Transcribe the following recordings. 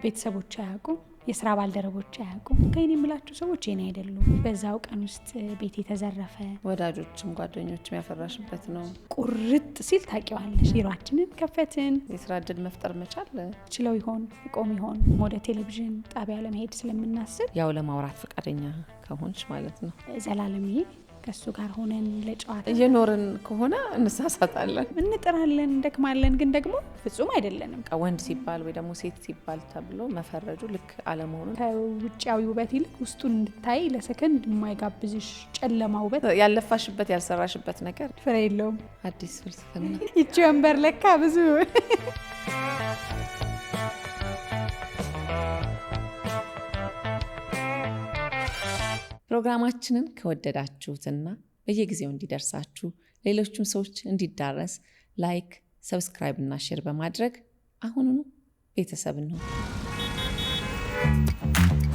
ቤተሰቦች አያውቁም፣ የስራ ባልደረቦች አያውቁም። ከእኔ የምላችሁ ሰዎች የኔ አይደሉም። በዛው ቀን ውስጥ ቤት የተዘረፈ ወዳጆችም ጓደኞችም ያፈራሽበት ነው። ቁርጥ ሲል ታውቂዋለሽ። ቢሮአችንን ከፈትን። የስራ እድል መፍጠር መቻል ችለው ይሆን ቆም ይሆን ወደ ቴሌቪዥን ጣቢያ ለመሄድ ስለምናስብ ያው ለማውራት ፈቃደኛ ከሆንሽ ማለት ነው። ዘላለምዬ ከሱ ጋር ሆነን ለጨዋታ እየኖርን ከሆነ እንሳሳታለን፣ እንጥራለን፣ እንደክማለን። ግን ደግሞ ፍጹም አይደለንም። ወንድ ሲባል ወይ ደግሞ ሴት ሲባል ተብሎ መፈረጁ ልክ አለመሆኑን ከውጫዊ ውበት ይልቅ ውስጡን እንድታይ ለሰከንድ የማይጋብዝሽ ጨለማ ውበት፣ ያለፋሽበት ያልሰራሽበት ነገር ፍሬ የለውም። አዲስ ፍልስፍና ይቺ ወንበር ለካ ብዙ ፕሮግራማችንን ከወደዳችሁትና በየጊዜው እንዲደርሳችሁ ሌሎችም ሰዎች እንዲዳረስ ላይክ፣ ሰብስክራይብ እና ሼር በማድረግ አሁኑኑ ቤተሰብ ነው።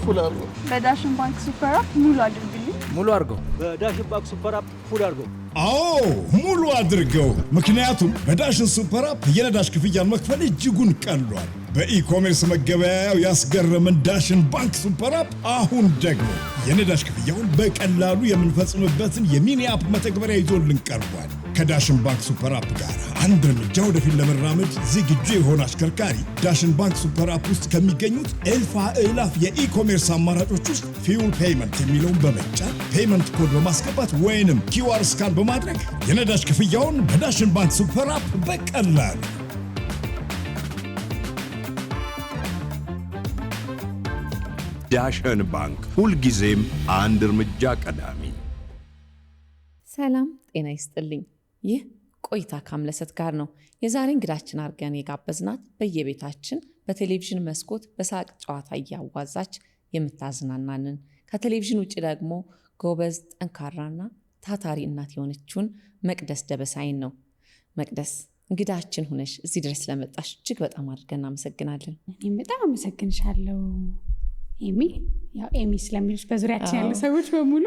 ፉል አርጎ በዳሽን ባንክ ሱፐር አፕ ሙሉ አድርግልኝ። ሙሉ አድርገው። በዳሽን ባንክ ሱፐር አፕ ፉል አድርገው። አዎ ሙሉ አድርገው። ምክንያቱም በዳሽን ሱፐር አፕ የነዳጅ ክፍያን መክፈል እጅጉን ቀሏል። በኢኮሜርስ መገበያያው ያስገረመን ዳሽን ባንክ ሱፐር አፕ አሁን ደግሞ የነዳጅ ክፍያውን በቀላሉ የምንፈጽምበትን የሚኒ አፕ መተግበሪያ ይዞልን ቀርቧል። ከዳሽን ባንክ ሱፐር አፕ ጋር አንድ እርምጃ ወደፊት ለመራመድ ዝግጁ የሆነ አሽከርካሪ ዳሽን ባንክ ሱፐር አፕ ውስጥ ከሚገኙት እልፍ አእላፍ የኢኮሜርስ አማራጮች ውስጥ ፊውል ፔይመንት የሚለውን በመጫን ፔይመንት ኮድ በማስገባት ወይንም ኪውአር ስካን በማድረግ የነዳጅ ክፍያውን በዳሽን ባንክ ሱፐር አፕ በቀላሉ ዳሽን ባንክ ሁልጊዜም አንድ እርምጃ ቀዳሚ። ሰላም ጤና ይስጥልኝ። ይህ ቆይታ ከአምለሰት ጋር ነው። የዛሬ እንግዳችን አርገን የጋበዝናት በየቤታችን በቴሌቪዥን መስኮት በሳቅ ጨዋታ እያዋዛች የምታዝናናንን ከቴሌቪዥን ውጭ ደግሞ ጎበዝ ጠንካራና ታታሪ እናት የሆነችውን መቅደስ ደበሳይን ነው። መቅደስ እንግዳችን ሆነሽ እዚህ ድረስ ስለመጣሽ እጅግ በጣም አድርገን እናመሰግናለን። እኔም በጣም አመሰግንሻለሁ ኤሚ። ያው ኤሚ ስለሚልሽ በዙሪያችን ያሉ ሰዎች በሙሉ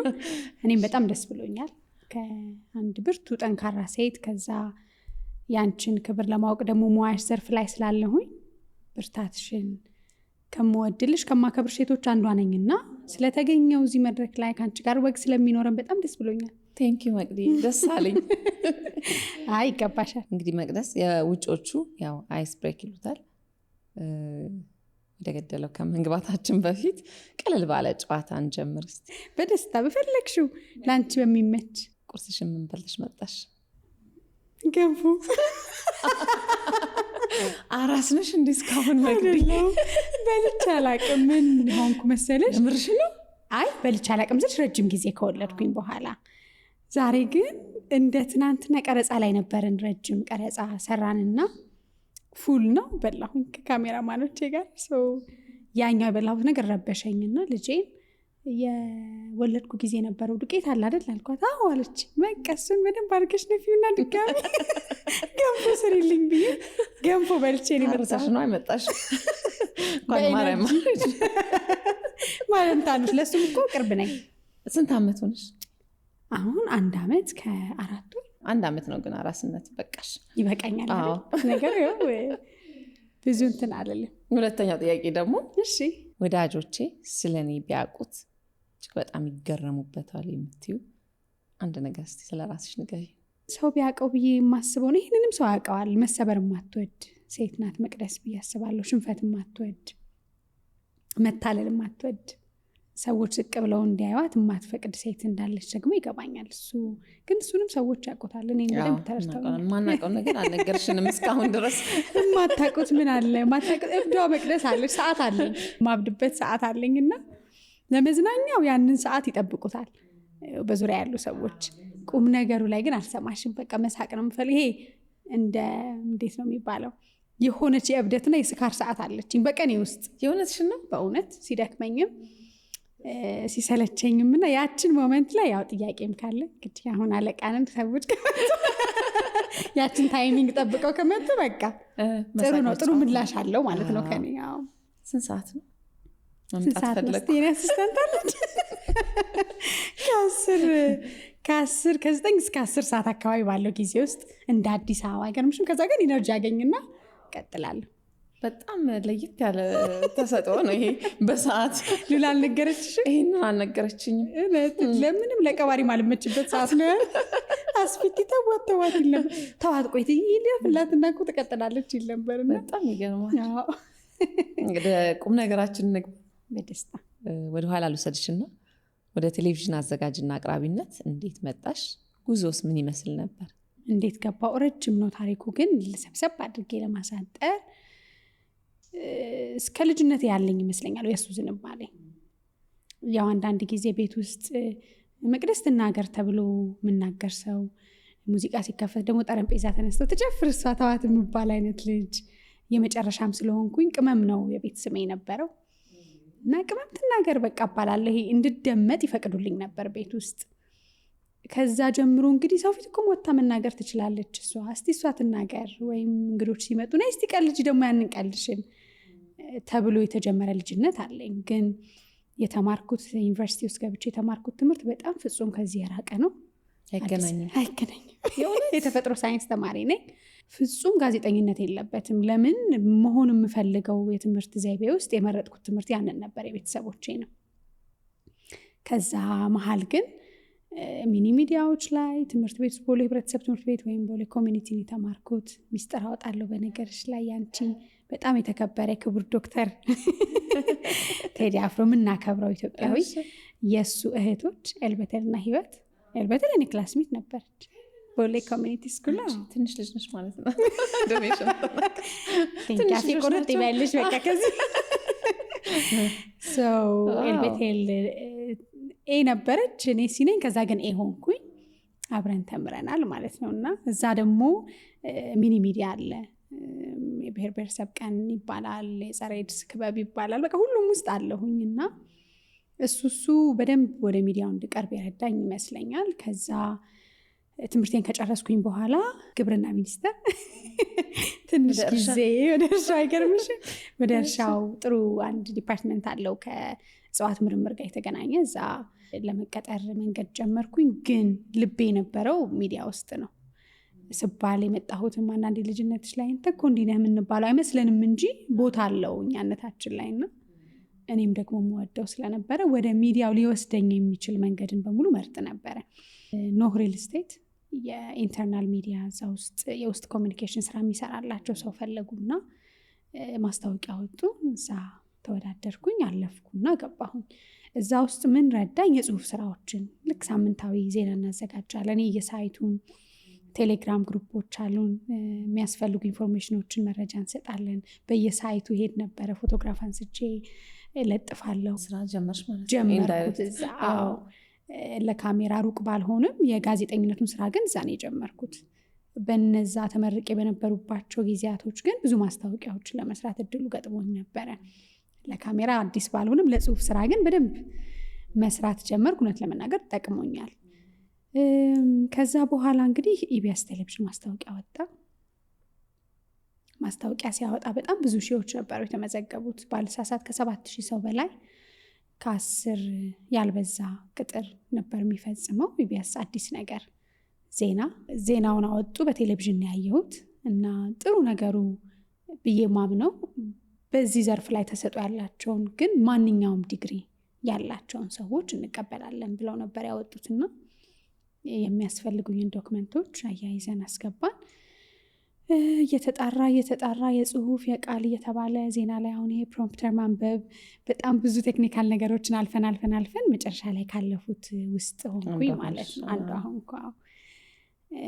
እኔም በጣም ደስ ብሎኛል። ከአንድ ብርቱ ጠንካራ ሴት ከዛ ያንቺን ክብር ለማወቅ ደግሞ ሙያሽ ዘርፍ ላይ ስላለሁኝ ብርታትሽን ከምወድልሽ ከማከብር ሴቶች አንዷ ነኝና ስለተገኘው እዚህ መድረክ ላይ ከአንቺ ጋር ወግ ስለሚኖረን በጣም ደስ ብሎኛል። ቴንክ ዩ መቅዲ፣ ደስ አለኝ። አይ ይገባሻል። እንግዲህ መቅደስ የውጮቹ ያው አይስ ብሬክ ይሉታል። ወደገደለው ከመግባታችን በፊት ቀለል ባለ ጨዋታ እንጀምር እስቲ። በደስታ በፈለግሽው ለአንቺ በሚመች። ቁርስሽን ምን በልተሽ መጣሽ? ገንፎ። አራስ ነሽ እንዴ እስካሁን መቅዲ? በልቼ አላቅም። ምን ሆንኩ መሰለሽ? ምርሽ ነው? አይ በልቼ አላቅም ስልሽ ረጅም ጊዜ ከወለድኩኝ በኋላ። ዛሬ ግን እንደ ትናንትና ቀረጻ ላይ ነበርን። ረጅም ቀረጻ ሰራንና ፉል ነው በላሁኝ ከካሜራማኖቼ ጋር። ያኛው የበላሁት ነገር ረበሸኝና ልጄን የወለድኩ ጊዜ ነበረው ዱቄት አለ አይደል አልኳት። አዎ አለች። መቀሱን በደንብ አድርገሽ ነፊውና ድጋሚ ገንፎ ስሪልኝ ብዬ ገንፎ በልቼ ነው መጣሽ ነው አይመጣሽ ማርያም ማለት ታኑሽ። ለሱም እኮ ቅርብ ነኝ። ስንት አመት ሆነሽ? አሁን 1 አመት ከ4 ወር። 1 አመት ነው ግን አራስነት በቃሽ? ይበቃኛል ነገር ብዙ እንትን አይደለም። ሁለተኛው ጥያቄ ደግሞ እሺ ወዳጆቼ ስለኔ ቢያውቁት እጅግ በጣም ይገረሙበታል የምትዩ አንድ ነገር እስቲ ስለራስሽ ንገሪ። ሰው ቢያውቀው ብዬ የማስበው ነው። ይህንንም ሰው ያውቀዋል። መሰበር የማትወድ ሴት ናት መቅደስ ብዬ አስባለሁ። ሽንፈት የማትወድ፣ መታለል የማትወድ፣ ሰዎች ዝቅ ብለው እንዲያዩዋት የማትፈቅድ ሴት እንዳለች ደግሞ ይገባኛል። እሱ ግን እሱንም ሰዎች ያውቁታል። እኔ በደንብ ተረድተውኛል። ማናውቀው ነገር አልነገርሽንም እስካሁን ድረስ። የማታውቁት ምን አለ? የማታውቁት እብዷ መቅደስ አለች። ሰዓት አለኝ፣ ማብድበት ሰዓት አለኝና ለመዝናኛው ያንን ሰዓት ይጠብቁታል በዙሪያ ያሉ ሰዎች። ቁም ነገሩ ላይ ግን አልሰማሽም። በቃ መሳቅ ነው የምፈልግ። ይሄ እንዴት ነው የሚባለው? የሆነች የእብደትና የስካር ሰዓት አለችኝ በቀኔ ውስጥ። የእውነትሽን ነው? በእውነት ሲደክመኝም ሲሰለቸኝም እና ያችን ሞመንት ላይ ያው ጥያቄም ካለ እንግዲህ አሁን አለቃንን ሰዎች ያችን ታይሚንግ ጠብቀው ከመጡ በቃ ጥሩ ነው፣ ጥሩ ምላሽ አለው ማለት ነው ከኔ። ያው ስንት ሰዓት ነው? ስንት ሰዓት ነው? የኔ አሲስታንት አለች ከ9 እስከ 10 ሰዓት አካባቢ ባለው ጊዜ ውስጥ እንደ አዲስ አበባ አይገርምሽም? ከዛ ግን ኢነርጂ ያገኝና ቀጥላለሁ። በጣም ለየት ያለ ተሰጥኦ ነው ይሄ። በሰዓት ሉላ አልነገረችሽም? ይሄንን አልነገረችኝም። ለምንም ለቀባሪ ማልመችበት ሰዓት ነው ያለ። አስፊቲ ተዋት ይል ነበር። ተዋት ቆይት ይለፍላትና እኮ ትቀጥላለች ይል ነበርና በጣም ይገርማል። እንግዲህ ቁም ነገራችን ንግባ። በደስታ ወደ ኋላ ልውሰድሽና ወደ ቴሌቪዥን አዘጋጅና አቅራቢነት እንዴት መጣሽ? ጉዞስ ምን ይመስል ነበር? እንዴት ገባው? ረጅም ነው ታሪኩ፣ ግን ሰብሰብ አድርጌ ለማሳጠር እስከ ልጅነት ያለኝ ይመስለኛል የሱ ዝንባሌ። ያው አንዳንድ ጊዜ ቤት ውስጥ መቅደስ ትናገር ተብሎ የምናገር ሰው፣ ሙዚቃ ሲከፈት ደግሞ ጠረጴዛ ተነስቶ ትጨፍር እሷ ተዋት የሚባል አይነት ልጅ፣ የመጨረሻም ስለሆንኩኝ ቅመም ነው የቤት ስሜ ነበረው እና ቅመም ትናገር በቃ እባላለሁ። ይሄ እንድደመጥ ይፈቅዱልኝ ነበር ቤት ውስጥ። ከዛ ጀምሮ እንግዲህ ሰው ፊት እኮ ወጥታ መናገር ትችላለች እሷ፣ እስቲ እሷ ትናገር፣ ወይም እንግዶች ሲመጡ ነይ እስቲ ቀልጂ ደግሞ ያንን ቀልድሽን ተብሎ የተጀመረ ልጅነት አለኝ። ግን የተማርኩት ዩኒቨርሲቲ ውስጥ ገብቼ የተማርኩት ትምህርት በጣም ፍጹም ከዚህ የራቀ ነው። አይገናኝም። የተፈጥሮ ሳይንስ ተማሪ ነኝ። ፍጹም ጋዜጠኝነት የለበትም። ለምን መሆን የምፈልገው የትምህርት ዘይቤ ውስጥ የመረጥኩት ትምህርት ያንን ነበር፣ የቤተሰቦቼ ነው። ከዛ መሀል ግን ሚኒ ሚዲያዎች ላይ ትምህርት ቤት ውስጥ ቦሌ ህብረተሰብ ትምህርት ቤት ወይም ቦሌ ኮሚኒቲ የተማርኩት። ሚስጥር አወጣለሁ በነገርሽ ላይ ያንቺ በጣም የተከበረ ክቡር ዶክተር ቴዲ አፍሮ የምናከብረው ኢትዮጵያዊ የእሱ እህቶች ኤልበተልና ህይወት። ኤልበተል እኔ ክላስሜት ነበረች ቦሌ ኮሚኒቲ ስኩል። ትንሽ ልጅ ነች ማለት ነው። ትንሽ ቁርጥ ይበልሽ በቃ ከዚህ ኤልበቴል ኤ ነበረች፣ እኔ ሲነኝ። ከዛ ግን ኤ ሆንኩኝ። አብረን ተምረናል ማለት ነው። እና እዛ ደግሞ ሚኒ ሚዲያ አለ፣ የብሔር ብሔረሰብ ቀን ይባላል፣ የጸረ ኤድስ ክበብ ይባላል። በቃ ሁሉም ውስጥ አለሁኝ እና እሱ በደንብ ወደ ሚዲያው እንድቀርብ የረዳኝ ይመስለኛል። ከዛ ትምህርቴን ከጨረስኩኝ በኋላ ግብርና ሚኒስቴር ትንሽ ጊዜ ወደ እርሻው፣ አይገርምሽ? ወደ እርሻው ጥሩ አንድ ዲፓርትመንት አለው ከእጽዋት ምርምር ጋር የተገናኘ፣ እዛ ለመቀጠር መንገድ ጀመርኩኝ። ግን ልቤ የነበረው ሚዲያ ውስጥ ነው ስባል የመጣሁትም አንዳንድ ልጅነትሽ ላይ እንተ እኮ እንዲህ ነህ የምንባለው አይመስለንም እንጂ ቦታ አለው እኛነታችን ላይ እና እኔም ደግሞ የምወደው ስለነበረ ወደ ሚዲያው ሊወስደኝ የሚችል መንገድን በሙሉ መርጥ ነበረ። ኖህ ሪል ስቴት የኢንተርናል ሚዲያ እዛ ውስጥ የውስጥ ኮሚኒኬሽን ስራ የሚሰራላቸው ሰው ፈለጉና ማስታወቂያ ወጡ። እዛ ተወዳደርኩኝ፣ አለፍኩና ገባሁኝ። እዛ ውስጥ ምን ረዳኝ? የጽሁፍ ስራዎችን ልክ ሳምንታዊ ዜና እናዘጋጃለን። የሳይቱን ቴሌግራም ግሩፖች አሉን፣ የሚያስፈልጉ ኢንፎርሜሽኖችን መረጃ እንሰጣለን። በየሳይቱ ሄድ ነበረ፣ ፎቶግራፍ አንስቼ ለጥፋለሁ። ስራ ጀመርሽ ማለት ነው? ጀመርኩት እዛ። ለካሜራ ሩቅ ባልሆንም የጋዜጠኝነቱን ስራ ግን እዛ ነው የጀመርኩት። በነዛ ተመርቄ በነበሩባቸው ጊዜያቶች ግን ብዙ ማስታወቂያዎችን ለመስራት እድሉ ገጥሞኝ ነበረ። ለካሜራ አዲስ ባልሆንም ለጽሁፍ ስራ ግን በደንብ መስራት ጀመርኩ። እውነት ለመናገር ጠቅሞኛል። ከዛ በኋላ እንግዲህ ኢቢኤስ ቴሌቪዥን ማስታወቂያ ወጣ። ማስታወቂያ ሲያወጣ በጣም ብዙ ሺዎች ነበሩ የተመዘገቡት። ባልሳሳት ከ7,000 ሰው በላይ ከ10 ያልበዛ ቅጥር ነበር የሚፈጽመው። ኢቢኤስ አዲስ ነገር ዜናውን አወጡ። በቴሌቪዥን ያየሁት እና ጥሩ ነገሩ ብዬ ማምነው በዚህ ዘርፍ ላይ ተሰጥኦ ያላቸውን ግን ማንኛውም ዲግሪ ያላቸውን ሰዎች እንቀበላለን ብለው ነበር ያወጡትና የሚያስፈልጉኝን ዶክመንቶች አያይዘን አስገባን። እየተጣራ የጽሁፍ የቃል እየተባለ ዜና ላይ አሁን ይሄ ፕሮምፕተር ማንበብ በጣም ብዙ ቴክኒካል ነገሮችን አልፈን መጨረሻ ላይ ካለፉት ውስጥ ሆንኩኝ ማለት ነው። አንዱ አሁን እንኳ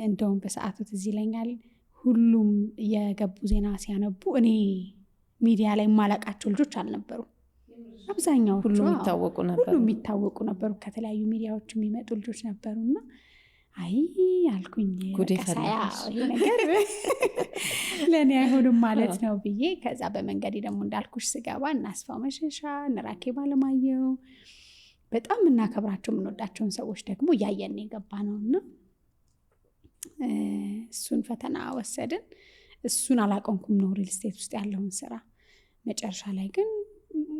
እንደውም በሰዓቱ ትዝ ይለኛል ሁሉም የገቡ ዜና ሲያነቡ እኔ ሚዲያ ላይ የማላቃቸው ልጆች አልነበሩ። አብዛኛዎቹ ሁሉም የሚታወቁ ነበሩ። ከተለያዩ ሚዲያዎች የሚመጡ ልጆች ነበሩና አይ አልኩኝ ይሄ ነገር ለእኔ አይሆንም ማለት ነው ብዬ ከዛ በመንገዴ ደግሞ እንዳልኩሽ ስገባ እናስፋው መሸሻ፣ እነራኬ ባለማየሁ በጣም የምናከብራቸው የምንወዳቸውን ሰዎች ደግሞ እያየን የገባ ነውና እሱን ፈተና ወሰድን። እሱን አላቆምኩም ነው ሪል ስቴት ውስጥ ያለውን ስራ። መጨረሻ ላይ ግን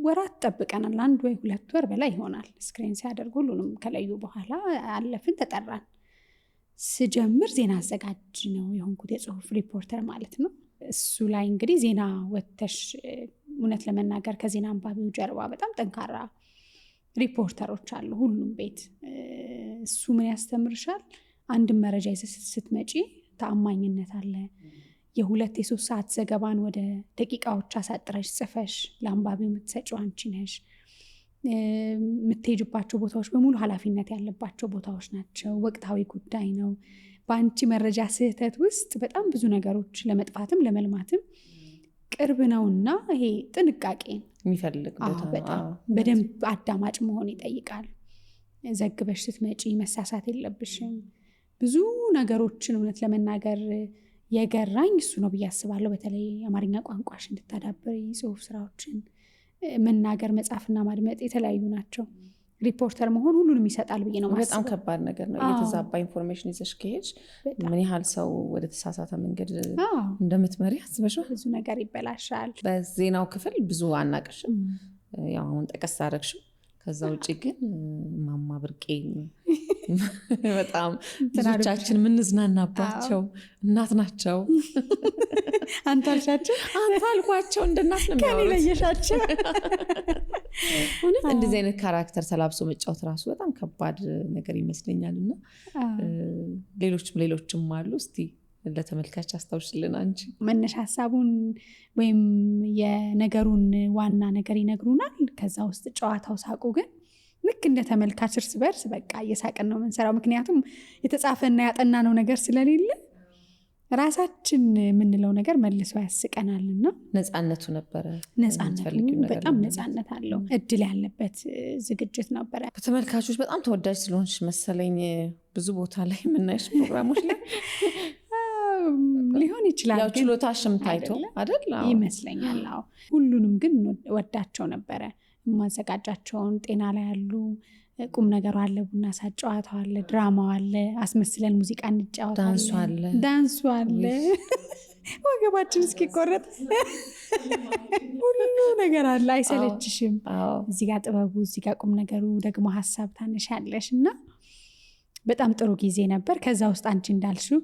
ወራት ጠብቀናል። 1 ወይ 2 ወር በላይ ይሆናል ስክሪን ሲያደርጉ ሁሉንም ከለዩ በኋላ አለፍን፣ ተጠራን። ስጀምር ዜና አዘጋጅ ነው የሆንኩት፣ የጽሁፍ ሪፖርተር ማለት ነው። እሱ ላይ እንግዲህ ዜና ወተሽ እውነት ለመናገር ከዜና አንባቢው ጀርባ በጣም ጠንካራ ሪፖርተሮች አሉ ሁሉም ቤት። እሱ ምን ያስተምርሻል? አንድ መረጃ ይዘሽ ስትመጪ ተአማኝነት አለ። የ2 የ3 ሰዓት ዘገባን ወደ ደቂቃዎች አሳጥረሽ ጽፈሽ ለአንባቢው የምትሰጪው አንቺ ነሽ። የምትሄጅባቸው ቦታዎች በሙሉ ኃላፊነት ያለባቸው ቦታዎች ናቸው። ወቅታዊ ጉዳይ ነው። በአንቺ መረጃ ስህተት ውስጥ በጣም ብዙ ነገሮች ለመጥፋትም ለመልማትም ቅርብ ነውና ይሄ ጥንቃቄ የሚፈልግ ቦታ በጣም በደንብ አዳማጭ መሆን ይጠይቃል። ዘግበሽ ስትመጪ መሳሳት የለብሽም። ብዙ ነገሮችን እውነት ለመናገር የገራኝ እሱ ነው ብዬ አስባለሁ። በተለይ አማርኛ ቋንቋሽ እንድታዳብሪ ጽሁፍ ስራዎችን መናገር መጻፍና ማድመጥ የተለያዩ ናቸው። ሪፖርተር መሆን ሁሉንም ይሰጣል ብዬ ነው ማስበው። በጣም ከባድ ነገር ነው። የተዛባ ኢንፎርሜሽን ይዘሽ ከሄድሽ ምን ያህል ሰው ወደ ተሳሳተ መንገድ እንደምትመሪ አስበሽው። ብዙ ነገር ይበላሻል። በዜናው ክፍል ብዙ አናቅሽም፣ ያው አሁን ጠቀስ አደረግሽው። ከዛ ውጪ ግን ማማ ብርቄ በጣም ብዙዎቻችን የምንዝናናባቸው እናት ናቸው። አንተ አልሻቸው? አንተ አልኳቸው እንደ እናት ነው የሚያወሩት። ከኔ ለየሻቸው። እውነት እንደዚህ አይነት ካራክተር ተላብሶ መጫወት ራሱ በጣም ከባድ ነገር ይመስለኛልና ሌሎችም አሉ። እስቲ ለተመልካች አስታውሽልን አንቺ። መነሻ ሀሳቡን ወይም የነገሩን ዋና ነገር ይነግሩናል። ከዛ ውስጥ ጨዋታው ሳቁ ግን ልክ እንደ ተመልካች እርስ በርስ በቃ እየሳቅን ነው የምንሰራው። ምክንያቱም የተጻፈና ያጠናነው ነገር ስለሌለ ራሳችን የምንለው ነገር መልሶ ያስቀናልና ነፃነቱ ነበረ። በጣም ነፃነት አለው። እድል ያለበት ዝግጅት ነበረ። በተመልካቾች በጣም ተወዳጅ ስለሆንሽ መሰለኝ ብዙ ቦታ ላይ የምናይሽ ፕሮግራሞች ላይ ሊሆን ይችላል። ያው ችሎታሽም ታይቶ አይደል ይመስለኛል። ሁሉንም ግን ወዳቸው ነበረ። የማዘጋጃቸውን ጤና ላይ ያሉ ቁም ነገሩ አለ፣ ቡና ሰዓት ጨዋታው አለ፣ ድራማው አለ፣ አስመስለን ሙዚቃ እንጫወታለን፣ ዳንሱ አለ፣ ወገባችን እስኪቆረጥ ሁሉ ነገር አለ። አይሰለችሽም። እዚህ ጋር ጥበቡ፣ እዚህ ጋር ቁም ነገሩ፣ ደግሞ ሀሳብ ታነሻለሽ እና በጣም ጥሩ ጊዜ ነበር። ከዛ ውስጥ አንቺ እንዳልሽው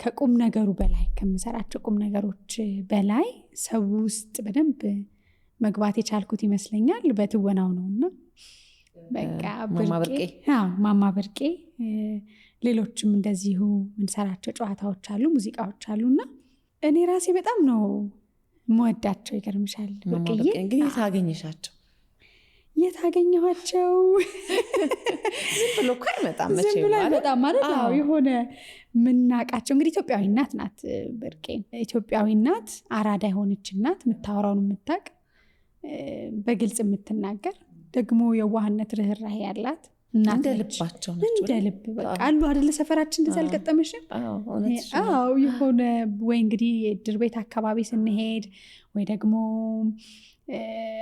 ከቁም ነገሩ በላይ ከምሰራቸው ቁም ነገሮች በላይ ሰው ውስጥ በደንብ መግባት የቻልኩት ይመስለኛል በትወናው ነውና በቃ ማማ ብርቄ ሌሎችም እንደዚሁ ምንሰራቸው ጨዋታዎች አሉ፣ ሙዚቃዎች አሉና እኔ ራሴ በጣም ነው የምወዳቸው። ይገርምሻል ብርቅዬ ግን የታገኘሻቸው? የታገኘኋቸው ዝም ብሎ እኮ አይመጣም ዝም ብሎ አይመጣም ማለት ነው። የሆነ ምናቃቸው እንግዲህ ኢትዮጵያዊ እናት ናት ብርቄ። ኢትዮጵያዊ እናት፣ አራዳ የሆነች እናት፣ የምታወራውን የምታቅ፣ በግልጽ የምትናገር፣ ደግሞ የዋህነት ርህራሄ ያላት እናት። እንደ ልባቸው ናቸው። እንደ ልብ በቃ አሉ አይደለ? ሰፈራችን እንደዛ አልገጠመሽም? አዎ የሆነ ወይ እንግዲህ የእድር ቤት አካባቢ ስንሄድ ወይ ደግሞ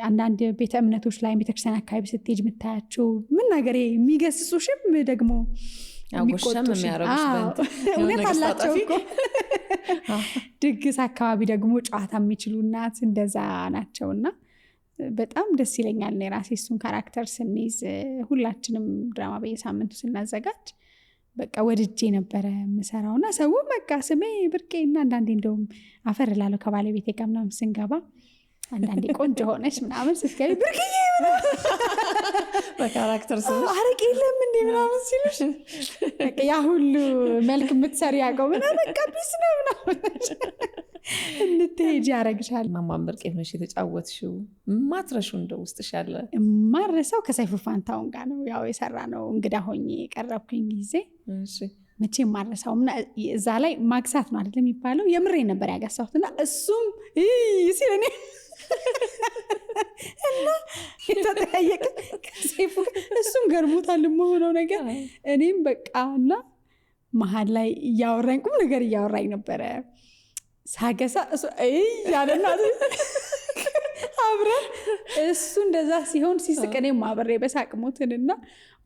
አንዳንድ ቤተ እምነቶች ላይ ቤተክርስቲያን አካባቢ ስትሄጅ የምታያቸው ምን ነገር የሚገስጹሽም ደግሞ እውነት አላቸው እኮ። ድግስ አካባቢ ደግሞ ጨዋታ የሚችሉ እናት እንደዛ ናቸውና በጣም ደስ ይለኛል። እኔ ራሴ እሱን ካራክተር ስንይዝ ሁላችንም ድራማ በየሳምንቱ ስናዘጋጅ በቃ ወድጄ ነበረ የምሰራውና ሰው በቃ ስሜ ብርቄ እና አንዳንዴ እንደውም አፈር ላለው ከባለቤቴ ጋር ምናምን ስንገባ አንዳንዴ ቆንጆ ሆነች ምናምን ስትገቢ ብርቅዬ በካራክተር ስም አረቄ የለም እንዴ ምናምን ሲሉሽ በቃ ያ ሁሉ መልክ የምትሰሪ ያውቀው ምናምን በቃ ቢስ ነው ምናምን እንድትሄጂ ያደርግሻል። ማማ ብርቄ ነሽ የተጫወትሽው። ማትረሺው እንደው ውስጥሽ ያለ? ማረሳው ከሰይፉ ፋንታሁን ጋር ነው ያው የሰራ ነው። እንግዳ ሆኜ የቀረብኩኝ ጊዜ መቼም ማረሳውም እና እዛ ላይ ማግሳት ነው አይደል የሚባለው? የምሬ ነበር ያገሳሁትና እሱም ሲል እኔ እና የተጠያየቀ ከሰይፉ እሱም ገርሞታል የምሆነው ነገር እኔም በቃ እና መሀል ላይ እያወራኝ ቁም ነገር እያወራኝ ነበረ ሳገሳ እሱ ያለና አብረን እሱ እንደዛ ሲሆን ሲስቅ እኔም አብሬ በሳቅ ሞትንና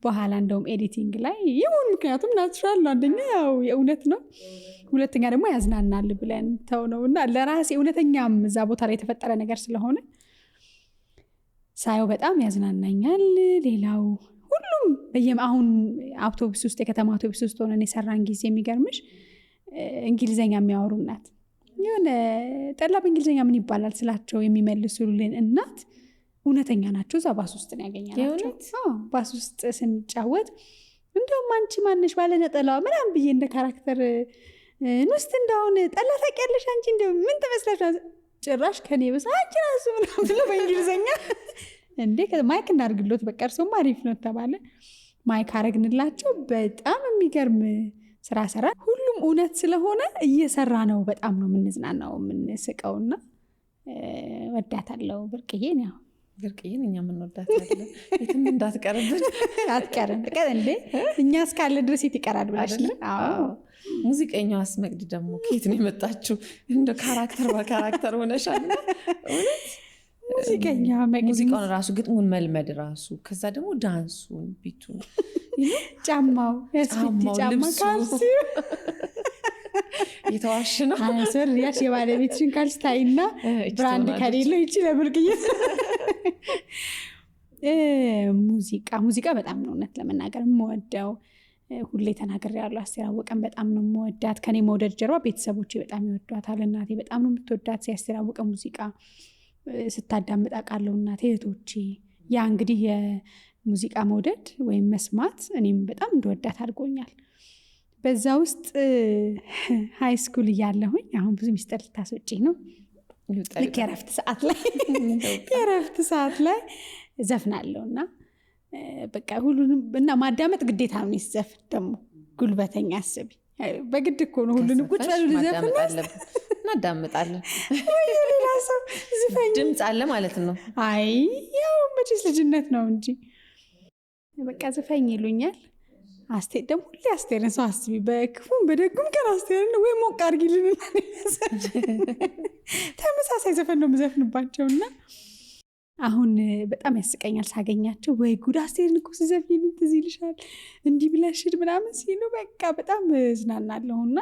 በኋላ እንደውም ኤዲቲንግ ላይ ይሁን ምክንያቱም ናቹራል ነው። አንደኛ ያው የእውነት ነው፣ ሁለተኛ ደግሞ ያዝናናል ብለን ተው ነው እና ለራሴ እውነተኛም እዛ ቦታ ላይ የተፈጠረ ነገር ስለሆነ ሳየው በጣም ያዝናናኛል። ሌላው ሁሉም አሁን አውቶቡስ ውስጥ የከተማ አውቶቡስ ውስጥ ሆነን የሰራን ጊዜ የሚገርምሽ እንግሊዘኛ የሚያወሩ እናት የሆነ ጠላ በእንግሊዝኛ ምን ይባላል ስላቸው የሚመልሱልን እናት እውነተኛ ናቸው። እዛ ባስ ውስጥ ነው ያገኘናቸው። ባስ ውስጥ ስንጫወት እንደውም አንቺ ማነሽ ባለነጠላዋ ምናምን ብዬ እንደ ካራክተር ንስት እንደሁን ጠላ ታውቂያለሽ አንቺ እንደ ምን ትመስላሽ? ጭራሽ ከኔ በሳ አንቺ ራሱ ምናምን ብሎ በእንግሊዝኛ እንዴ ማይክ እናድርግሎት በቃ እርሶም አሪፍ ነው ተባለ። ማይክ አረግንላቸው። በጣም የሚገርም ስራ ሰራ። ሁሉም እውነት ስለሆነ እየሰራ ነው። በጣም ነው የምንዝናናው የምንስቀውና ወዳታለሁ ብርቅዬን። ያው ብርቅዬን እኛ የምንወዳታለን። የትም እንዳትቀርብን አትቀርም እንዴ እኛ እስካለ ድረስ የት ይቀራል ብለሽ ነው? አዎ ሙዚቀኛዋ አስመቅዲ ደግሞ ከየት ነው የመጣችው? እንደ ካራክተር በካራክተር ሆነሻል። እውነት ሙዚቀኛ ሙዚቃውን ራሱ ግጥሙን መልመድ ራሱ ከዛ ደግሞ ዳንሱን ቢቱን ጫማው ልብሱ የተዋሽ ነው። አንሰር ያሽ የባለቤትሽን ካልስታይና ብራንድ ከሌለው ይችላል ብርቅዬ። ሙዚቃ በጣም ነው እውነት ለመናገር የምወደው። ሁሌ ተናግሬያለሁ። አስቴር አወቀን በጣም ነው የምወዳት። ከኔ መውደድ ጀርባ ቤተሰቦቼ በጣም ይወዷታል። እናቴ በጣም ነው የምትወዳት የአስቴር አወቀ ሙዚቃ ስታዳምጥ አውቃለሁ። እናቴ እህቶቼ ያ እንግዲህ የሙዚቃ መውደድ ወይም መስማት እኔም በጣም እንደወዳት አድርጎኛል። በዛ ውስጥ ሃይ ስኩል እያለሁኝ አሁን ብዙ ሚስጥር ልታስወጪኝ ነው። ልክ የረፍት ሰዓት ላይ ዘፍናለሁ እና በቃ ሁሉንም እና ማዳመጥ ግዴታ ነው። ሲዘፍን ደግሞ ጉልበተኛ አስቢ። በግድ እኮ ነው ሁሉንም ቁጭ በሉ ልዘፍን እናዳምጣለን። ሌላ ሰው ዝፈኝ ድምፅ አለ ማለት ነው። አይ ያው መቼስ ልጅነት ነው እንጂ በቃ ዝፈኝ ይሉኛል። አስቴር ደግሞ ሁሌ አስቴርን ሰው አስቢ። በክፉም በደጉም ቀን አስቴርን ወይ ሞቅ አድርጊልን። ተመሳሳይ ዘፈን ነው የምዘፍንባቸውና አሁን በጣም ያስቀኛል ሳገኛቸው። ወይ ጉድ አስቴርን እኮ ስዘፍኝ ትዝ ይልሻል እንዲህ ብለሽድ ምናምን ሲሉ በቃ በጣም እዝናናለሁና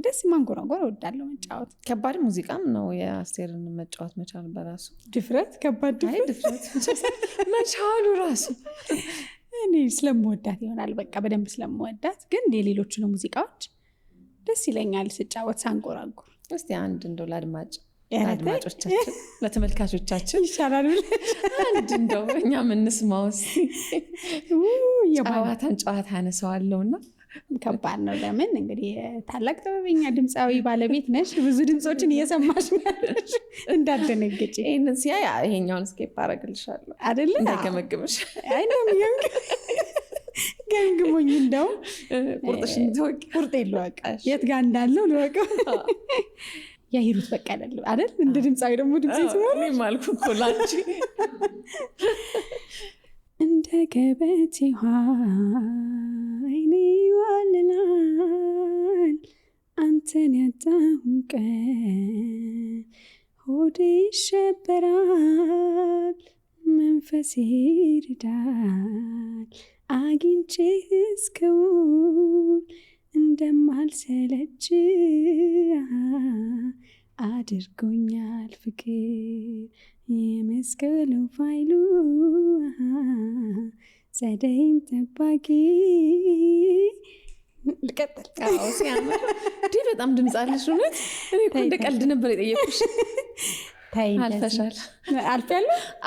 ደስ ማንጎራጎር እወዳለሁ። መጫወት ከባድ ሙዚቃም ነው የአስቴርን መጫወት መቻል በራሱ ድፍረት፣ ከባድ ድፍረት መቻሉ ራሱ እኔ ስለምወዳት ይሆናል በቃ በደንብ ስለምወዳት። ግን የሌሎቹን ሙዚቃዎች ደስ ይለኛል ስጫወት ሳንጎራጉር። እስቲ አንድ እንደው ለአድማጮቻችን ለተመልካቾቻችን ይሻላል ብለሽ አንድ እንደው እኛ የምንስማው እስቲ ጨዋታ ያነሳዋለሁና ከባድ ነው። ለምን እንግዲህ ታላቅ ጥበበኛ ድምፃዊ ባለቤት ነሽ። ብዙ ድምፆችን እየሰማሽ ነሽ። እንዳትደነግጪ። ይሄንን ሲያይ ይሄኛውን ስኬፕ አደርግልሻለሁ አይደለ? እንዳይገመግምሽ። አይ ነው ገምግሞኝ እንደው ቁርጥሽን ትወቂ። ቁርጤ ልወቅ የት ጋር እንዳለው ልወቅ። የሂሩት በቀለ አይደል? እንደ ድምፃዊ ደግሞ ድምፅ ሲሆን እኔም አልኩ እኮ ላንቺ እንደ ገበት ውሃ አይኔ ይዋልላል አንተን ያጣሁን ቀን ሆዴ ይሸበራል መንፈሴ ይርዳል አግኝቼህ እስከውን እንደማልሰለች አድርጎኛል ፍቅር የመስቀሉ ፋይሉ ጸደይም ጠባቂ። ልቀጥል? ሲያምር እንዲህ በጣም ድምፅ አለሽ። እውነት እኔ እኮ እንደ ቀልድ ነበር የጠየኩሽ። አልፈሻል።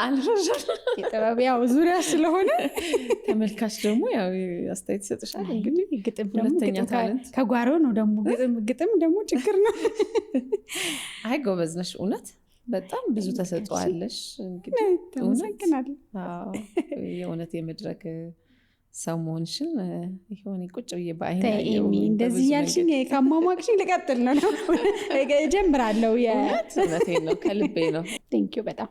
አልፈሻል። የጥበብ ያው ዙሪያ ስለሆነ ተመልካች ደግሞ ያው አስተያየት ይሰጥሻል። እንግዲህ ግጥም ሁለተኛ ታለንት ከጓሮ ነው ደግሞ ግጥም ደግሞ ችግር ነው። አይ ጎበዝ ነሽ እውነት በጣም ብዙ ተሰጥቷለሽ። እንግዲህ ተመሰግናለሁ። የእውነት የመድረክ ሰው መሆንሽን ይሆን ቁጭ ብዬ በአይኔ እንደዚህ ያልሽኝ ከማሟቅሽኝ ልቀጥል ነው እጀምራለሁ። እውነቴን ነው ከልቤ ነው። ቴንኪው በጣም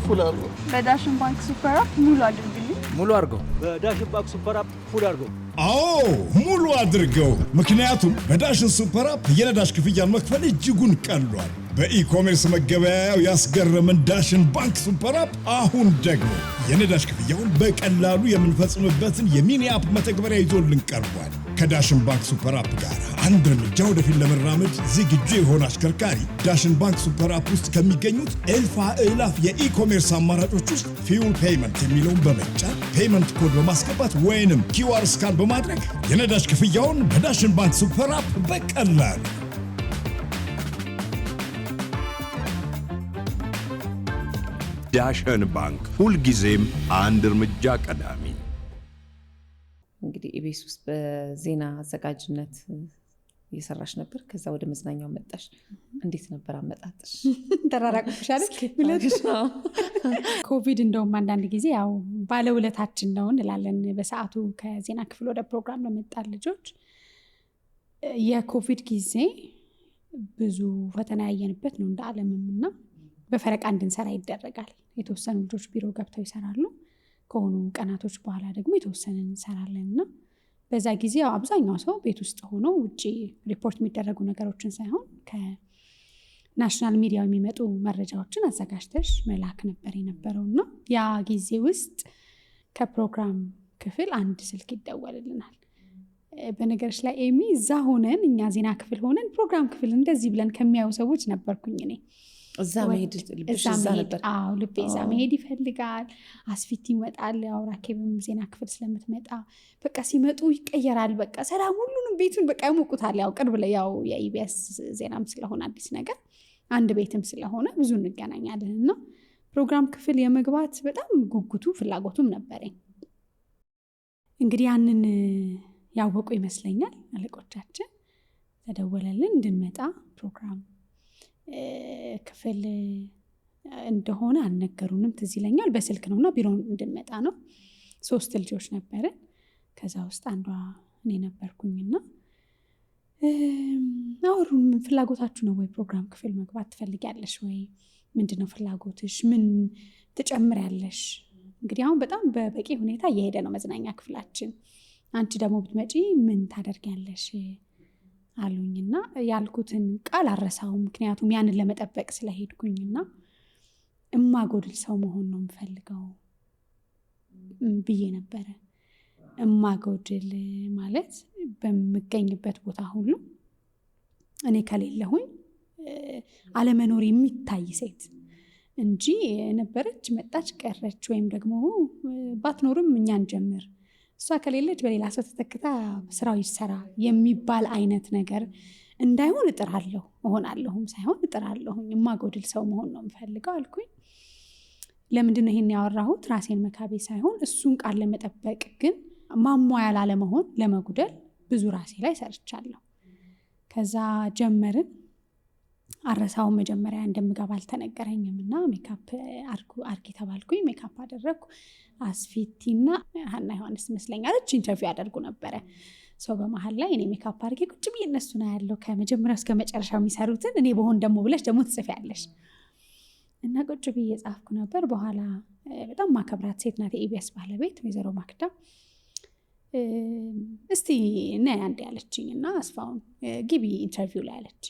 ፉል አድርጎ በዳሽን ባንክ ሱፐር አፕ ሙሉ አድርግልኝ። ሙሉ አድርገው። በዳሽን ባንክ ሱፐር አፕ ፉል አድርገው። አዎ ሙሉ አድርገው። ምክንያቱም በዳሽን ሱፐር አፕ የነዳጅ ክፍያን መክፈል እጅጉን ቀሏል። በኢኮሜርስ መገበያያው ያስገረመን ዳሽን ባንክ ሱፐር አፕ አሁን ደግሞ የነዳጅ ክፍያውን በቀላሉ የምንፈጽምበትን የሚኒ አፕ መተግበሪያ ይዞልን ቀርቧል። ከዳሽን ባንክ ሱፐር አፕ ጋር አንድ እርምጃ ወደፊት ለመራመድ ዝግጁ የሆነ አሽከርካሪ ዳሽን ባንክ ሱፐር አፕ ውስጥ ከሚገኙት እልፍ አእላፍ የኢኮሜርስ አማራጮች ውስጥ ፊውል ፔይመንት የሚለውን በመጫን ፔይመንት ኮድ በማስገባት ወይንም ኪውአር ስካን በማድረግ የነዳጅ ክፍያውን በዳሽን ባንክ ሱፐር አፕ በቀላሉ ዳሽን ባንክ ሁልጊዜም አንድ እርምጃ ቀዳሚ። እንግዲህ ኢቢኤስ ውስጥ በዜና አዘጋጅነት እየሰራሽ ነበር። ከዛ ወደ መዝናኛው መጣሽ። እንዴት ነበር አመጣጥሽ? ተራራቁሽ አይደል? ኮቪድ እንደውም አንዳንድ ጊዜ ያው ባለውለታችን ነው እንላለን። በሰዓቱ ከዜና ክፍል ወደ ፕሮግራም ለመጣን ልጆች የኮቪድ ጊዜ ብዙ ፈተና ያየንበት ነው እንደ ዓለምም እና በፈረቃ እንድንሰራ ይደረጋል። የተወሰኑ ልጆች ቢሮ ገብተው ይሰራሉ። ከሆኑ ቀናቶች በኋላ ደግሞ የተወሰነ እንሰራለን እና በዛ ጊዜ ያው አብዛኛው ሰው ቤት ውስጥ ሆኖ ውጪ ሪፖርት የሚደረጉ ነገሮችን ሳይሆን ከናሽናል ሚዲያ የሚመጡ መረጃዎችን አዘጋጅተሽ መላክ ነበር የነበረው እና ያ ጊዜ ውስጥ ከፕሮግራም ክፍል አንድ ስልክ ይደወልልናል። በነገሮች ላይ ኤሚ እዛ ሆነን እኛ ዜና ክፍል ሆነን ፕሮግራም ክፍል እንደዚህ ብለን ከሚያዩ ሰዎች ነበርኩኝ እኔ። እዛ መሄድ ልብሽ እዛ ነበር? አዎ ልቤ እዛ መሄድ ይፈልጋል። አስፊት ይመጣል። ያው ራኬብም ዜና ክፍል ስለምትመጣ በቃ ሲመጡ ይቀየራል። በቃ ሰላም ሁሉንም ቤቱን በቃ ይሞቁታል። ያው ቅርብ ላይ ያው የኢቢኤስ ዜናም ስለሆነ አዲስ ነገር አንድ ቤትም ስለሆነ ብዙ እንገናኛለን እና ፕሮግራም ክፍል የመግባት በጣም ጉጉቱ ፍላጎቱም ነበረኝ። እንግዲህ ያንን ያወቁ ይመስለኛል አለቆቻችን። ተደወለልን እንድንመጣ ፕሮግራም ክፍል እንደሆነ አልነገሩንም። ትዝ ይለኛል በስልክ ነውና ቢሮ እንድንመጣ ነው። 3 ልጆች ነበርን። ከዛ ውስጥ አንዷ እኔ ነበርኩኝና አወሩን። ፍላጎታችሁ ነው ወይ ፕሮግራም ክፍል መግባት ትፈልጊያለሽ ወይ? ምንድነው ፍላጎትሽ? ምን ትጨምሪያለሽ? እንግዲህ አሁን በጣም በበቂ ሁኔታ እየሄደ ነው መዝናኛ ክፍላችን። አንቺ ደግሞ ብትመጪ ምን ታደርጊያለሽ አሉኝና ያልኩትን ቃል አረሳውም። ምክንያቱም ያንን ለመጠበቅ ስለሄድኩኝና እማጎድል ሰው መሆን ነው የምፈልገው ብዬ ነበረ። እማጎድል ማለት በምገኝበት ቦታ ሁሉ እኔ ከሌለሁኝ አለመኖር የሚታይ ሴት እንጂ ነበረች መጣች ቀረች ወይም ደግሞ ባትኖርም እኛን ጀምር እሷ ከሌለች በሌላ ሰው ተተክታ ስራው ይሰራ የሚባል አይነት ነገር እንዳይሆን እጥራለሁ። እሆናለሁም ሳይሆን እጥራለሁኝ። የማጎድል ሰው መሆን ነው የምፈልገው አልኩኝ። ለምንድነው ይሄን ያወራሁት? ራሴን መካቤ ሳይሆን እሱን ቃል ለመጠበቅ ግን ማሟያ ላለመሆን ለመጉደል ብዙ ራሴ ላይ ሰርቻለሁ። ከዛ ጀመርን። አረሳው መጀመሪያ እንደምገባ አልተነገረኝም እና ሜካፕ አርጊ ተባልኩኝ። ሜካፕ አደረግኩ። አስፊቲና ሀና ዮሐንስ መስለኛል ኢንተርቪው ያደርጉ ነበረ። ሰው በመሀል ላይ እኔ ሜካፕ አርጌ ቁጭ ብዬ እነሱ ነው ያለው ከመጀመሪያው እስከ መጨረሻው የሚሰሩትን እኔ በሆን ደግሞ ብለሽ ደግሞ ትጽፊያለሽ እና ቁጭ ብዬ ጻፍኩ ነበር። በኋላ በጣም ማከብራት ሴት ናት የኢቢኤስ ባለቤት ወይዘሮ ማክዳ እስቲ ነይ አንዴ ያለችኝ እና አስፋውን ግቢ ኢንተርቪው ላይ ያለች።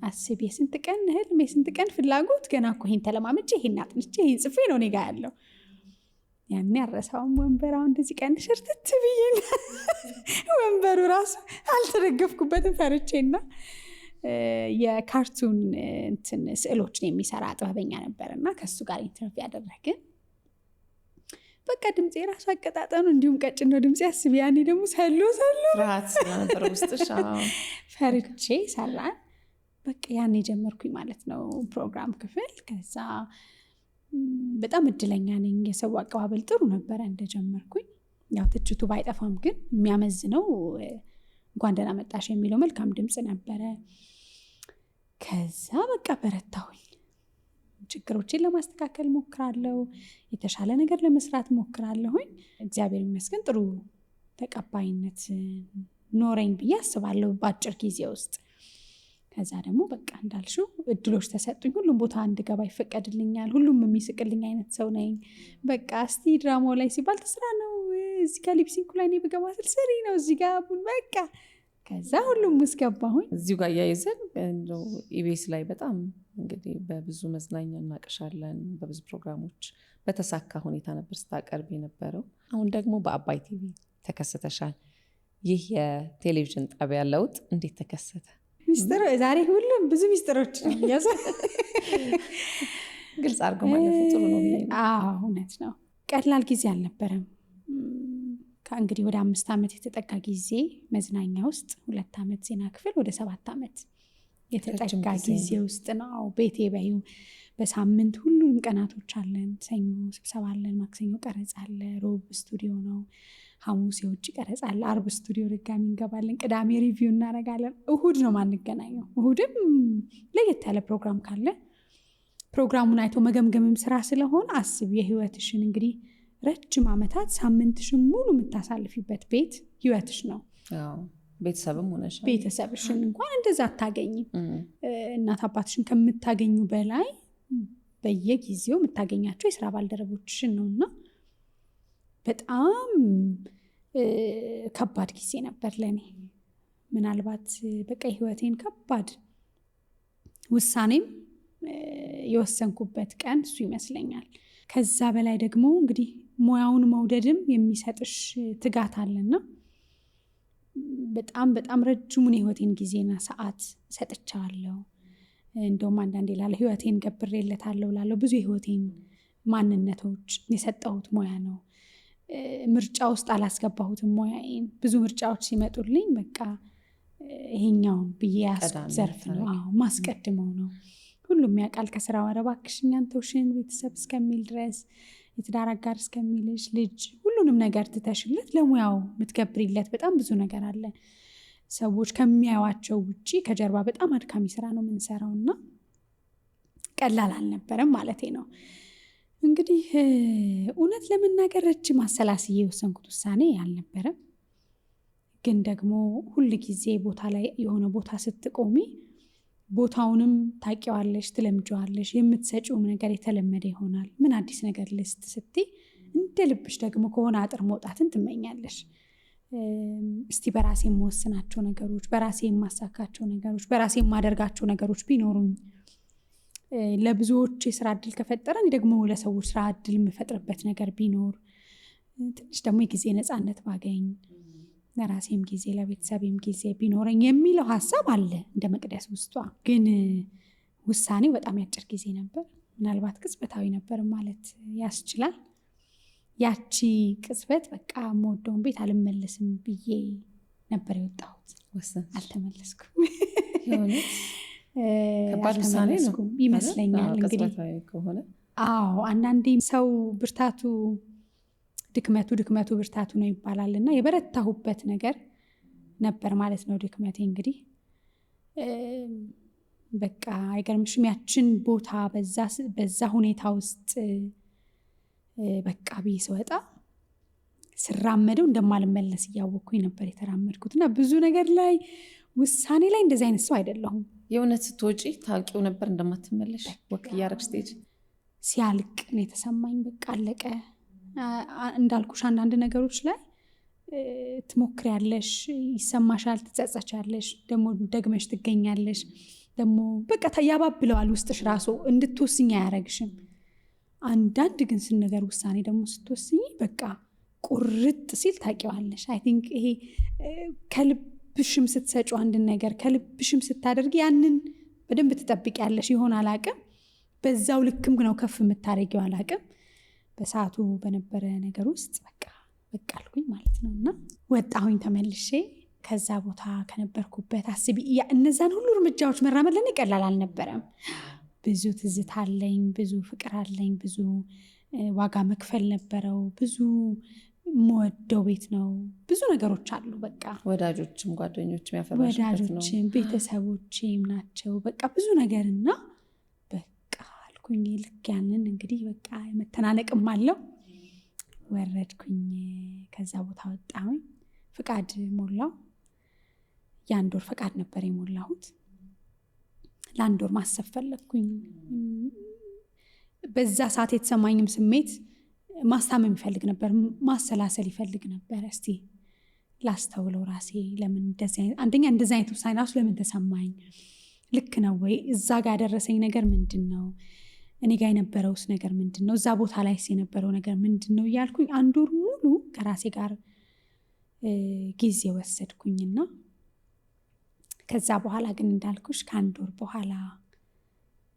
አስብ የስንት ቀን ህልም የስንት ቀን ፍላጎት ገና እኮ ይሄን ተለማምጬ ይሄን አጥንቼ ይሄን ጽፌ ነው እኔ ጋ ያለው። ያኔ ያረሳውም ወንበራው እንደዚህ ቀን ሽርትት ብዬ ወንበሩ ራሱ አልተደገፍኩበትም ፈርቼና የካርቱን እንትን ስዕሎችን የሚሰራ ጥበበኛ ነበርና ከሱ ጋር ኢንተርቪው ያደረግን። በቃ ድምጼ ራሱ አቀጣጠኑ እንዲሁም ቀጭን ነው ድምጼ። አስቢ ያኔ ደግሞ ሰሎ ፍርሃት ስለነበረ ውስጥሽ ፈርቼ ሰራን። በቃ ያኔ ጀመርኩኝ ማለት ነው ፕሮግራም ክፍል። ከዛ በጣም እድለኛ ነኝ። የሰው አቀባበል ጥሩ ነበረ እንደጀመርኩኝ። ያው ትችቱ ባይጠፋም ግን የሚያመዝነው እንኳን ደህና መጣሽ የሚለው መልካም ድምፅ ነበረ። ከዛ በቃ በረታሁኝ። ችግሮችን ለማስተካከል ሞክራለሁ። የተሻለ ነገር ለመስራት ሞክራለሁኝ። እግዚአብሔር ይመስገን ጥሩ ተቀባይነት ኖረኝ ብዬ አስባለሁ በአጭር ጊዜ ውስጥ። ከዛ ደግሞ በቃ እንዳልሽው እድሎች ተሰጡኝ። ሁሉም ቦታ እንድገባ ይፈቀድልኛል። ሁሉም የሚስቅልኝ አይነት ሰው ነኝ። በቃ እስቲ ድራማው ላይ ሲባል ተስራ ነው፣ እዚህ ጋር ሊፕሲንኩ ላይ እኔ ብገባ ስል ስሪ ነው፣ እዚህ ጋር ቡን በቃ ከዛ ሁሉም እስገባሁኝ። እዚሁ ጋር እያይዘን ኢቢኤስ ላይ በጣም እንግዲህ በብዙ መዝናኛ እናቀሻለን። በብዙ ፕሮግራሞች በተሳካ ሁኔታ ነበር ስታቀርብ የነበረው። አሁን ደግሞ በአባይ ቲቪ ተከስተሻል። ይህ የቴሌቪዥን ጣቢያ ለውጥ እንዴት ተከሰተ? ሚስጥር ዛሬ ሁሉም ብዙ ሚስጥሮች ነው ያዘ ግልጽ አድርገው ማለት ጥሩ ነው። እውነት ነው። ቀላል ጊዜ አልነበረም። ከእንግዲህ ወደ 5 ዓመት የተጠጋ ጊዜ መዝናኛ ውስጥ 2 ዓመት ዜና ክፍል ወደ 7 ዓመት የተጠጋ ጊዜ ውስጥ ነው። ቤቴ በዩ በሳምንት ሁሉንም ቀናቶች አለን። ሰኞ ስብሰባ አለን፣ ማክሰኞ ቀረጻ አለ፣ ሮብ ስቱዲዮ ነው፣ ሐሙስ የውጭ ቀረጻ አለ፣ አርብ ስቱዲዮ ድጋሚ እንገባለን፣ ቅዳሜ ሪቪው እናደርጋለን። እሁድ ነው ማንገናኘው። እሁድም ለየት ያለ ፕሮግራም ካለ ፕሮግራሙን አይቶ መገምገምም ስራ ስለሆነ አስብ የህይወትሽን እንግዲህ ረጅም ዓመታት ሳምንትሽን ሙሉ የምታሳልፊበት ቤት ህይወትሽ ነው። ቤተሰብም ሆነሽ ቤተሰብሽን እንኳን እንደዛ አታገኝም። እናት አባትሽን ከምታገኙ በላይ በየጊዜው የምታገኛቸው የስራ ባልደረቦችሽን ነውና በጣም ከባድ ጊዜ ነበር ለኔ። ምናልባት በቃ ህይወቴን ከባድ ውሳኔም የወሰንኩበት ቀን እሱ ይመስለኛል። ከዛ በላይ ደግሞ እንግዲህ ሙያውን መውደድም የሚሰጥሽ ትጋት አለና በጣም በጣም ረጅሙን የህይወቴን ጊዜና ሰዓት ሰጥቻለሁ። እንደውም አንዳንዴ ላለው ህይወቴን ገብሬለታለሁ ላለው ብዙ የህይወቴን ማንነቶች የሰጠሁት ሙያ ነው። ምርጫ ውስጥ አላስገባሁትም ሙያዬን። ብዙ ምርጫዎች ሲመጡልኝ በቃ ይሄኛውን ብዬ ያስኩት ዘርፍ ነው። ማስቀድመው ነው። ሁሉም ያውቃል ከስራ እባክሽ እኛን ተውሽን ቤተሰብ እስከሚል ድረስ የትዳር አጋር እስከሚልሽ ልጅ ሁሉንም ነገር ትተሽለት ለሙያው የምትገብሪለት በጣም ብዙ ነገር አለ። ሰዎች ከሚያዩዋቸው ውጪ ከጀርባ በጣም አድካሚ ስራ ነው የምንሰራው እና ቀላል አልነበረም ማለቴ ነው። እንግዲህ እውነት ለመናገር ረጅም አሰላስዬ የወሰንኩት ውሳኔ አልነበረም። ግን ደግሞ ሁል ጊዜ ቦታ ላይ የሆነ ቦታ ስትቆሚ ቦታውንም ታውቂዋለሽ፣ ትለምጂዋለሽ፣ የምትሰጪውም ነገር የተለመደ ይሆናል። ምን አዲስ ነገር ልስጥ ስትይ እንደ ልብሽ ደግሞ ከሆነ አጥር መውጣትን ትመኛለሽ። እስቲ በራሴ የምወስናቸው ነገሮች፣ በራሴ የማሳካቸው ነገሮች፣ በራሴ የማደርጋቸው ነገሮች ቢኖሩኝ ለብዙዎች የስራ እድል ከፈጠረ እኔ ደግሞ ለሰዎች ስራ እድል የምፈጥርበት ነገር ቢኖር፣ ትንሽ ደግሞ የጊዜ ነፃነት ባገኝ፣ ለራሴም ጊዜ ለቤተሰቤም ጊዜ ቢኖረኝ የሚለው ሀሳብ አለ እንደ መቅደስ ውስጧ። ግን ውሳኔው በጣም ያጭር ጊዜ ነበር። ምናልባት ቅጽበታዊ ነበር ማለት ያስችላል። ያቺ ቅጽበት በቃ የምወደውን ቤት አልመለስም ብዬ ነበር የወጣሁት። አልተመለስኩም። ከባድ ውሳኔ ነው ይመስለኛል። እንግዲህ ከሆነ አንዳንዴ ሰው ብርታቱ ድክመቱ ብርታቱ ነው ይባላል እና የበረታሁበት ነገር ነበር ማለት ነው ድክመቴ። እንግዲህ በቃ አይገርምሽም? ያችን ቦታ በዛ ሁኔታ ውስጥ በቃ ብዬ ስወጣ ስራመደው እንደማልመለስ እያወቅኩኝ ነበር የተራመድኩት እና ብዙ ነገር ላይ ውሳኔ ላይ እንደዚህ አይነት ሰው አይደለሁም። የእውነት ስትወጪ ታውቂው ነበር እንደማትመለሽ? ወክ እያደረግሽ ስቴጅ ሲያልቅ ነው የተሰማኝ። በቃ አለቀ። እንዳልኩሽ አንዳንድ ነገሮች ላይ ትሞክሪያለሽ፣ ይሰማሻል፣ ትጸጸቻለሽ፣ ደግሞ ደግመሽ ትገኛለሽ። ደግሞ በቃ ያባብለዋል ውስጥሽ ራሱ እንድትወስኝ አያረግሽም። አንዳንድ ግን ስንገር ውሳኔ ደግሞ ስትወስኝ በቃ ቁርጥ ሲል ታውቂዋለሽ። አይ ቲንክ ይሄ ከልብሽም ስትሰጪው አንድን ነገር ከልብሽም ስታደርጊ ያንን በደንብ ትጠብቂያለሽ። ይሆን አላቅም፣ በዛው ልክም ነው ከፍ የምታደርጊው አላቅም። በሰዓቱ በነበረ ነገር ውስጥ በቃ አልኩኝ ማለት ነው እና ወጣሁኝ ተመልሼ። ከዛ ቦታ ከነበርኩበት አስቢ እነዛን ሁሉ እርምጃዎች መራመድ ለኔ ቀላል አልነበረም። ብዙ ትዝታ አለኝ፣ ብዙ ፍቅር አለኝ፣ ብዙ ዋጋ መክፈል ነበረው፣ ብዙ የምወደው ቤት ነው፣ ብዙ ነገሮች አሉ። በቃ ወዳጆችም ጓደኞችም ያፈራሽበት ነው፣ ወዳጆችም ቤተሰቦችም ናቸው። በቃ ብዙ ነገርና በቃ አልኩኝ ልክ ያንን እንግዲህ በቃ መተናነቅም አለው። ወረድኩኝ፣ ከዛ ቦታ ወጣሁኝ፣ ፍቃድ ሞላው። የ1 ወር ፍቃድ ነበር የሞላሁት። ለ1 ወር ማሰብ ፈለግኩኝ። በዛ ሰዓት የተሰማኝም ስሜት ማስታመም ይፈልግ ነበር፣ ማሰላሰል ይፈልግ ነበር። እስቲ ላስተውለው ራሴ ለምን አንደኛ እንደዚህ አይነት ውሳኔ ራሱ ለምን ተሰማኝ? ልክ ነው ወይ? እዛ ጋር ያደረሰኝ ነገር ምንድን ነው? እኔ ጋር የነበረውስ ነገር ምንድን ነው? እዛ ቦታ ላይ የነበረው ነገር ምንድን ነው እያልኩኝ 1 ወር ሙሉ ከራሴ ጋር ጊዜ ወሰድኩኝና ከዛ በኋላ ግን እንዳልኩሽ ከአንድ ወር በኋላ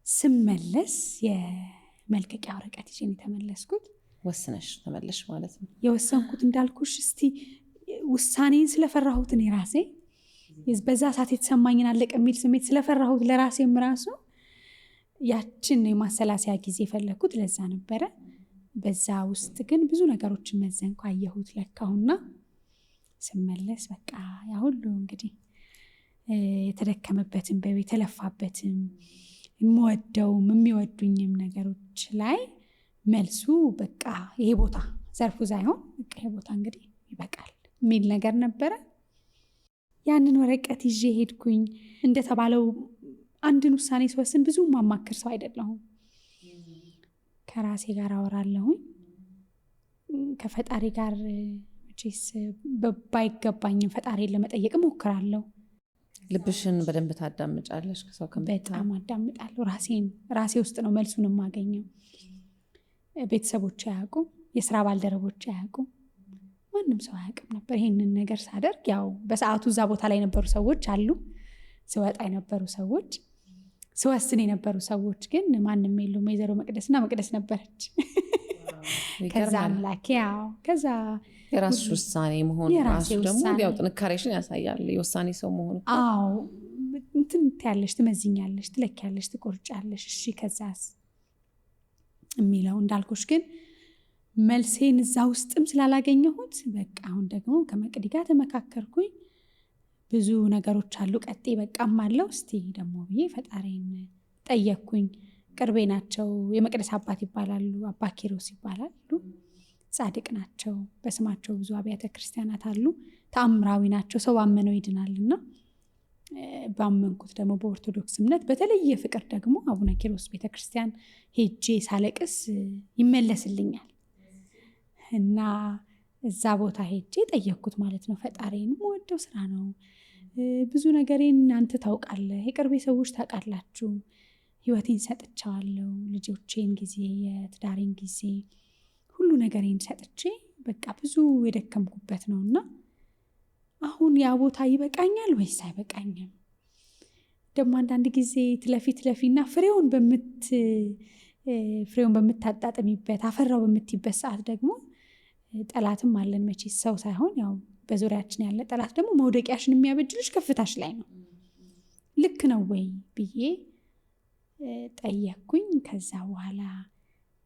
ስመለስ የመልቀቂያ ወረቀት ይዤ የተመለስኩት። ወስነሽ ተመለሽ ማለት ነው? የወሰንኩት እንዳልኩሽ እስቲ ውሳኔን ስለፈራሁት እኔ ራሴ በዛ ሰዓት የተሰማኝን አለቀ የሚል ስሜት ስለፈራሁት ለራሴም ራሱ ያችን የማሰላሰያ ጊዜ ፈለግኩት። ለዛ ነበረ። በዛ ውስጥ ግን ብዙ ነገሮችን መዘንኩ፣ አየሁት፣ ለካሁና ስመለስ በቃ ያ ሁሉ እንግዲህ የተደከመበትን የተለፋበትን የምወደውም የሚወዱኝም ነገሮች ላይ መልሱ በቃ ይሄ ቦታ ዘርፉ ሳይሆን በቃ ይሄ ቦታ እንግዲህ ይበቃል የሚል ነገር ነበረ። ያንን ወረቀት ይዤ ሄድኩኝ። እንደተባለው አንድን ውሳኔ ስወስን ብዙ ማማክር ሰው አይደለሁም። ከራሴ ጋር አወራለሁኝ፣ ከፈጣሪ ጋር መቼስ ባይገባኝም ፈጣሪን ለመጠየቅ እሞክራለሁ። ልብሽን በደንብ ታዳምጫለሽ? በጣም አዳምጣለሁ። ራሴ ውስጥ ነው መልሱን የማገኘው። ቤተሰቦች አያውቁም፣ የስራ ባልደረቦች አያውቁም፣ ማንም ሰው አያውቅም ነበር ይሄንን ነገር ሳደርግ። ያው በሰዓቱ እዛ ቦታ ላይ የነበሩ ሰዎች አሉ፣ ስወጣ የነበሩ ሰዎች፣ ስወስን የነበሩ ሰዎች ግን ማንም የሉም። ወይዘሮ መቅደስና መቅደስ ነበረች። ከዛ አምላክ ያው ከዛ የራስሽ ውሳኔ መሆን ራሱ ደግሞ ያው ጥንካሬሽን ያሳያል። የውሳኔ ሰው መሆን አዎ እንትን ትያለሽ፣ ትመዝኛለሽ፣ ትለኪያለሽ፣ ትቆርጫለሽ። እሺ ከዛስ የሚለው እንዳልኩሽ ግን መልሴን እዛ ውስጥም ስላላገኘሁት በቃ አሁን ደግሞ ከመቅዲ ጋር ተመካከርኩኝ። ብዙ ነገሮች አሉ፣ ቀጤ በቃም አለው እስቲ ደግሞ ብዬ ፈጣሪን ጠየቅኩኝ። ቅርቤ ናቸው። የመቅደስ አባት ይባላሉ፣ አባ ኪሮስ ይባላሉ። ጻድቅ ናቸው። በስማቸው ብዙ አብያተ ክርስቲያናት አሉ። ተአምራዊ ናቸው። ሰው ባመነው ይድናልና ባመንኩት ደግሞ በኦርቶዶክስ እምነት በተለየ ፍቅር ደግሞ አቡነ ኪሮስ ቤተክርስቲያን ሄጄ ሳለቅስ ይመለስልኛል እና እዛ ቦታ ሄጄ ጠየቅኩት ማለት ነው። ፈጣሪን የምወደው ስራ ነው፣ ብዙ ነገሬን አንተ ታውቃለህ፣ የቅርቤ ሰዎች ታውቃላችሁ፣ ህይወቴን ሰጥቻለሁ፣ ልጆቼን ጊዜ፣ የትዳሬን ጊዜ፣ ሁሉ ነገሬን ሰጥቼ በቃ ብዙ የደከምኩበት ነው እና አሁን ያ ቦታ ይበቃኛል ወይስ አይበቃኝም? ደግሞ አንዳንድ ጊዜ ትለፊና ፍሬውን በምታጣጥሚበት አፈራው በምትይበት ሰዓት ደግሞ ጠላትም አለን መቼስ፣ ሰው ሳይሆን ያው በዙሪያችን ያለ ጠላት ደግሞ መውደቂያሽን የሚያበጅልሽ ከፍታሽ ላይ ነው። ልክ ነው ወይ ብዬ ጠየቅኩኝ። ከዛ በኋላ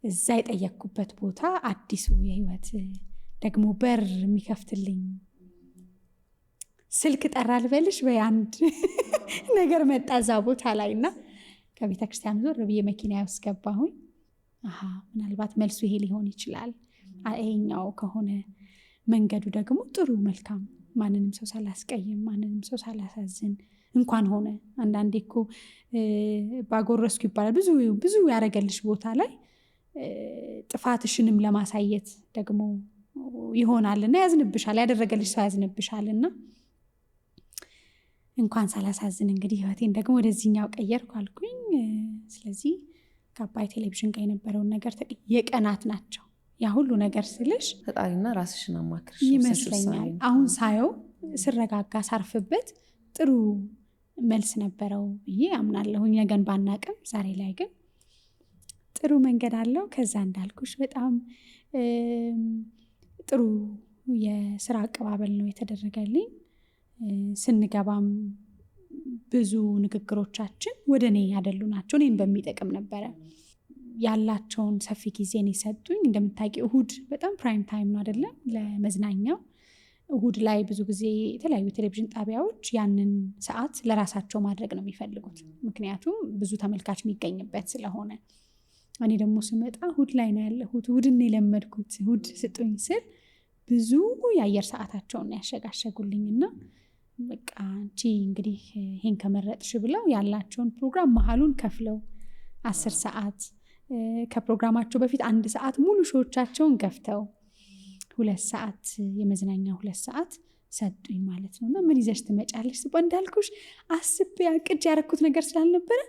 እዛ የጠየቅኩበት ቦታ አዲሱ የህይወት ደግሞ በር የሚከፍትልኝ ስልክ ጠራ ልበልሽ በአንድ ነገር መጣ እዛ ቦታ ላይ እና ከቤተ ክርስቲያን ዞር ብዬ መኪና ውስጥ ገባሁኝ። ምናልባት መልሱ ይሄ ሊሆን ይችላል፣ ይሄኛው ከሆነ መንገዱ ደግሞ ጥሩ መልካም፣ ማንንም ሰው ሳላስቀይም ማንንም ሰው ሳላሳዝን እንኳን ሆነ። አንዳንዴ እኮ ባጎረስኩ ይባላል። ብዙ ያደረገልሽ ቦታ ላይ ጥፋትሽንም ለማሳየት ደግሞ ይሆናልና ያዝንብሻል፣ ያደረገልሽ ሰው ያዝንብሻልና እንኳን ሳላሳዝን እንግዲህ ህይወቴን ደግሞ ወደዚህኛው ቀየርኩ አልኩኝ። ስለዚህ ከአባይ ቴሌቪዥን ጋር የነበረውን ነገር የቀናት ናቸው። ያ ሁሉ ነገር ስልሽ ፈጣሪና ራስሽን አማክርሽ ይመስለኛል። አሁን ሳየው ስረጋጋ ሳርፍበት ጥሩ መልስ ነበረው ብዬ አምናለሁኝ። ነገን ባናቅም ዛሬ ላይ ግን ጥሩ መንገድ አለው። ከዛ እንዳልኩሽ በጣም ጥሩ የስራ አቀባበል ነው የተደረገልኝ። ስንገባም ብዙ ንግግሮቻችን ወደ እኔ ያደሉ ናቸው። እኔን በሚጠቅም ነበረ። ያላቸውን ሰፊ ጊዜን የሰጡኝ። እንደምታውቂው እሁድ በጣም ፕራይም ታይም ነው አይደለም ለመዝናኛው። እሁድ ላይ ብዙ ጊዜ የተለያዩ ቴሌቪዥን ጣቢያዎች ያንን ሰዓት ለራሳቸው ማድረግ ነው የሚፈልጉት፣ ምክንያቱም ብዙ ተመልካች የሚገኝበት ስለሆነ። እኔ ደግሞ ስመጣ እሁድ ላይ ነው ያለሁት፣ እሁድን የለመድኩት። እሁድ ስጡኝ ስል ብዙ የአየር ሰዓታቸውን ያሸጋሸጉልኝና በቃ አንቺ እንግዲህ ይሄን ከመረጥሽ ብለው ያላቸውን ፕሮግራም መሀሉን ከፍለው 10 ሰዓት ከፕሮግራማቸው በፊት 1 ሰዓት ሙሉ ሾዎቻቸውን ገፍተው 2 ሰዓት የመዝናኛ 2 ሰዓት ሰጡኝ ማለት ነው። እና ምን ይዘሽ ትመጫለሽ ስባል እንዳልኩሽ አስቤ አቅጄ ያደረኩት ነገር ስላልነበረ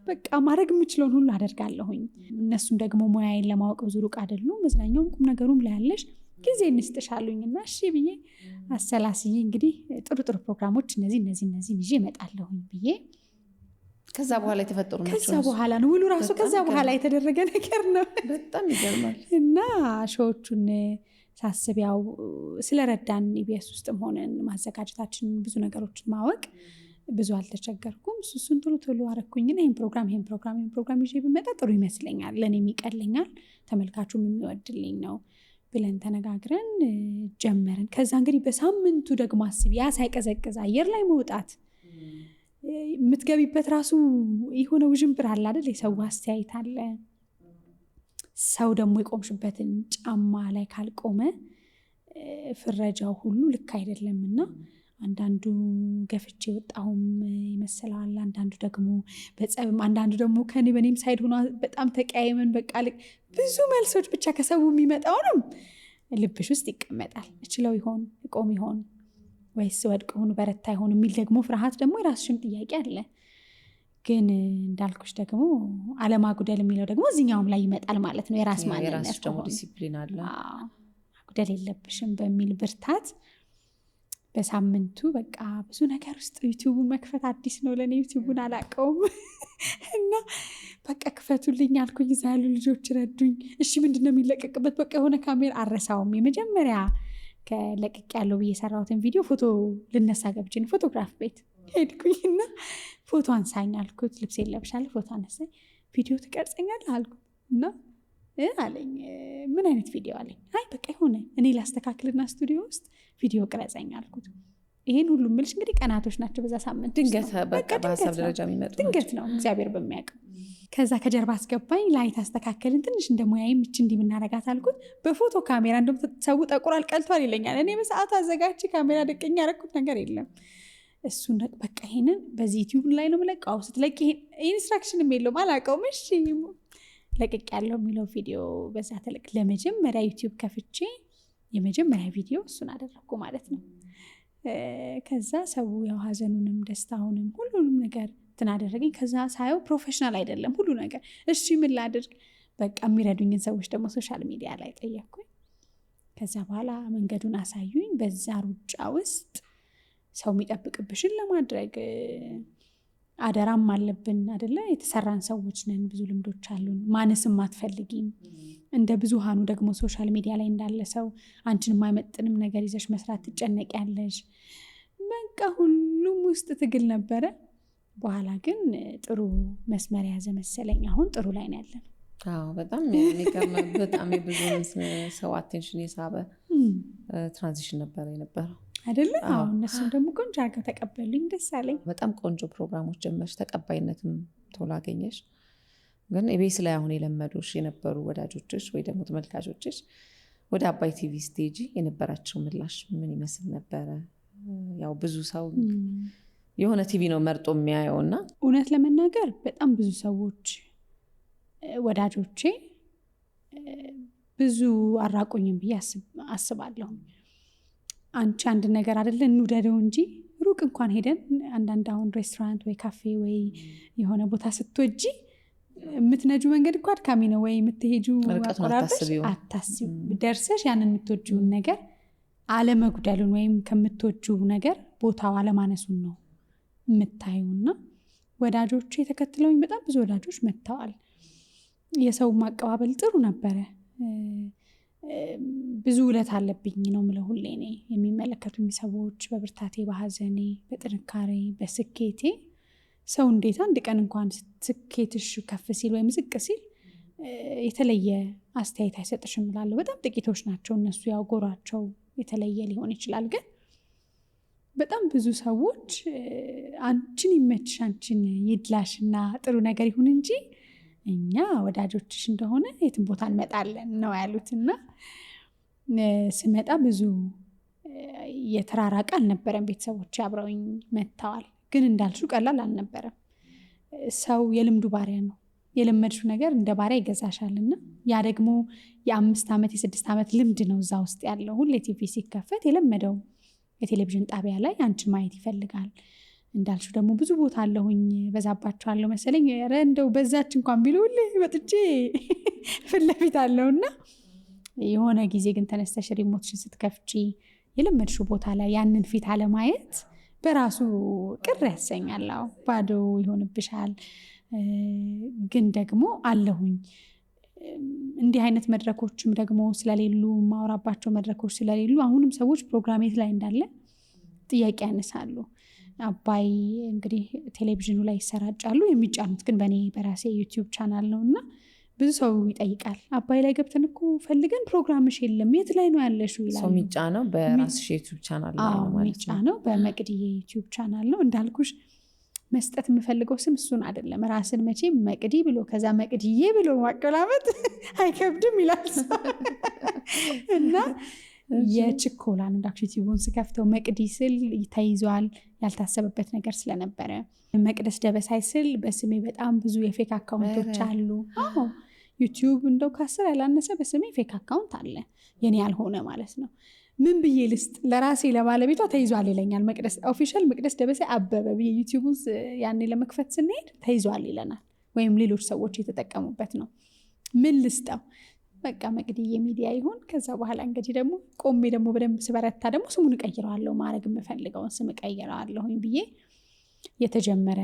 በቃ ማድረግ የምችለውን ሁሉ አደርጋለሁኝ። እነሱም ደግሞ ሙያዬን ለማወቅ ብዙ ሩቅ አይደሉም። መዝናኛውም ቁም ነገሩም ላይ ያለሽ ጊዜ እንስጥሻሉኝና እሺ ብዬ አሰላስዬ እንግዲህ ጥሩ ፕሮግራሞች እነዚህ ይዤ እመጣለሁኝ ብዬ ከዛ በኋላ የተፈጠሩ ናቸው። ከዛ በኋላ ነው ውሉ ራሱ ከዛ በኋላ የተደረገ ነገር ነው። በጣም ይገርማል። እና ሾዎቹን ሳስብ ያው ስለረዳን ኢቢኤስ ውስጥም ሆነን ማዘጋጀታችን ብዙ ነገሮችን ማወቅ ብዙ አልተቸገርኩም። እሱን ቶሎ አረኩኝና ይሄን ፕሮግራም ይዤ ብመጣ ጥሩ ይመስለኛል፣ ለእኔም ይቀለኛል፣ ተመልካቹም የሚወድልኝ ነው ብለን ተነጋግረን ጀመርን። ከዛ እንግዲህ በሳምንቱ ደግሞ አስብ ያ ሳይቀዘቅዝ አየር ላይ መውጣት የምትገቢበት ራሱ የሆነ ውዥንብር አለ አይደል? የሰው አስተያየት አለ። ሰው ደግሞ የቆምሽበትን ጫማ ላይ ካልቆመ ፍረጃው ሁሉ ልክ አይደለምና አንዳንዱ ገፍቼ ወጣሁም ይመስላል፣ አንዳንዱ ደግሞ በጸብም፣ አንዳንዱ ደግሞ ከኔ በኔም ሳይድ ሆኖ በጣም ተቀያይመን በቃ ብዙ መልሶች ብቻ ከሰው የሚመጣውንም ልብሽ ውስጥ ይቀመጣል። እችለው ይሆን እቆም ይሆን ወይስ ወድቅ ሆኑ በረታ ይሆን የሚል ደግሞ ፍርሃት ደግሞ የራስሽም ጥያቄ አለ። ግን እንዳልኩሽ ደግሞ አለማጉደል የሚለው ደግሞ እዚኛውም ላይ ይመጣል ማለት ነው። የራስ ማንነት ደግሞ ዲሲፕሊን አለ፣ ማጉደል የለብሽም በሚል ብርታት በሳምንቱ በቃ ብዙ ነገር ውስጥ ዩቲዩቡን መክፈት አዲስ ነው ለእኔ፣ ዩቲዩቡን አላውቀውም እና በቃ ክፈቱልኝ አልኩኝ። እዛ ያሉ ልጆች ረዱኝ። እሺ ምንድነው የሚለቀቅበት? በቃ የሆነ ካሜራ አረሳውም። የመጀመሪያ ከለቅቅ ያለው ብዬ የሰራሁትን ቪዲዮ ፎቶ ልነሳ ገብቼ ነው ፎቶግራፍ ቤት ሄድኩኝና ፎቶ አንሳኝ አልኩት። ልብስ የለብሻለሁ ፎቶ አነሳኝ። ቪዲዮ ትቀርጸኛለህ አልኩት እና አለኝ። ምን አይነት ቪዲዮ አለኝ። አይ በቃ የሆነ እኔ ላስተካክልና ስቱዲዮ ውስጥ ቪዲዮ ቅረጸኝ አልኩት። ይሄን ሁሉ ምልሽ እንግዲህ ቀናቶች ናቸው። በዛ ሳምንት ድንገት በቃ በሀሳብ ደረጃ የሚመጡ ድንገት ነው እግዚአብሔር በሚያውቀው። ከዛ ከጀርባ አስገባኝ፣ ላይት አስተካከልን። ትንሽ እንደሙያዬ ምች እንዲህ ምናረጋት አልኩት። በፎቶ ካሜራ እንደውም ሰው ጠቁሯል ቀልቷል ይለኛል። እኔ በሰዓቱ አዘጋጅ ካሜራ ደቀኝ ያደረኩት ነገር የለም። እሱን በቃ ይሄንን በዚህ ዩቲዩብ ላይ ነው የምለቀው። ስትለቅ ይሄን ኢንስትራክሽንም የለውም አላውቀውም። እሺ ለቅቅ ያለው የሚለው ቪዲዮ በዛ ተለቅ ለመጀመሪያ ዩቲዩብ ከፍቼ የመጀመሪያ ቪዲዮ እሱን አደረግኩ ማለት ነው። ከዛ ሰው ያው ሀዘኑንም ደስታውንም ሁሉንም ነገር ትናደረገኝ። ከዛ ሳየው ፕሮፌሽናል አይደለም ሁሉ ነገር። እሺ ምን ላድርግ? በቃ የሚረዱኝን ሰዎች ደግሞ ሶሻል ሚዲያ ላይ ጠየቅኩኝ። ከዛ በኋላ መንገዱን አሳዩኝ። በዛ ሩጫ ውስጥ ሰው የሚጠብቅብሽን ለማድረግ አደራም አለብን አደለ? የተሰራን ሰዎች ነን፣ ብዙ ልምዶች አሉን። ማነስም አትፈልጊም። እንደ ብዙሃኑ ደግሞ ሶሻል ሚዲያ ላይ እንዳለ ሰው አንቺን የማይመጥንም ነገር ይዘሽ መስራት ትጨነቂያለሽ። በቃ ሁሉም ውስጥ ትግል ነበረ። በኋላ ግን ጥሩ መስመር ያዘ መሰለኝ። አሁን ጥሩ ላይ ነው ያለን። በጣም የሚገርም በጣም የብዙ ሰው አቴንሽን የሳበ ትራንዚሽን ነበረ የነበረው አይደለ? እነሱም ደግሞ ቆንጆ አድርገው ተቀበሉኝ። ደስ አለኝ። በጣም ቆንጆ ፕሮግራሞች ጀመርሽ፣ ተቀባይነትም ቶሎ አገኘሽ። ግን ኢቢኤስ ላይ አሁን የለመዱሽ የነበሩ ወዳጆችሽ ወይ ደግሞ ተመልካቾችሽ ወደ አባይ ቲቪ ስቴጂ የነበራቸው ምላሽ ምን ይመስል ነበረ? ያው ብዙ ሰው የሆነ ቲቪ ነው መርጦ የሚያየውና እውነት ለመናገር በጣም ብዙ ሰዎች ወዳጆቼ ብዙ አራቁኝም ብዬ አስባለሁ። አንቺ አንድ ነገር አይደለ እንውደደው እንጂ ሩቅ እንኳን ሄደን አንዳንድ አሁን ሬስቶራንት ወይ ካፌ ወይ የሆነ ቦታ ስትወጂ የምትነጁ መንገድ እኮ አድካሚ ነው። ወይ የምትሄጁ አቆራረጥሽ አታስቢው። ደርሰሽ ያንን የምትወጂውን ነገር አለመጉደሉን ወይም ከምትወጂው ነገር ቦታው አለማነሱን ነው የምታዩና ወዳጆቼ ተከትለውኝ በጣም ብዙ ወዳጆች መጥተዋል። የሰው ማቀባበል ጥሩ ነበረ። ብዙ ውለት አለብኝ ነው ምለው ሁሌ እኔ የሚመለከቱኝ ሰዎች በብርታቴ፣ በሀዘኔ፣ በጥንካሬ፣ በስኬቴ ሰው እንዴት አንድ ቀን እንኳን ስኬትሽ ከፍ ሲል ወይም ዝቅ ሲል የተለየ አስተያየት አይሰጥሽም እላለሁ። በጣም ጥቂቶች ናቸው እነሱ ያው ጎራቸው የተለየ ሊሆን ይችላል። ግን በጣም ብዙ ሰዎች አንቺን ይመችሽ፣ አንቺን ይድላሽና ጥሩ ነገር ይሁን እንጂ እኛ ወዳጆችሽ እንደሆነ የትም ቦታ እንመጣለን ነው ያሉትና ስመጣ ብዙ የተራራቀ አልነበረም። ቤተሰቦች አብረውኝ መጥተዋል። ግን እንዳልሹ ቀላል አልነበረም። ሰው የልምዱ ባሪያ ነው። የለመድሽው ነገር እንደ ባሪያ ይገዛሻልና ያ ደግሞ የ5 ዓመት የ6 ዓመት ልምድ ነው እዛ ውስጥ ያለው። ሁሌ ቲቪ ሲከፈት የለመደው የቴሌቪዥን ጣቢያ ላይ አንቺን ማየት ይፈልጋል። እንዳልሽው ደግሞ ብዙ ቦታ አለሁኝ፣ በዛባቸዋለሁ መሰለኝ። ኧረ እንደው በዛች እንኳን ቢሉ ሁሌ ወጥቼ ፊት ለፊት አለውና የሆነ ጊዜ ግን ተነስተሽ ሪሞትሽን ስትከፍቺ የለመድሽው ቦታ ላይ ያንን ፊት አለማየት በራሱ ቅር ያሰኛል። ባዶ ይሆንብሻል። ግን ደግሞ አለሁኝ እንዲህ አይነት መድረኮችም ደግሞ ስለሌሉ ማውራባቸው መድረኮች ስለሌሉ አሁንም ሰዎች ፕሮግራሜት ላይ እንዳለ ጥያቄ ያነሳሉ። አባይ እንግዲህ ቴሌቪዥኑ ላይ ይሰራጫሉ። የሚጫኑት ግን በእኔ በራሴ ዩቲዩብ ቻናል ነው እና ብዙ ሰው ይጠይቃል። አባይ ላይ ገብተን እኮ ፈልገን ፕሮግራምሽ የለም የት ላይ ነው ያለሽው ይላሉ። ሰው የሚጫነው በራስሽ ዩቲዩብ ቻናል ላይ ነው ማለት ነው። የሚጫነው በመቅዲ ዩቲዩብ ቻናል ነው። እንዳልኩሽ መስጠት የምፈልገው ስም እሱን አይደለም። ራስን መቼም መቅዲ ብሎ ከዛ መቅዲዬ ብሎ ማቀላመጥ አይከብድም ይላል እና የችኮላ እንዳልኩሽ ዩቲዩብን ስከፍተው መቅዲ ስል ተይዟል ያልታሰበበት ነገር ስለነበረ። መቅደስ ደበሳይ ስል በስሜ በጣም ብዙ የፌክ አካውንቶች አሉ። ዩቲዩብ እንደው ከ10 ያላነሰ በስሜ ፌክ አካውንት አለ የኔ ያልሆነ ማለት ነው። ምን ብዬ ልስጥ? ለራሴ ለባለቤቷ ተይዟል ይለኛል። መቅደስ ኦፊሻል መቅደስ ደበሳይ አበበ ብዬ ዩቲዩብን ያኔ ለመክፈት ስንሄድ ተይዟል ይለናል። ወይም ሌሎች ሰዎች የተጠቀሙበት ነው። ምን ልስጠው? በቃ መቅዲዬ ሚዲያ ይሁን። ከዛ በኋላ እንግዲህ ደግሞ ቆሜ ደግሞ በደንብ ስበረታ ደግሞ ስሙን እቀይረዋለሁ። ማድረግ የምፈልገውን ስም እቀይረዋለሁኝ ብዬ የተጀመረ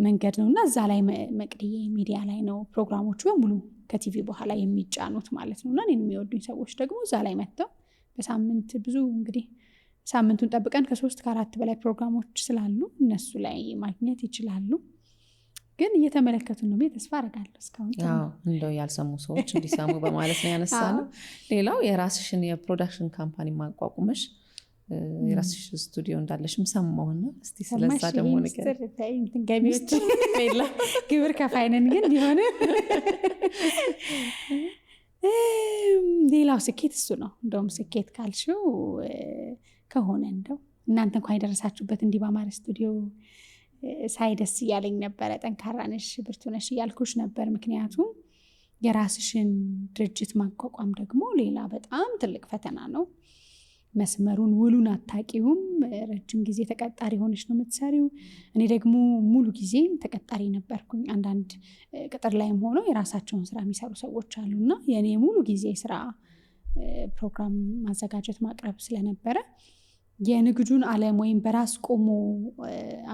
መንገድ ነው እና እዛ ላይ መቅዲዬ ሚዲያ ላይ ነው ፕሮግራሞቹ በሙሉ ከቲቪ በኋላ የሚጫኑት ማለት ነው። እና እኔን የሚወዱኝ ሰዎች ደግሞ እዛ ላይ መጥተው በሳምንት ብዙ እንግዲህ ሳምንቱን ጠብቀን ከ3 ከ4 በላይ ፕሮግራሞች ስላሉ እነሱ ላይ ማግኘት ይችላሉ። ግን እየተመለከቱ ነው ብዬ ተስፋ አደርጋለሁ። እስካሁን እንደው ያልሰሙ ሰዎች እንዲሰሙ በማለት ነው ያነሳነው። ሌላው የራስሽን የፕሮዳክሽን ካምፓኒ ማቋቁመሽ የራስሽ ስቱዲዮ እንዳለሽም ሰማሁና እስቲ ስለዛ ደግሞ ነገር ገቢዎች ግብር ከፋይ ነን ግን ቢሆን ሌላው ስኬት እሱ ነው። እንደውም ስኬት ካልሽው ከሆነ እንደው እናንተ እንኳን የደረሳችሁበት እንዲህ በአማረ ስቱዲዮ ሳይደስ እያለኝ ነበረ። ጠንካራ ነሽ ብርቱ ነሽ እያልኩሽ ነበር። ምክንያቱም የራስሽን ድርጅት ማቋቋም ደግሞ ሌላ በጣም ትልቅ ፈተና ነው። መስመሩን ውሉን አታቂውም። ረጅም ጊዜ ተቀጣሪ ሆነሽ ነው የምትሰሪው። እኔ ደግሞ ሙሉ ጊዜ ተቀጣሪ ነበርኩኝ። አንዳንድ ቅጥር ላይም ሆነው የራሳቸውን ስራ የሚሰሩ ሰዎች አሉና የኔ ሙሉ ጊዜ ስራ ፕሮግራም ማዘጋጀት ማቅረብ ስለነበረ የንግዱን ዓለም ወይም በራስ ቆሞ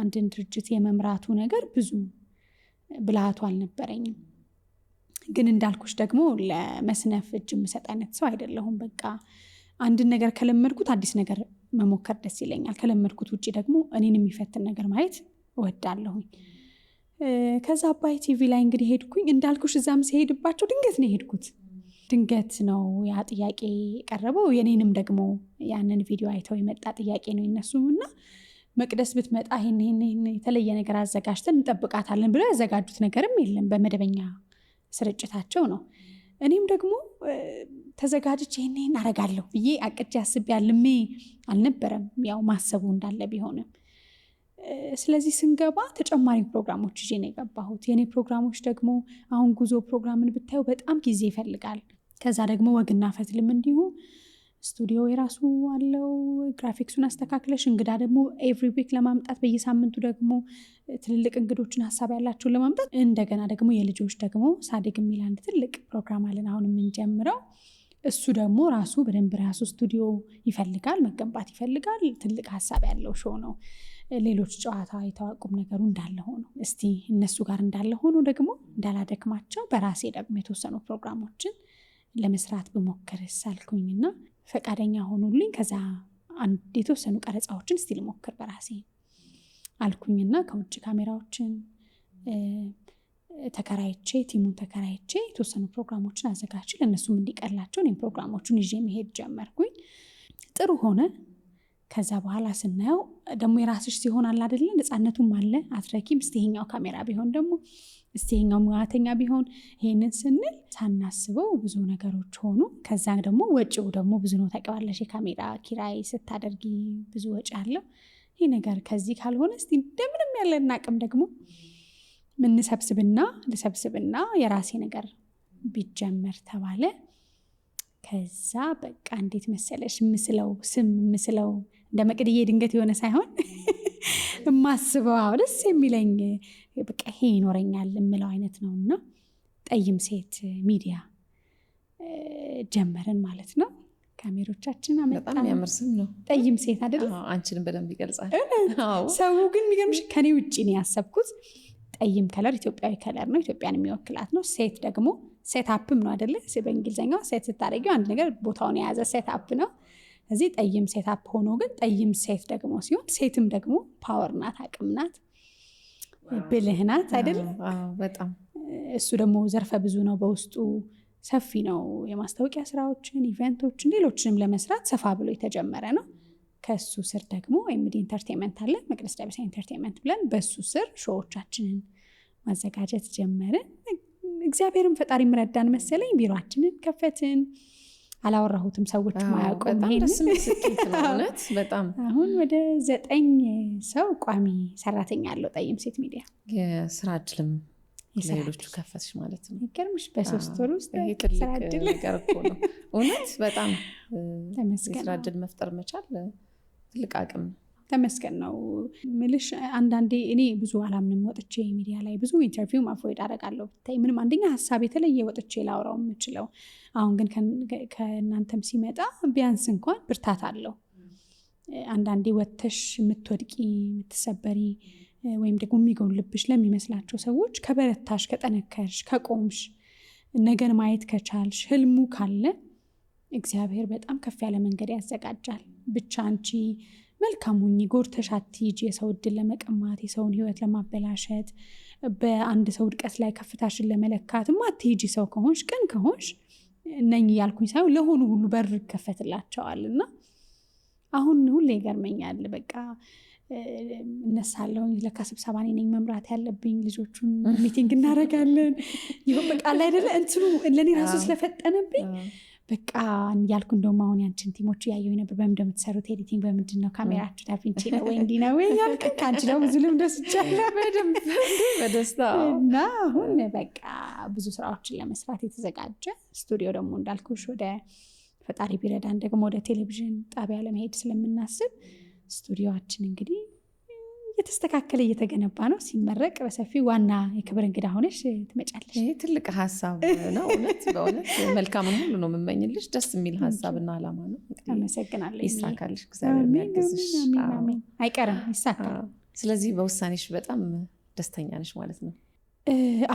አንድን ድርጅት የመምራቱ ነገር ብዙ ብልሃቱ አልነበረኝም። ግን እንዳልኩሽ ደግሞ ለመስነፍ እጅ የምሰጥ አይነት ሰው አይደለሁም። በቃ አንድን ነገር ከለመድኩት አዲስ ነገር መሞከር ደስ ይለኛል። ከለመድኩት ውጭ ደግሞ እኔን የሚፈትን ነገር ማየት እወዳለሁኝ። ከዛ አባይ ቲቪ ላይ እንግዲህ ሄድኩኝ። እንዳልኩሽ እዛም ሲሄድባቸው ድንገት ነው የሄድኩት። ድንገት ነው ያ ጥያቄ የቀረበው። የኔንም ደግሞ ያንን ቪዲዮ አይተው የመጣ ጥያቄ ነው የነሱም እና መቅደስ ብትመጣ ይሄን የተለየ ነገር አዘጋጅተን እንጠብቃታለን ብለው ያዘጋጁት ነገርም የለም። በመደበኛ ስርጭታቸው ነው። እኔም ደግሞ ተዘጋጅቼ ይሄን አረጋለሁ ብዬ አቅጄ አስቤ አልሜ አልነበረም። ያው ማሰቡ እንዳለ ቢሆንም ስለዚህ ስንገባ ተጨማሪ ፕሮግራሞች ይዤ ነው የገባሁት። የኔ ፕሮግራሞች ደግሞ አሁን ጉዞ ፕሮግራምን ብታዩ በጣም ጊዜ ይፈልጋል። ከዛ ደግሞ ወግና ፈትልም እንዲሁ ስቱዲዮ የራሱ አለው። ግራፊክሱን አስተካክለሽ እንግዳ ደግሞ ኤቭሪ ዊክ ለማምጣት በየሳምንቱ ደግሞ ትልልቅ እንግዶችን ሀሳብ ያላቸውን ለማምጣት እንደገና ደግሞ የልጆች ደግሞ ሳድግ የሚል አንድ ትልቅ ፕሮግራም አለን አሁን የምንጀምረው። እሱ ደግሞ ራሱ በደንብ ራሱ ስቱዲዮ ይፈልጋል፣ መገንባት ይፈልጋል። ትልቅ ሀሳብ ያለው ሾው ነው። ሌሎች ጨዋታ የተዋቁም ነገሩ እንዳለ ሆኖ እስቲ እነሱ ጋር እንዳለ ሆኖ ደግሞ እንዳላደክማቸው በራሴ ደግሞ የተወሰኑ ፕሮግራሞችን ለመስራት ብሞክርስ አልኩኝና ፈቃደኛ ሆኑልኝ። ከዛ የተወሰኑ ቀረጻዎችን እስቲ ልሞክር በራሴ አልኩኝና ከውጭ ካሜራዎችን ተከራይቼ ቲሙን ተከራይቼ የተወሰኑ ፕሮግራሞችን አዘጋጅቼ ለእነሱም እንዲቀላቸው እኔም ፕሮግራሞቹን ይዤ መሄድ ጀመርኩኝ። ጥሩ ሆነ። ከዛ በኋላ ስናየው ደግሞ የራስሽ ሲሆን አለ አይደለ ነፃነቱም አለ። አትረኪም። እስቲ ይሄኛው ካሜራ ቢሆን ደግሞ እስቲ ይሄኛው ሙያተኛ ቢሆን ይሄንን ስንል ሳናስበው ብዙ ነገሮች ሆኑ። ከዛ ደግሞ ወጪው ደግሞ ብዙ ነው ታውቂዋለሽ። የካሜራ ኪራይ ስታደርጊ ብዙ ወጪ አለው። ይሄ ነገር ከዚህ ካልሆነ እስቲ እንደምንም ያለን አቅም ደግሞ ምን ልሰብስብና የራሴ ነገር ቢጀመር ተባለ። ከዛ በቃ እንዴት መሰለሽ ምስለው እንደ መቅድዬ ድንገት የሆነ ሳይሆን የማስበው ደስ የሚለኝ በቃ ይሄ ይኖረኛል የምለው አይነት ነውና ጠይም ሴት ሚዲያ ጀመርን ማለት ነው። ካሜሮቻችን አመጣን። በጣም የሚያምር ስም ነው። ጠይም ሴት አይደል? አንቺንም በደንብ ይገልጻል። ሰው ግን የሚገርምሽ ከኔ ውጪ ነው ያሰብኩት። ጠይም ከለር ኢትዮጵያዊ ከለር ነው፣ ኢትዮጵያን የሚወክላት ነው። ሴት ደግሞ ሴት አፕም ነው አይደለ? በእንግሊዝኛው ሴት ስታደርጊው አንድ ነገር ቦታውን የያዘ ሴት አፕ ነው። እዚህ ጠይም ሴት አፕ ሆኖ ግን ጠይም ሴት ደግሞ ሲሆን ሴትም ደግሞ ፓወር ናት፣ አቅም ናት፣ ብልህ ናት አይደለ? በጣም እሱ ደግሞ ዘርፈ ብዙ ነው፣ በውስጡ ሰፊ ነው። የማስታወቂያ ስራዎችን፣ ኢቨንቶችን፣ ሌሎችንም ለመስራት ሰፋ ብሎ የተጀመረ ነው። ከሱ ስር ደግሞ ኤምዲ ኢንተርቴንመንት አለ፣ መቅደስ ዳበሳ ኢንተርቴንመንት ብለን በሱ ስር ሾዎቻችንን ማዘጋጀት ጀመርን። እግዚአብሔርን ፈጣሪ ምረዳን መሰለኝ። ቢሮአችንን ከፈትን። አላወራሁትም፣ ሰዎች ማያውቁም። በጣም አሁን ወደ 9 ሰው ቋሚ ሰራተኛ አለው ጠይም ሴት ሚዲያ። የስራ እድልም ለሌሎቹ ከፈትሽ ማለት ነው። ይገርምሽ በ3 ወር ውስጥ ይሄ ትልቅ ነገር እኮ ነው እውነት። በጣም የስራ እድል መፍጠር መቻል ትልቅ አቅም ነው። ተመስገን ነው ምልሽ። አንዳንዴ እኔ ብዙ አላምንም ወጥቼ ሚዲያ ላይ ብዙ ኢንተርቪው አቮይድ አደርጋለሁ ብታይ። ምንም አንደኛ ሀሳብ የተለየ ወጥቼ ላውራው የምችለው። አሁን ግን ከእናንተም ሲመጣ ቢያንስ እንኳን ብርታት አለው። አንዳንዴ ወጥተሽ የምትወድቂ የምትሰበሪ ወይም ደግሞ የሚጎልብሽ ለሚመስላቸው ሰዎች ከበረታሽ፣ ከጠነከርሽ፣ ከቆምሽ፣ ነገን ማየት ከቻልሽ፣ ህልሙ ካለ እግዚአብሔር በጣም ከፍ ያለ መንገድ ያዘጋጃል። ብቻ አንቺ መልካም ሁኚ፣ ጎርተሽ አትሂጂ የሰው እድል ለመቀማት፣ የሰውን ህይወት ለማበላሸት፣ በአንድ ሰው ውድቀት ላይ ከፍታሽን ለመለካት አትሂጂ። ሰው ከሆንሽ፣ ቅን ከሆንሽ እነኝ ያልኩኝ ሳይሆን ለሆኑ ሁሉ በር ይከፈትላቸዋል። እና አሁን ሁሌ ይገርመኛል። በቃ እነሳለሁ፣ ለካ ስብሰባ ነኝ መምራት ያለብኝ፣ ልጆቹን ሚቲንግ እናደርጋለን። ይሁን በቃ ላይ አይደለ እንትኑ ለኔ ራሱ ስለፈጠነብኝ በቃ ያልኩ እንደውም አሁን ያንቺን ቲሞች ያየሁኝ ነበር። በምን እንደምትሰሩት ኤዲቲንግ በምንድን ነው? ካሜራችሁ ዳቪንቺ ነው ወይ እንዲህ ነው ወይ ያልክ ከአንቺ ነው ብዙ ልምድ ወስጃለሁ በደስታ። እና አሁን በቃ ብዙ ስራዎችን ለመስራት የተዘጋጀ ስቱዲዮ ደግሞ እንዳልኩሽ ወደ ፈጣሪ ቢረዳን ደግሞ ወደ ቴሌቪዥን ጣቢያ ለመሄድ ስለምናስብ ስቱዲዮአችን እንግዲህ እየተስተካከለ እየተገነባ ነው። ሲመረቅ በሰፊ ዋና የክብር እንግዳ ሆነሽ ትመጫለሽ። ይሄ ትልቅ ሀሳብ ነው እውነት። በእውነት መልካምን ሁሉ ነው የምመኝልሽ። ደስ የሚል ሀሳብና አላማ ነው። አመሰግናለሁ። ይሳካልሽ፣ እግዚአብሔር የሚያግዝሽ። አይቀርም፣ ይሳካል። ስለዚህ በውሳኔሽ በጣም ደስተኛ ነሽ ማለት ነው?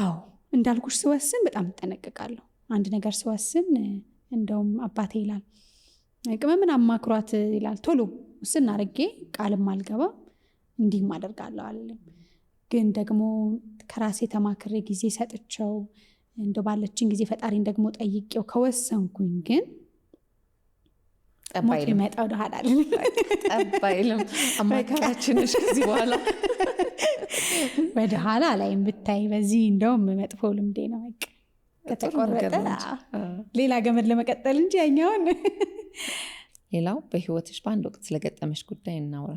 አዎ፣ እንዳልኩሽ ስወስን በጣም እጠነቅቃለሁ። አንድ ነገር ስወስን እንደውም አባቴ ይላል ቅመምን አማክሯት ይላል። ቶሎ ውስን አድርጌ ቃልም አልገባም እንዲህም አደርጋለሁ አለም። ግን ደግሞ ከራሴ ተማክሬ ጊዜ ሰጥቸው እንደ ባለችን ጊዜ ፈጣሪን ደግሞ ጠይቄው ከወሰንኩኝ ግን ሞት ሊመጣ ወደ ኋላ ጠባይልም አማካራችንሽ ከዚህ በኋላ ወደ ኋላ ላይም ብታይ። በዚህ እንደውም መጥፎ ልምዴ ነው። በቃ ከተቆረጠ ሌላ ገመድ ለመቀጠል እንጂ ያኛውን። ሌላው በህይወትሽ በአንድ ወቅት ስለገጠመሽ ጉዳይ እናውራ።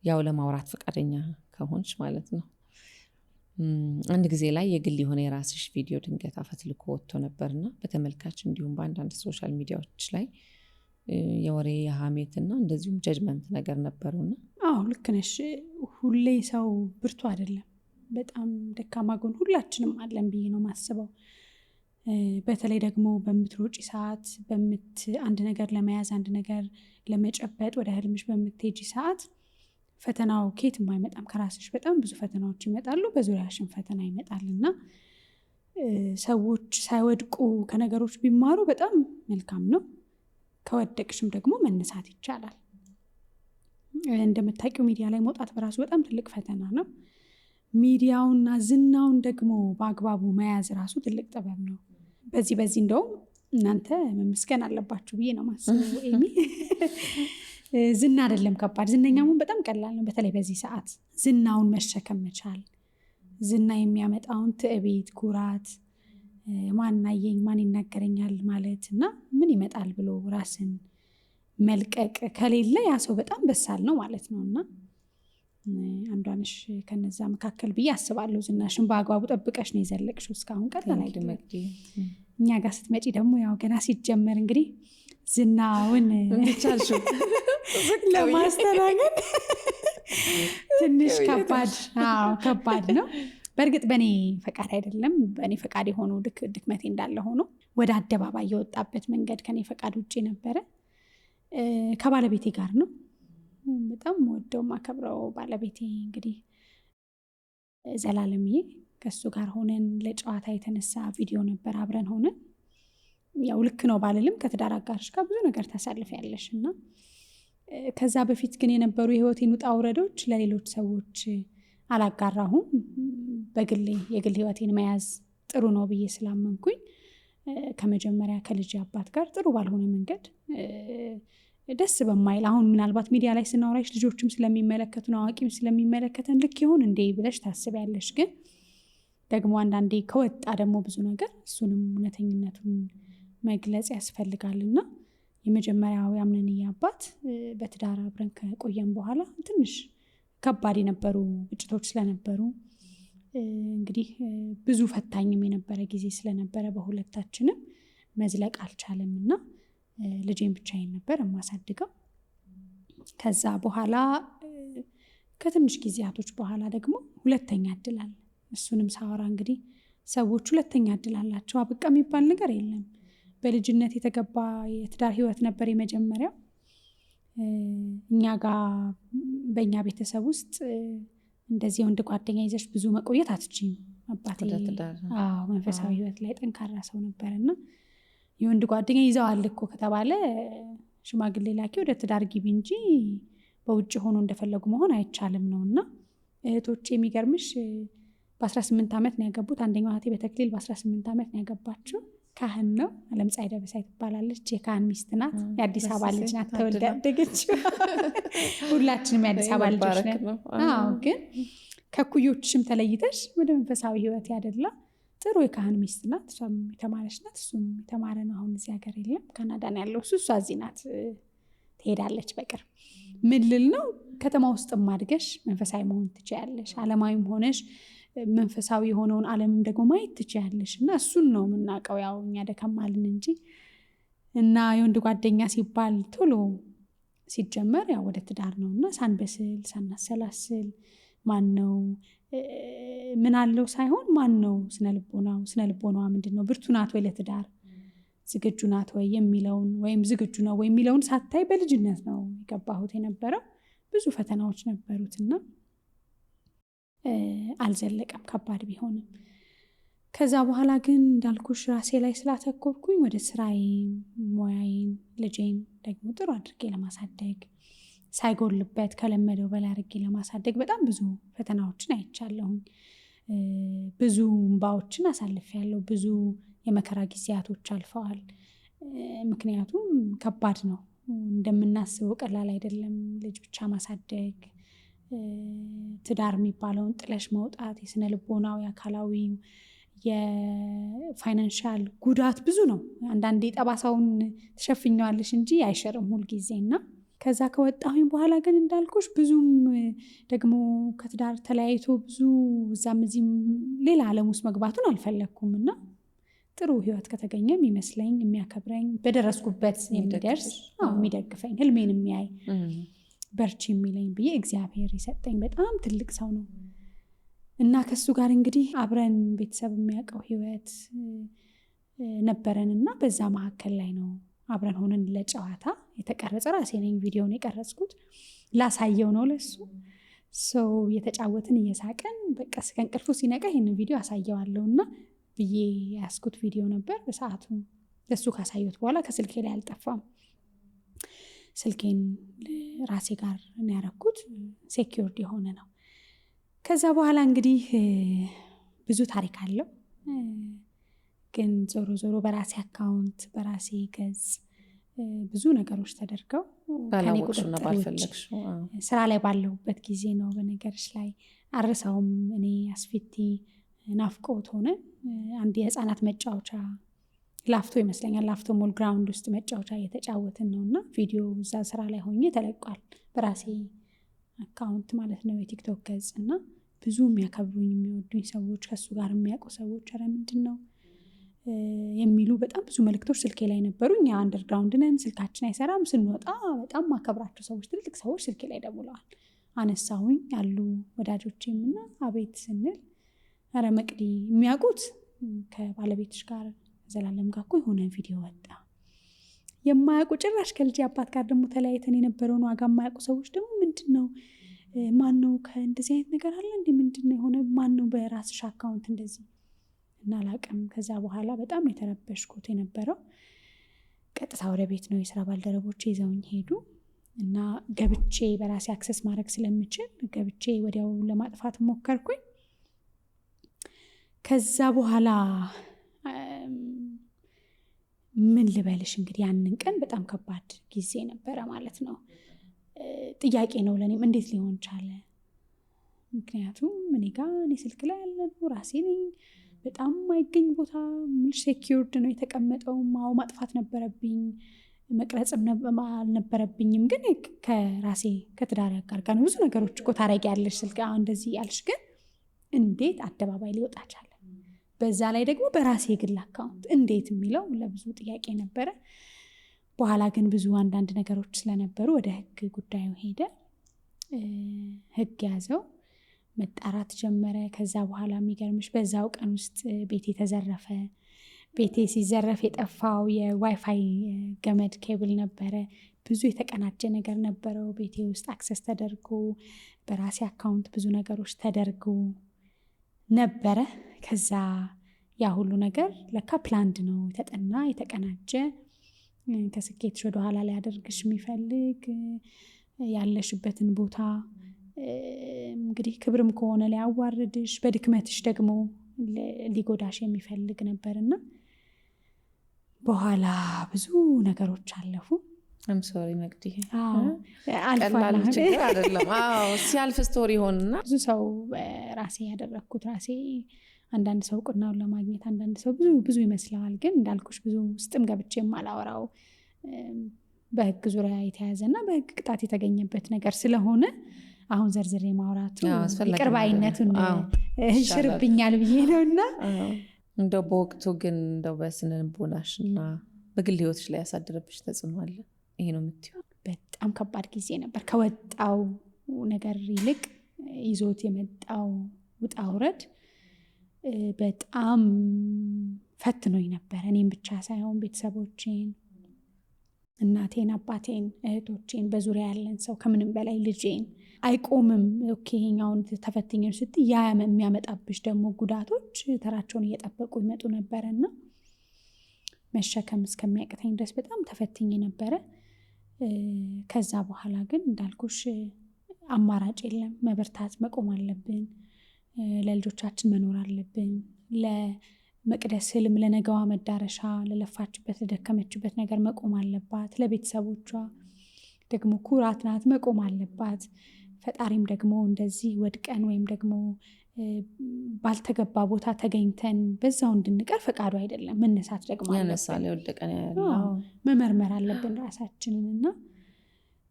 ያው ለማውራት ፈቃደኛ ከሆንሽ ማለት ነው። አንድ ጊዜ ላይ የግል የሆነ የራስሽ ቪዲዮ ድንገት አፈትልኮ ወጥቶ ነበርና በተመልካች እንዲሁም በአንዳንድ ሶሻል ሚዲያዎች ላይ የወሬ የሐሜትና እንደዚሁም ጀጅመንት ነገር ነበሩና። አዎ ልክ ነሽ። ሁሌ ሰው ብርቱ አይደለም፣ በጣም ደካማ ጎን ሁላችንም አለን ብዬ ነው ማስበው። በተለይ ደግሞ በምትሮጪ ሰዓት አንድ ነገር ለመያዝ አንድ ነገር ለመጨበጥ ወደ ህልምሽ በምትሄጂ ሰዓት ፈተናው ኬትም አይመጣም ከራስሽ። በጣም ብዙ ፈተናዎች ይመጣሉ፣ በዙሪያሽን ፈተና ይመጣልና ሰዎች ሳይወድቁ ከነገሮች ቢማሩ በጣም መልካም ነው። ከወደቅሽም ደግሞ መነሳት ይቻላል። እንደምታውቂው ሚዲያ ላይ መውጣት በራሱ በጣም ትልቅ ፈተና ነው። ሚዲያውና ዝናውን ደግሞ በአግባቡ መያዝ ራሱ ትልቅ ጥበብ ነው። በዚህ እንደውም እናንተ መመስገን አለባችሁ ብዬ ነው ማስበው። ኤሚ ዝና አይደለም ከባድ፣ ዝነኛውን በጣም ቀላል ነው። በተለይ በዚህ ሰዓት ዝናውን መሸከም መቻል፣ ዝና የሚያመጣውን ትዕቢት፣ ኩራት፣ ማን አየኝ ማን ይናገረኛል ማለት እና ምን ይመጣል ብሎ ራስን መልቀቅ ከሌለ ያ ሰው በጣም በሳል ነው ማለት ነው። እና አንዷንሽ ከነዛ መካከል ብዬ አስባለሁ። ዝናሽን በአግባቡ ጠብቀሽ ነው የዘለቅሽው እስካሁን። ቀላል አይደለም። እኛ ጋር ስትመጪ ደግሞ ያው ገና ሲጀመር እንግዲህ ዝናውን እንቻልሽው ለማስተናገድ ትንሽ ከባድ ነው። በእርግጥ በእኔ ፈቃድ አይደለም። በእኔ ፈቃድ የሆኑ ድክመቴ እንዳለ ሆኖ ወደ አደባባይ የወጣበት መንገድ ከኔ ፈቃድ ውጭ ነበረ። ከባለቤቴ ጋር ነው። በጣም ወደው ማከብረው ባለቤቴ እንግዲህ ዘላለምዬ፣ ከሱ ጋር ሆነን ለጨዋታ የተነሳ ቪዲዮ ነበር አብረን ሆነን። ያው ልክ ነው ባልልም ከትዳር አጋርሽ ጋር ብዙ ነገር ታሳልፊያለሽ እና ከዛ በፊት ግን የነበሩ የህይወቴን ውጣ ውረዶች ለሌሎች ሰዎች አላጋራሁም። በግሌ የግል ህይወቴን መያዝ ጥሩ ነው ብዬ ስላመንኩኝ ከመጀመሪያ ከልጅ አባት ጋር ጥሩ ባልሆነ መንገድ ደስ በማይል አሁን ምናልባት ሚዲያ ላይ ስናወራሽ ልጆችም ስለሚመለከቱን አዋቂም ስለሚመለከተን ልክ ይሆን እንዴ ብለሽ ታስቢያለሽ። ግን ደግሞ አንዳንዴ ከወጣ ደግሞ ብዙ ነገር እሱንም እውነተኝነቱን መግለጽ ያስፈልጋልና የመጀመሪያው ያምነንዬ አባት በትዳር አብረን ከቆየን በኋላ ትንሽ ከባድ የነበሩ ግጭቶች ስለነበሩ እንግዲህ ብዙ ፈታኝም የነበረ ጊዜ ስለነበረ በሁለታችንም መዝለቅ አልቻለም እና ልጄን ብቻዬን ነበር የማሳድገው። ከዛ በኋላ ከትንሽ ጊዜያቶች በኋላ ደግሞ ሁለተኛ እድል አለ። እሱንም ሳወራ እንግዲህ ሰዎች ሁለተኛ እድል አላቸው፣ አበቃ የሚባል ነገር የለም። በልጅነት የተገባ የትዳር ህይወት ነበር የመጀመሪያው። እኛ ጋር በእኛ ቤተሰብ ውስጥ እንደዚህ ወንድ ጓደኛ ይዘሽ ብዙ መቆየት አትችይም። አባቴ መንፈሳዊ ህይወት ላይ ጠንካራ ሰው ነበርና የወንድ ጓደኛ ይዘዋል እኮ ከተባለ ሽማግሌ ላኪ ወደ ትዳር ግቢ እንጂ በውጭ ሆኖ እንደፈለጉ መሆን አይቻልም ነውና እህቶቼ የሚገርምሽ በ18 ዓመት ነው ያገቡት። አንደኛው እህቴ በተክሊል በ18 ዓመት ነው ያገባችው። ካህን ነው። አለምፀሐይ ደበሳይ ትባላለች። የካህን ሚስት ናት። የአዲስ አበባ ልጅ ናት። ተወልዳ ያደገችው። ሁላችንም የአዲስ አበባ ልጆች ነን። ግን ከኩዮችሽም ተለይተሽ ወደ መንፈሳዊ ህይወት ያደላ ጥሩ የካህን ሚስት ናት። እሷም የተማረች ናት፣ እሱም የተማረ ነው። አሁን እዚህ ሀገር የለም፣ ካናዳ ነው ያለው እሱ። እሷ እዚህ ናት፣ ትሄዳለች በቅርብ። ምን ልል ነው፣ ከተማ ውስጥ ማድገሽ መንፈሳዊ መሆን ትችያለሽ። አለማዊም ሆነሽ መንፈሳዊ የሆነውን ዓለምም ደግሞ ማየት ትችያለሽ። እና እሱን ነው የምናውቀው። ያው እኛ ደከማልን እንጂ እና የወንድ ጓደኛ ሲባል ቶሎ ሲጀመር ያው ወደ ትዳር ነው እና ሳንበስል ሳናሰላስል ማን ነው ምን አለው ሳይሆን ማን ነው ስነልቦናዋ ምንድን ነው፣ ብርቱ ናት ወይ ለትዳር ዝግጁ ናት ወይ የሚለውን ወይም ዝግጁ ነው ወይ የሚለውን ሳታይ በልጅነት ነው የገባሁት የነበረው። ብዙ ፈተናዎች ነበሩትና አልዘለቀም፣ ከባድ ቢሆንም። ከዛ በኋላ ግን እንዳልኩሽ ራሴ ላይ ስላተኮርኩኝ ወደ ስራዬ፣ ሙያዬን፣ ልጄን ደግሞ ጥሩ አድርጌ ለማሳደግ ሳይጎልበት ከለመደው በላይ አድርጌ ለማሳደግ በጣም ብዙ ፈተናዎችን አይቻለሁኝ። ብዙ እንባዎችን አሳልፌያለሁ። ብዙ የመከራ ጊዜያቶች አልፈዋል። ምክንያቱም ከባድ ነው፣ እንደምናስበው ቀላል አይደለም። ልጅ ብቻ ማሳደግ፣ ትዳር የሚባለውን ጥለሽ መውጣት፣ የስነ ልቦናዊ፣ አካላዊ፣ የፋይናንሻል ጉዳት ብዙ ነው። አንዳንዴ ጠባሳውን ትሸፍኘዋለሽ እንጂ አይሸርም ሁልጊዜ እና ከዛ ከወጣሁኝ በኋላ ግን እንዳልኩሽ ብዙም ደግሞ ከትዳር ተለያይቶ ብዙ እዛም እዚህም ሌላ ዓለም ውስጥ መግባቱን አልፈለግኩም እና ጥሩ ህይወት ከተገኘ የሚመስለኝ የሚያከብረኝ በደረስኩበት የሚደርስ የሚደግፈኝ ህልሜን የሚያይ በርቺ የሚለኝ ብዬ እግዚአብሔር የሰጠኝ በጣም ትልቅ ሰው ነው እና ከሱ ጋር እንግዲህ አብረን ቤተሰብ የሚያውቀው ህይወት ነበረን እና በዛ መካከል ላይ ነው አብረን ሆነን ለጨዋታ የተቀረጸ ራሴ ነኝ ቪዲዮን የቀረጽኩት። ላሳየው ነው ለሱ ሰው የተጫወትን እየሳቀን በቃ ከእንቅልፉ ሲነቃ ይህንን ቪዲዮ አሳየዋለሁ እና ብዬ ያስኩት ቪዲዮ ነበር። በሰዓቱ ለሱ ካሳየሁት በኋላ ከስልኬ ላይ አልጠፋም። ስልኬን ራሴ ጋር ነው ያረኩት። ሴኪዩርድ የሆነ ነው። ከዛ በኋላ እንግዲህ ብዙ ታሪክ አለው። ግን ዞሮ ዞሮ በራሴ አካውንት በራሴ ገጽ ብዙ ነገሮች ተደርገው ስራ ላይ ባለሁበት ጊዜ ነው። በነገርሽ ላይ አርሳውም እኔ አስፊቲ ናፍቆት ሆነ አንድ የህፃናት መጫወቻ ላፍቶ ይመስለኛል ላፍቶ ሞል ግራውንድ ውስጥ መጫወቻ እየተጫወትን ነው እና ቪዲዮ እዛ ስራ ላይ ሆኜ ተለቋል በራሴ አካውንት ማለት ነው፣ የቲክቶክ ገጽ እና ብዙ የሚያከብሩኝ የሚወዱኝ ሰዎች ከሱ ጋር የሚያውቁ ሰዎች ኧረ ምንድን ነው የሚሉ በጣም ብዙ መልእክቶች ስልኬ ላይ ነበሩ። እኛ አንደርግራውንድ ነን፣ ስልካችን አይሰራም። ስንወጣ በጣም ማከብራቸው ሰዎች ትልቅ ሰዎች ስልኬ ላይ ደውለዋል። አነሳሁኝ ያሉ ወዳጆቼም እና አቤት ስንል ኧረ መቅዲ የሚያውቁት ከባለቤትሽ ጋር ዘላለም ጋር እኮ የሆነ ቪዲዮ ወጣ። የማያውቁ ጭራሽ ከልጅ አባት ጋር ደግሞ ተለያይተን የነበረውን ዋጋ የማያውቁ ሰዎች ደግሞ ምንድን ነው ማነው ከእንደዚህ አይነት ነገር አለ እንዲህ ምንድን ነው የሆነ ማነው በራስሽ አካውንት እንደዚህ እና አላውቅም። ከዛ በኋላ በጣም የተረበሽኩት የነበረው ቀጥታ ወደ ቤት ነው። የስራ ባልደረቦቼ ይዘውኝ ሄዱ እና ገብቼ በራሴ አክሰስ ማድረግ ስለምችል ገብቼ ወዲያው ለማጥፋት ሞከርኩኝ። ከዛ በኋላ ምን ልበልሽ እንግዲህ ያንን ቀን በጣም ከባድ ጊዜ ነበረ ማለት ነው። ጥያቄ ነው ለእኔም እንዴት ሊሆን ቻለ? ምክንያቱም እኔ ስልክ ላይ ያለነው ራሴ ነኝ። በጣም ማይገኝ ቦታ ምልሽ ሴኪውርድ ነው የተቀመጠው። ማው ማጥፋት ነበረብኝ፣ መቅረጽም አልነበረብኝም። ግን ከራሴ ከትዳር ጋር ነው ብዙ ነገሮች እኮ ታረጊያለሽ። ስልክ እንደዚህ ያልሽ ግን እንዴት አደባባይ ሊወጣ ቻለ? በዛ ላይ ደግሞ በራሴ የግል አካውንት እንዴት የሚለው ለብዙ ጥያቄ ነበረ። በኋላ ግን ብዙ አንዳንድ ነገሮች ስለነበሩ ወደ ህግ ጉዳዩ ሄደ። ህግ ያዘው፣ መጣራት ጀመረ። ከዛ በኋላ የሚገርምሽ በዛው ቀን ውስጥ ቤቴ ተዘረፈ። ቤቴ ሲዘረፍ የጠፋው የዋይፋይ ገመድ ኬብል ነበረ። ብዙ የተቀናጀ ነገር ነበረው ቤቴ ውስጥ አክሰስ ተደርጎ በራሴ አካውንት ብዙ ነገሮች ተደርጎ ነበረ። ከዛ ያ ሁሉ ነገር ለካ ፕላንድ ነው፣ የተጠና የተቀናጀ ከስኬትሽ ወደኋላ ሊያደርግሽ የሚፈልግ ያለሽበትን ቦታ እንግዲህ ክብርም ከሆነ ሊያዋርድሽ በድክመትሽ ደግሞ ሊጎዳሽ የሚፈልግ ነበርና በኋላ ብዙ ነገሮች አለፉ። ሶሪ መቅዲ ቀላል ችግር አይደለም። ሲያልፍ ስቶሪ ሆንና ብዙ ሰው ራሴ ያደረግኩት ራሴ አንዳንድ ሰው ቁናውን ለማግኘት አንዳንድ ሰው ብዙ ይመስለዋል። ግን እንዳልኩሽ ብዙ ውስጥም ገብቼ የማላወራው በህግ ዙሪያ የተያዘና በህግ ቅጣት የተገኘበት ነገር ስለሆነ አሁን ዘርዝሬ ማውራቱ ይቅር ባይነቱን ሽርብኛል ብዬ ነውና እንደው በወቅቱ ግን እንደው በስነ ልቦናሽና በግል ህይወትሽ ላይ ያሳደረብሽ ተጽዕኖ አለ? ይሄ ነው የምትይው? በጣም ከባድ ጊዜ ነበር። ከወጣው ነገር ይልቅ ይዞት የመጣው ውጣ ውረድ በጣም ፈትኖኝ ነበር። እኔም ብቻ ሳይሆን ቤተሰቦቼን፣ እናቴን፣ አባቴን፣ እህቶቼን፣ በዙሪያ ያለን ሰው ከምንም በላይ ልጄን። አይቆምም ኦኬ ይሄኛውን ተፈትኘን ስትይ ያ የሚያመጣብሽ ደግሞ ጉዳቶች ተራቸውን እየጠበቁ ይመጡ ነበረና መሸከም እስከሚያቅተኝ ድረስ በጣም ተፈትኜ ነበረ። ከዛ በኋላ ግን እንዳልኩሽ አማራጭ የለም። መበርታት መቆም አለብን። ለልጆቻችን መኖር አለብን። ለመቅደስ ህልም፣ ለነገዋ መዳረሻ፣ ለለፋችበት ለደከመችበት ነገር መቆም አለባት። ለቤተሰቦቿ ደግሞ ኩራት ናት፣ መቆም አለባት። ፈጣሪም ደግሞ እንደዚህ ወድቀን ወይም ደግሞ ባልተገባ ቦታ ተገኝተን በዛው እንድንቀር ፈቃዱ አይደለም። መነሳት ደግሞ መመርመር አለብን ራሳችንን እና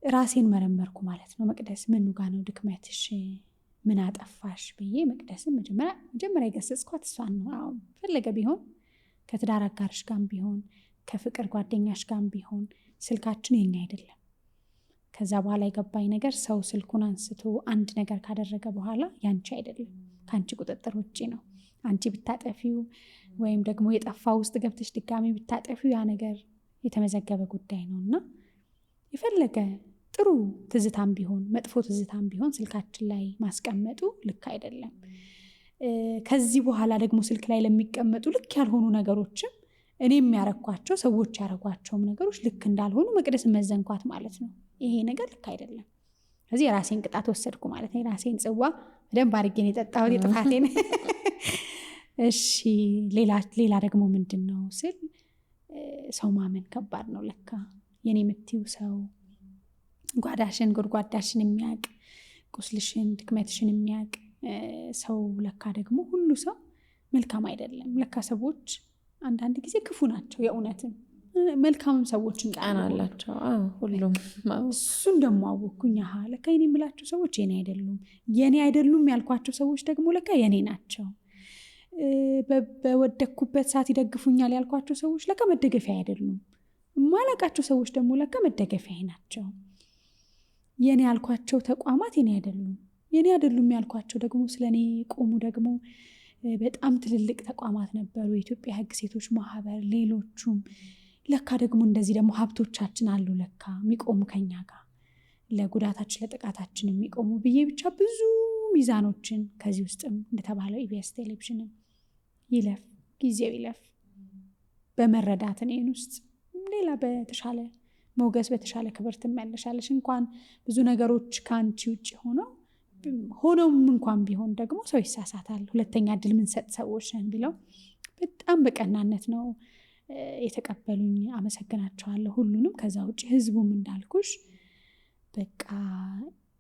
ራሴን መረመርኩ ማለት ነው። መቅደስ ምኑ ጋ ነው ድክመትሽ? ምን አጠፋሽ ብዬ መቅደስን መጀመሪያ የገሰጽኳት እሷን ነው። ፈለገ ቢሆን ከትዳር አጋርሽ ጋር ቢሆን ከፍቅር ጓደኛሽ ጋር ቢሆን ስልካችን የኛ አይደለም። ከዛ በኋላ የገባኝ ነገር ሰው ስልኩን አንስቶ አንድ ነገር ካደረገ በኋላ ያንቺ አይደለም፣ ከአንቺ ቁጥጥር ውጭ ነው። አንቺ ብታጠፊው ወይም ደግሞ የጠፋ ውስጥ ገብተሽ ድጋሚ ብታጠፊው ያ ነገር የተመዘገበ ጉዳይ ነው እና የፈለገ ጥሩ ትዝታም ቢሆን መጥፎ ትዝታም ቢሆን ስልካችን ላይ ማስቀመጡ ልክ አይደለም። ከዚህ በኋላ ደግሞ ስልክ ላይ ለሚቀመጡ ልክ ያልሆኑ ነገሮችም እኔ የሚያረኳቸው ሰዎች ያረጓቸውም ነገሮች ልክ እንዳልሆኑ መቅደስን መዘንኳት ማለት ነው። ይሄ ነገር ልክ አይደለም። ስለዚህ የራሴን ቅጣት ወሰድኩ ማለት ነው። የራሴን ጽዋ በደንብ አድርጌን የጠጣሁት የጥፋቴን። እሺ ሌላ ደግሞ ምንድን ነው ስል ሰው ማመን ከባድ ነው ለካ። የኔ የምትይው ሰው ጓዳሽን ጎድጓዳሽን የሚያውቅ ቁስልሽን ድክመትሽን የሚያውቅ ሰው ለካ ደግሞ ሁሉ ሰው መልካም አይደለም። ለካ ሰዎች አንዳንድ ጊዜ ክፉ ናቸው። የእውነትም መልካምም ሰዎች አላቸው ሁሉም። እሱን ደግሞ አወኩኝ። ለካ የኔ የምላቸው ሰዎች የኔ አይደሉም። የኔ አይደሉም ያልኳቸው ሰዎች ደግሞ ለካ የኔ ናቸው። በወደኩበት ሰዓት ይደግፉኛል ያልኳቸው ሰዎች ለካ መደገፊያ አይደሉም። የማላቃቸው ሰዎች ደግሞ ለካ መደገፊያ ናቸው። የኔ ያልኳቸው ተቋማት የኔ አይደሉም። የኔ አይደሉም ያልኳቸው ደግሞ ስለኔ ቆሙ ደግሞ በጣም ትልልቅ ተቋማት ነበሩ፣ የኢትዮጵያ ሕግ ሴቶች ማህበር፣ ሌሎቹም። ለካ ደግሞ እንደዚህ ደግሞ ሀብቶቻችን አሉ ለካ የሚቆሙ ከኛ ጋር ለጉዳታችን ለጥቃታችን የሚቆሙ ብዬ ብቻ ብዙ ሚዛኖችን ከዚህ ውስጥም እንደተባለው ኢቢኤስ ቴሌቪዥንም ይለፍ ጊዜው ይለፍ በመረዳት እኔን ውስጥ ሌላ በተሻለ ሞገስ በተሻለ ክብር ትመለሻለሽ። እንኳን ብዙ ነገሮች ከአንቺ ውጭ ሆኖም እንኳን ቢሆን ደግሞ ሰው ይሳሳታል፣ ሁለተኛ እድል ምንሰጥ ሰዎች ነን ብለው በጣም በቀናነት ነው የተቀበሉኝ። አመሰግናቸዋለሁ ሁሉንም። ከዛ ውጭ ህዝቡም እንዳልኩሽ በቃ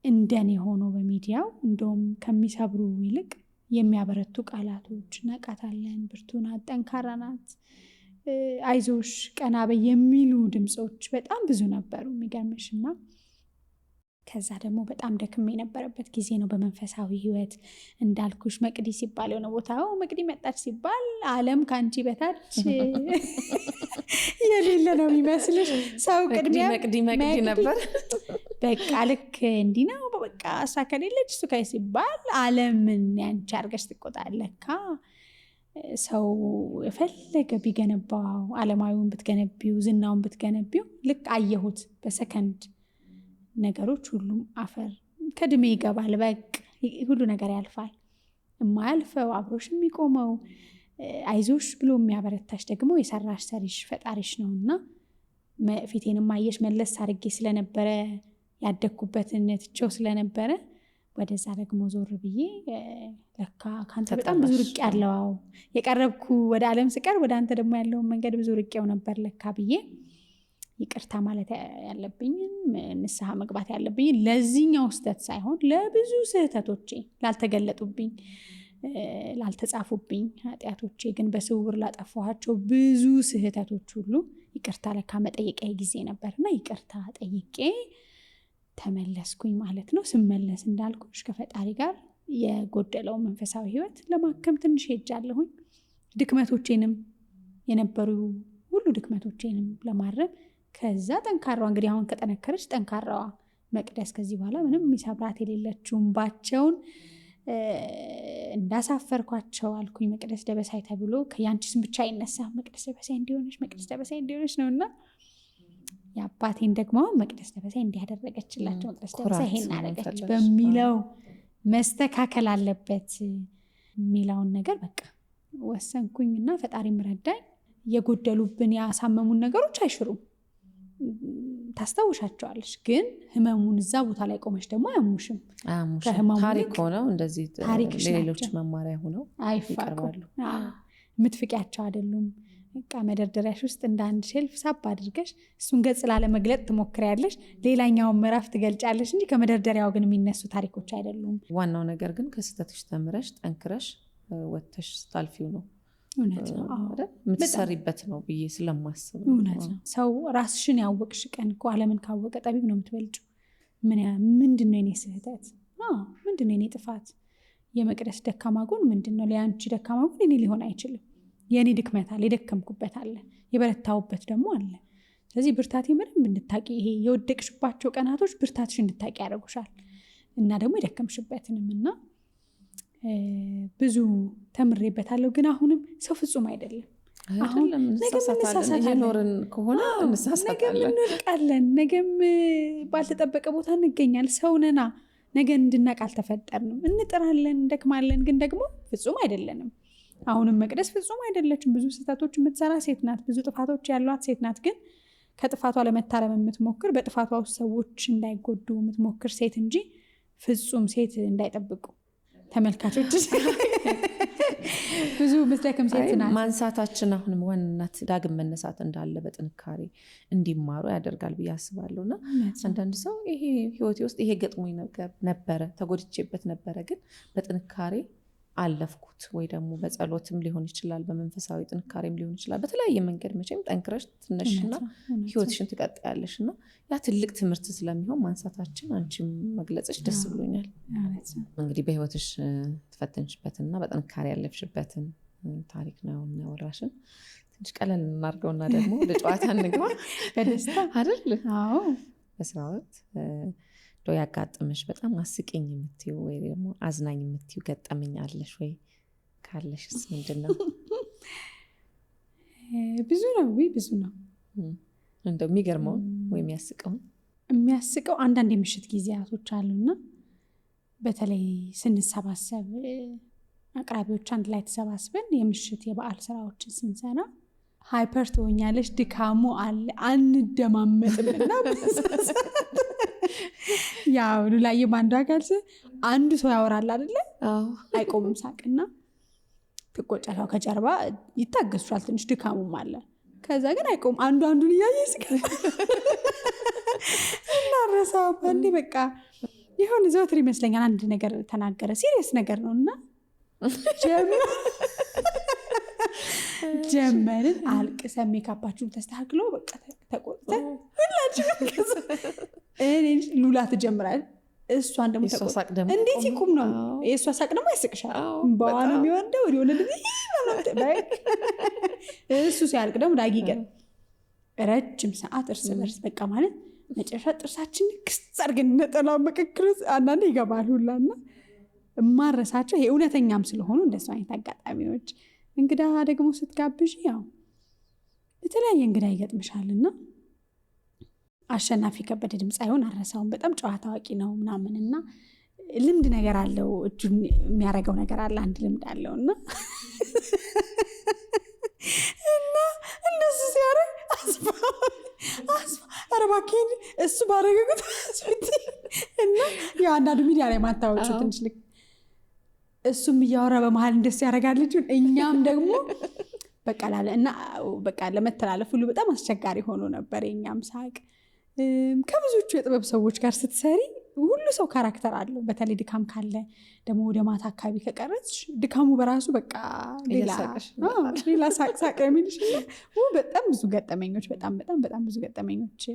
እንደኔ ሆኖ በሚዲያው እንደውም ከሚሰብሩ ይልቅ የሚያበረቱ ቃላቶች፣ ነቃታለን፣ ብርቱ ናት፣ ጠንካራ ናት፣ አይዞሽ፣ ቀና በይ የሚሉ ድምፆች በጣም ብዙ ነበሩ የሚገርምሽ። እና ከዛ ደግሞ በጣም ደክም የነበረበት ጊዜ ነው በመንፈሳዊ ህይወት እንዳልኩሽ። መቅዲ ሲባል የሆነ ቦታ መቅዲ መጣች ሲባል ዓለም ከአንቺ በታች የሌለ ነው የሚመስልሽ። ሰው ቅድሚያ መቅዲ ነበር። በቃ ልክ እንዲህ ነው በቃ እሷ ከሌለች እሱ ከይ ሲባል ዓለምን ያንቺ አድርገሽ ትቆጣለካ። ሰው የፈለገ ቢገነባው ዓለማዊውን ብትገነቢው ዝናውን ብትገነቢው ልክ አየሁት በሰከንድ ነገሮች ሁሉም አፈር ከድሜ ይገባል። በቃ ሁሉ ነገር ያልፋል። የማያልፈው አብሮሽ የሚቆመው አይዞሽ ብሎ የሚያበረታሽ ደግሞ የሰራሽ ሰሪሽ ፈጣሪሽ ነውና ፊቴንም አየሽ መለስ አድርጌ ስለነበረ ያደግኩበትን ትቼው ስለነበረ ወደዛ ደግሞ ዞር ብዬ ለካ ካንተ በጣም ብዙ ርቅ ያለው የቀረብኩ ወደ ዓለም ስቀር ወደ አንተ ደግሞ ያለውን መንገድ ብዙ ርቄው ነበር ለካ ብዬ ይቅርታ ማለት ያለብኝን ንስሐ መግባት ያለብኝን ለዚህኛው ስህተት ሳይሆን ለብዙ ስህተቶቼ ላልተገለጡብኝ ላልተጻፉብኝ ኃጢአቶቼ ግን በስውር ላጠፋኋቸው ብዙ ስህተቶች ሁሉ ይቅርታ ለካ መጠየቂያ ጊዜ ነበርና ይቅርታ ጠይቄ ተመለስኩኝ ማለት ነው። ስመለስ እንዳልኩሽ ከፈጣሪ ጋር የጎደለው መንፈሳዊ ህይወት ለማከም ትንሽ ሄጃለሁኝ። ድክመቶቼንም የነበሩ ሁሉ ድክመቶቼንም ለማረም ከዛ ጠንካራዋ እንግዲህ አሁን ከጠነከረች ጠንካራዋ መቅደስ ከዚህ በኋላ ምንም የሚሰብራት የሌለችውን ባቸውን እንዳሳፈርኳቸው አልኩኝ። መቅደስ ደበሳይ ተብሎ ከያንቺ ስም ብቻ አይነሳ መቅደስ ደበሳይ እንዲሆነች ነውና የአባቴን ደግሞ መቅደስ ደበሳይ እንዲያደረገችላቸው መቅደስ ደበሳይ ይሄን አደረገች በሚለው መስተካከል አለበት የሚለውን ነገር በቃ ወሰንኩኝና ፈጣሪ ምረዳኝ። የጎደሉብን ያሳመሙን ነገሮች አይሽሩም፣ ታስታውሻቸዋለሽ። ግን ህመሙን እዛ ቦታ ላይ ቆመሽ ደግሞ አያሙሽም። ታሪክ ሆነው እንደዚህ ሌሎች መማሪያ ሆነው አይፋቀሩ። የምትፍቂያቸው አይደሉም። በቃ መደርደሪያሽ ውስጥ እንደ አንድ ሼልፍ ሳብ አድርገሽ እሱን ገጽ ላለመግለጥ ትሞክሪያለሽ፣ ሌላኛውን ምዕራፍ ትገልጫለሽ እንጂ ከመደርደሪያው ግን የሚነሱ ታሪኮች አይደሉም። ዋናው ነገር ግን ከስህተትሽ ተምረሽ ጠንክረሽ ወጥተሽ ስታልፊው ነው። እውነት ነው፣ የምትሰሪበት ነው ብዬ ስለማስብ እውነት ነው። ሰው ራስሽን ያወቅሽ ቀን እኮ ዓለምን ካወቀ ጠቢብ ነው የምትበልጪው። ምንድን ነው የኔ ስህተት? ምንድን ነው የኔ ጥፋት? የመቅደስ ደካማ ጎን ምንድን ነው? ለያንቺ ደካማ ጎን እኔ ሊሆን አይችልም። የኔ ድክመት አለ፣ የደከምኩበት አለ፣ የበረታውበት ደግሞ አለ። ስለዚህ ብርታቴ በደንብ እንድታቂ፣ ይሄ የወደቅሽባቸው ቀናቶች ብርታትሽ እንድታቂ ያደርጉሻል እና ደግሞ የደከምሽበትንም እና ብዙ ተምሬበታለሁ። ግን አሁንም ሰው ፍጹም አይደለም። አሁን እየኖርን ከሆነ እንሳሳታለን፣ ነገም እንወድቃለን፣ ነገም ባልተጠበቀ ቦታ እንገኛለን። ሰው ነና፣ ነገን እንድናቅ አልተፈጠርንም። እንጥራለን፣ እንደክማለን፣ ግን ደግሞ ፍጹም አይደለንም። አሁንም መቅደስ ፍጹም አይደለችም። ብዙ ስህተቶች የምትሰራ ሴት ናት። ብዙ ጥፋቶች ያሏት ሴት ናት። ግን ከጥፋቷ ለመታረም የምትሞክር፣ በጥፋቷ ውስጥ ሰዎች እንዳይጎዱ የምትሞክር ሴት እንጂ ፍጹም ሴት እንዳይጠብቁ ተመልካቾች ብዙ ምትደክም ሴት ናት። ማንሳታችን አሁንም ዋናት ዳግም መነሳት እንዳለ በጥንካሬ እንዲማሩ ያደርጋል ብዬ አስባለሁ። እና አንዳንድ ሰው ይሄ ህይወቴ ውስጥ ይሄ ገጥሞኝ ነበረ፣ ተጎድቼበት ነበረ፣ ግን በጥንካሬ አለፍኩት። ወይ ደግሞ በጸሎትም ሊሆን ይችላል፣ በመንፈሳዊ ጥንካሬም ሊሆን ይችላል። በተለያየ መንገድ መቼም ጠንክረሽ ትነሽና ህይወትሽን ትቀጥያለሽ እና ያ ትልቅ ትምህርት ስለሚሆን ማንሳታችን አንቺም መግለጽሽ ደስ ብሎኛል። እንግዲህ በህይወትሽ ተፈተንሽበትና በጥንካሬ ያለፍሽበትን ታሪክ ነው ያወራሽን። ትንሽ ቀለል እናድርገውና ደግሞ ወደ ጨዋታ እንግባ። በደስታ አይደል? አዎ። በስራ ወቅት ያጋጥምሽ በጣም አስቂኝ የምትይው ወይ ደግሞ አዝናኝ የምትይው ገጠመኝ አለሽ ወይ? ካለሽስ ምንድነው? ብዙ ነው ብዙ ነው። እንደው የሚገርመው ወይ የሚያስቀው አንዳንድ የምሽት ጊዜያቶች አሉና በተለይ ስንሰባሰብ አቅራቢዎች አንድ ላይ ተሰባስበን የምሽት የበዓል ስራዎችን ስንሰራ ሃይፐር ትሆኛለሽ፣ ድካሙ አለ፣ አንደማመጥምና ያው ሉላዬ ባንዱ አጋልስ አንዱ ሰው ያወራል አይደለ? አይቆምም ሳቅና ትቆጫታው ከጀርባ ይታገሱሻል፣ ትንሽ ድካሙም አለ። ከዛ ግን አይቆም አንዱን እያየ ይስቃል። እናረሳው አንዴ በቃ ይሁን ዘወትር ይመስለኛል አንድ ነገር ተናገረ፣ ሲሪየስ ነገር ነውና ጀመርን አልቅሰን ሜካፓችሁን ተስተካክሎ በቃ ተቆጥተን ሁላችንም እኔ ሉላ ትጀምራል። እሷን ደግሞ ተቆጣ እንዴት ይቁም ነው የእሷ ሳቅ ደግሞ ያስቅሻል። በኋላ ነው የሚወርደው ወዲሆነ እሱ ሲያልቅ ደግሞ ዳጊቀን ረጅም ሰዓት እርስ በርስ በቃ ማለት መጨረሻ ጥርሳችን ክስ አድርገን ነጠላ መቀክሉ አንዳንዴ ይገባል ሁላና እማረሳቸው ይሄ እውነተኛም ስለሆኑ እንደሱ አይነት አጋጣሚዎች። እንግዳ ደግሞ ስትጋብዥ ያው የተለያየ እንግዳ ይገጥምሻልና አሸናፊ ከበደ ድምፅ አይሆን አረሳውን በጣም ጨዋ ታዋቂ ነው ምናምንና ልምድ ነገር አለው፣ እጁን የሚያረገው ነገር አለ፣ አንድ ልምድ አለውና እና እንደሱ ሲያረግ አስፋ አረባኪን እሱ ባረገጉት እና ያው አንዳንዱ ሚዲያ ላይ ማታወጩ ትንሽ ልክ እሱም እያወራ በመሃል እንደሱ ያደርጋል ልጁን። እኛም ደግሞ በቃ ላለ እና በቃ ለመተላለፍ ሁሉ በጣም አስቸጋሪ ሆኖ ነበር የኛም ሳቅ። ከብዙዎቹ የጥበብ ሰዎች ጋር ስትሰሪ ሁሉ ሰው ካራክተር አለው። በተለይ ድካም ካለ ደግሞ ወደ ማታ አካባቢ ከቀረች ድካሙ በራሱ በቃ ሌላ ሳቅ የሚልሽ በጣም ብዙ ገጠመኞች በጣም ብዙ ገጠመኞች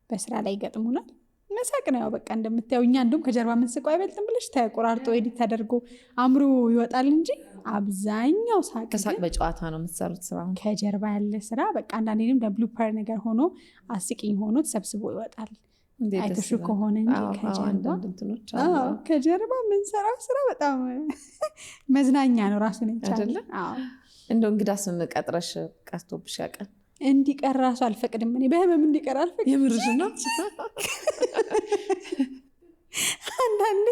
በስራ ላይ ይገጥሙናል። መሳቅ ነው ያው በቃ እንደምታየው እኛ እንደውም ከጀርባ ምንስቀው አይበልጥም ብለሽ ተቆራርጦ ኤዲት ተደርጎ አምሮ ይወጣል እንጂ አብዛኛው ሳቅ ከሳቅ በጨዋታ ነው የምትሰሩት ስራ። ከጀርባ ያለ ስራ በቃ አንዳንዴም ብሉፐር ነገር ሆኖ አስቂኝ ሆኖ ተሰብስቦ ይወጣል። አይተሹ ከሆነ እንጂ ከጀርባ ምንሰራው ስራ በጣም መዝናኛ ነው ራሱን ይቻላል። እንደው እንግዳ ስንቀጥረሽ ቀርቶብሽ ያውቃል? እንዲቀር ራሱ አልፈቅድም እኔ በህመም እንዲቀር አልፈቅድም። የምርሽ ነው? አንዳንዴ